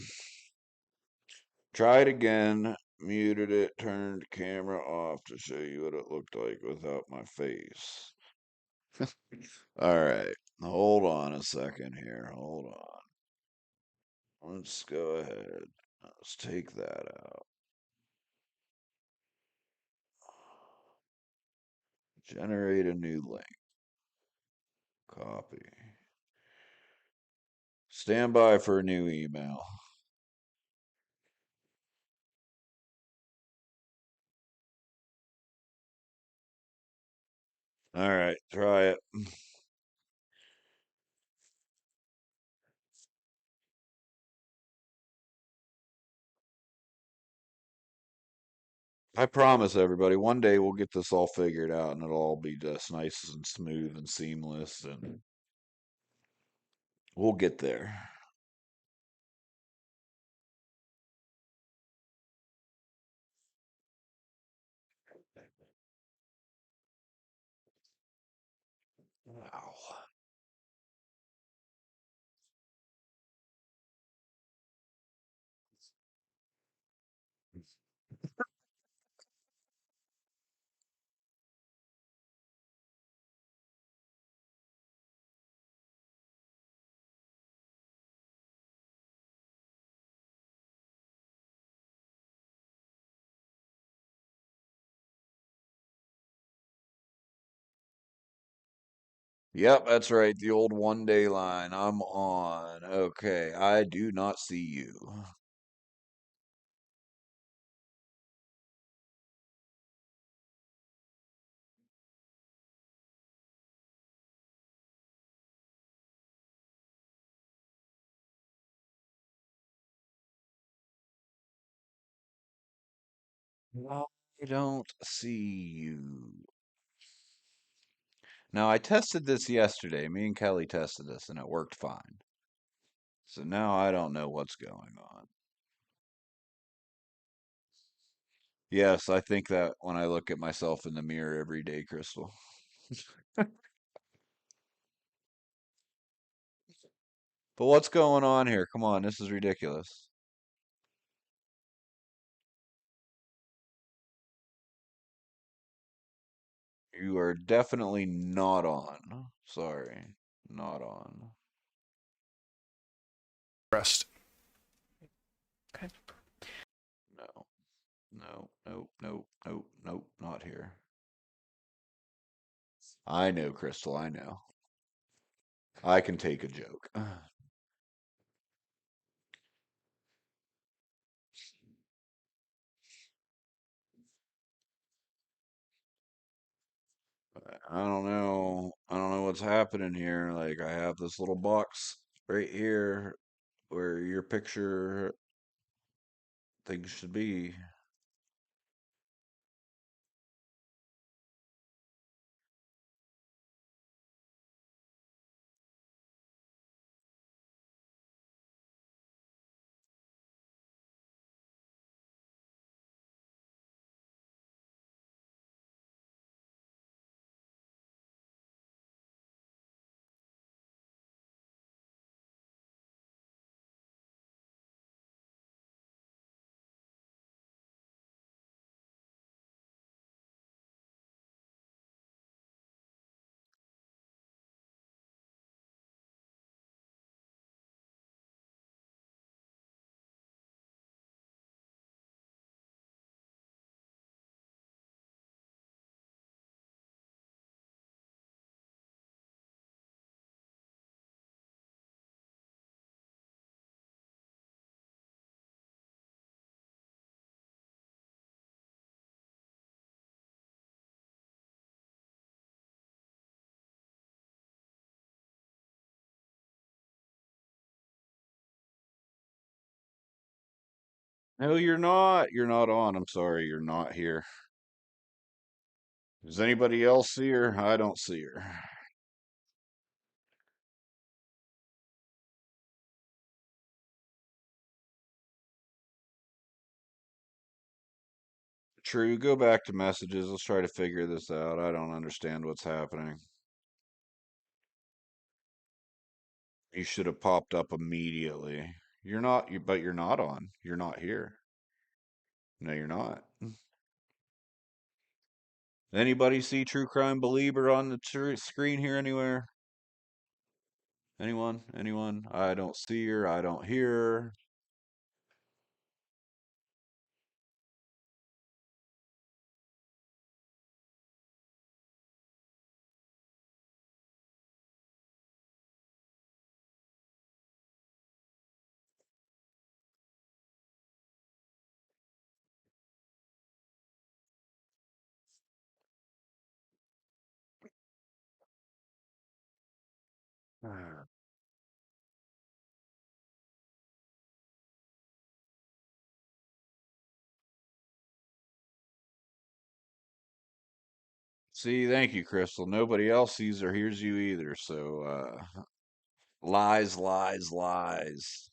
Tried again. Muted it. Turned camera off to show you what it looked like without my face. All right. Hold on a second here. Hold on. Let's go ahead. Let's take that out. Generate a new link. Copy. Stand by for a new email. All right, try it. I promise everybody, one day we'll get this all figured out and it'll all be just nice and smooth and seamless and we'll get there. Wow. Yep, that's right. The old 1 day line. I'm on. Okay, I do not see you. I don't see you. Now, I tested this yesterday. Me and Kelly tested this, and it worked fine. So now I don't know what's going on. Yes, I think that when I look at myself in the mirror every day, Crystal. But what's going on here? Come on, this is ridiculous. You are definitely not on. Sorry, not on. Rest. Okay. No, no, nope, nope, nope, nope, not here. I know, Crystal, I know. I can take a joke. I don't know. I don't know what's happening here. Like, I have this little box right here where your picture things should be. No, you're not. You're not on. I'm sorry, you're not here. Does anybody else see her? I don't see her. True, go back to messages. Let's try to figure this out. I don't understand what's happening. You should have popped up immediately. You're not, but you're not on. You're not here. No, you're not. Anybody see True Crime Believer on the screen here anywhere? Anyone? Anyone? I don't see her. I don't hear her. See, thank you, Crystal. Nobody else sees or hears you either. So, lies, lies, lies.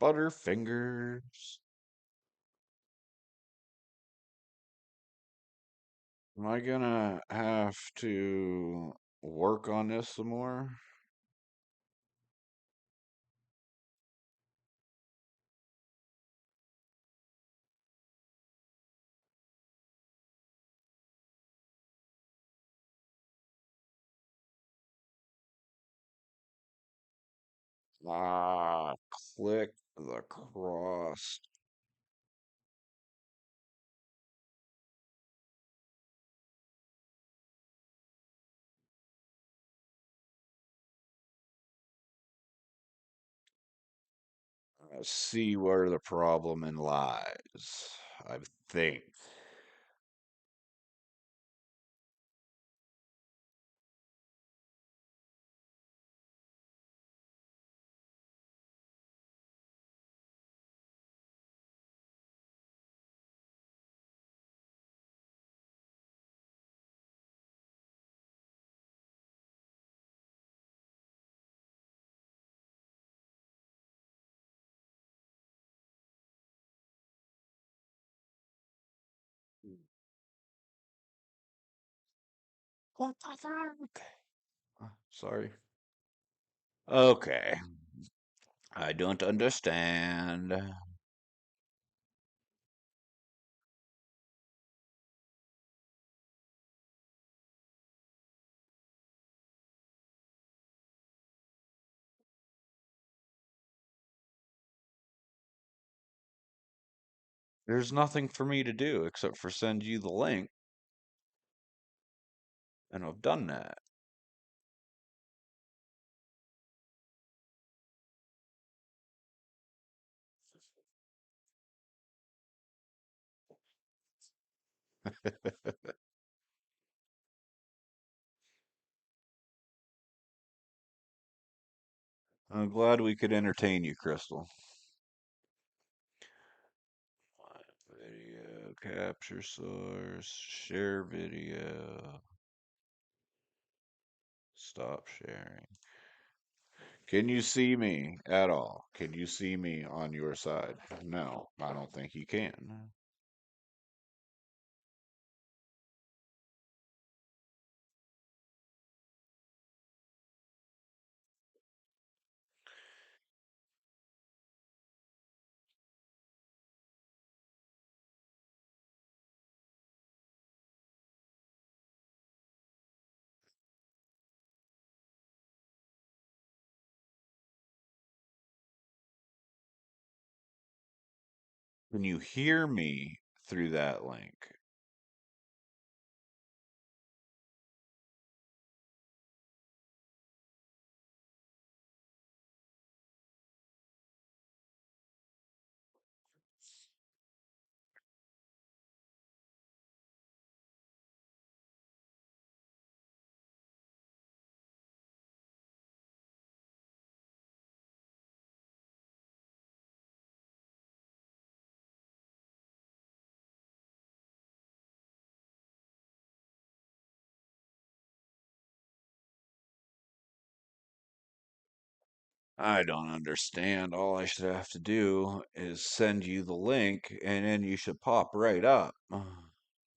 Butterfingers. Am I gonna have to work on this some more? Ah, click the cross. See where the problem lies, I think. What the fuck? Sorry. Okay. I don't understand. There's nothing for me to do except for send you the link, and I've done that. I'm glad we could entertain you, Crystal. Video, capture source, share video, stop sharing. Can you see me at all? Can you see me on your side? No, I don't think you can. Can you hear me through that link? I don't understand. All I should have to do is send you the link, and then you should pop right up.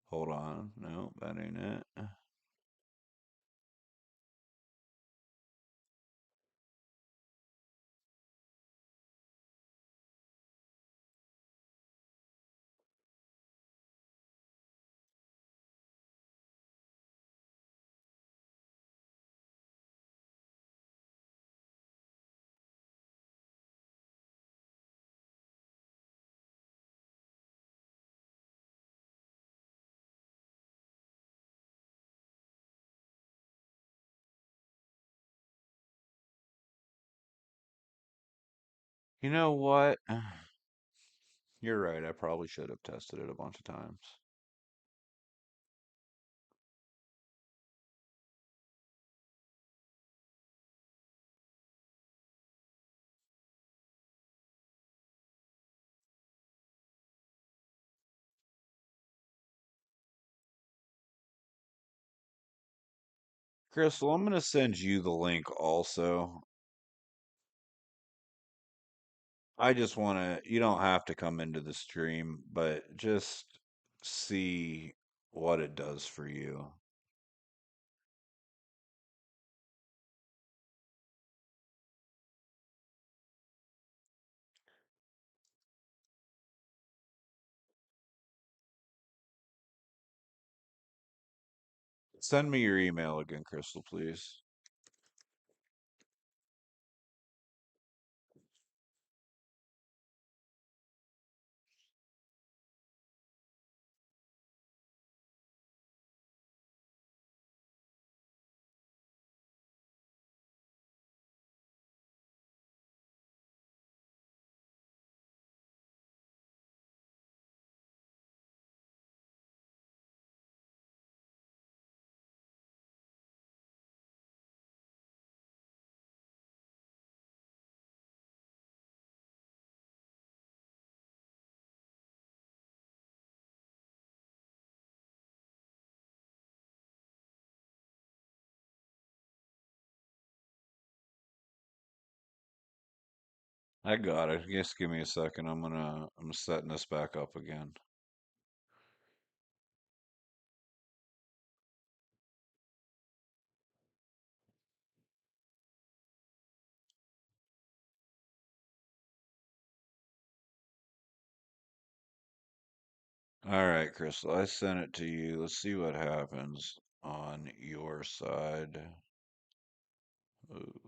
Hold on. No, that ain't it. You know what? You're right. I probably should have tested it a bunch of times. Crystal, I'm going to send you the link also. I just want to, you don't have to come into the stream, but just see what it does for you. Send me your email again, Crystal, please. I got it. Just give me a second. I'm setting this back up again. All right, Crystal, I sent it to you. Let's see what happens on your side. Ooh.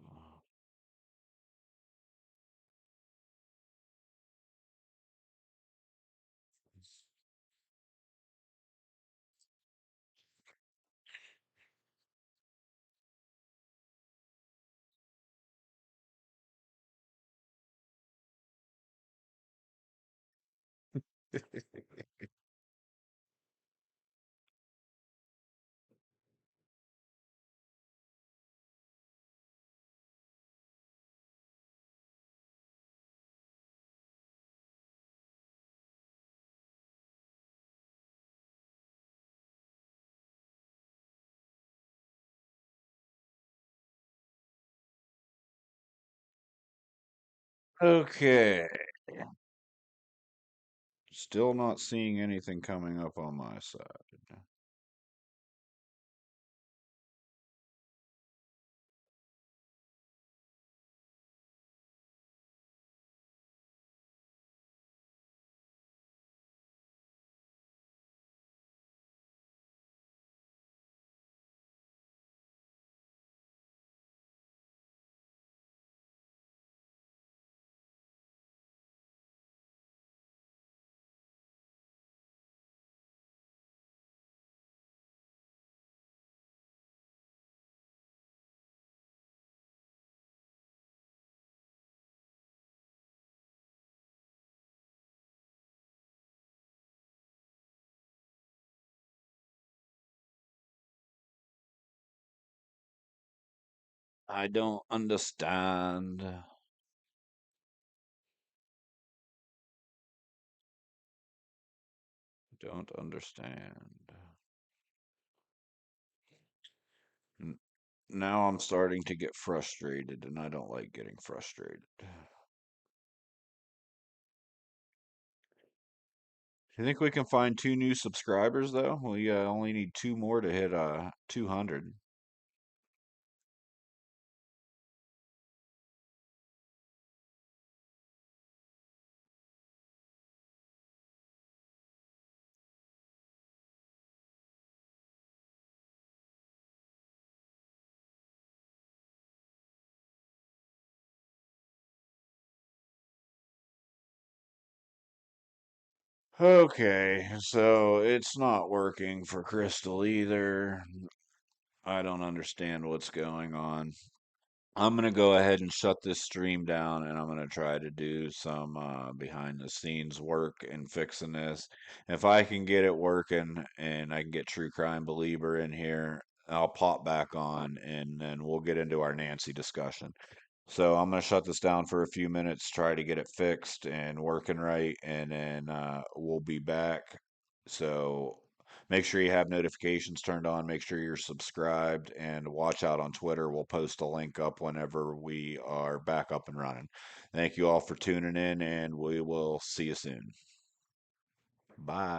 Okay. Still not seeing anything coming up on my side. I don't understand. Don't understand. Now I'm starting to get frustrated, and I don't like getting frustrated. You think we can find 2 new subscribers, though? We only need 2 more to hit 200. Okay, so it's not working for Crystal either. I don't understand what's going on. I'm going to go ahead and shut this stream down, and I'm going to try to do some behind the scenes work in fixing this. If I can get it working and I can get True Crime Believer in here, I'll pop back on and then we'll get into our Nancy discussion. So I'm going to shut this down for a few minutes, try to get it fixed and working right, and then we'll be back. So make sure you have notifications turned on, make sure you're subscribed, and watch out on Twitter. We'll post a link up whenever we are back up and running. Thank you all for tuning in, and we will see you soon. Bye.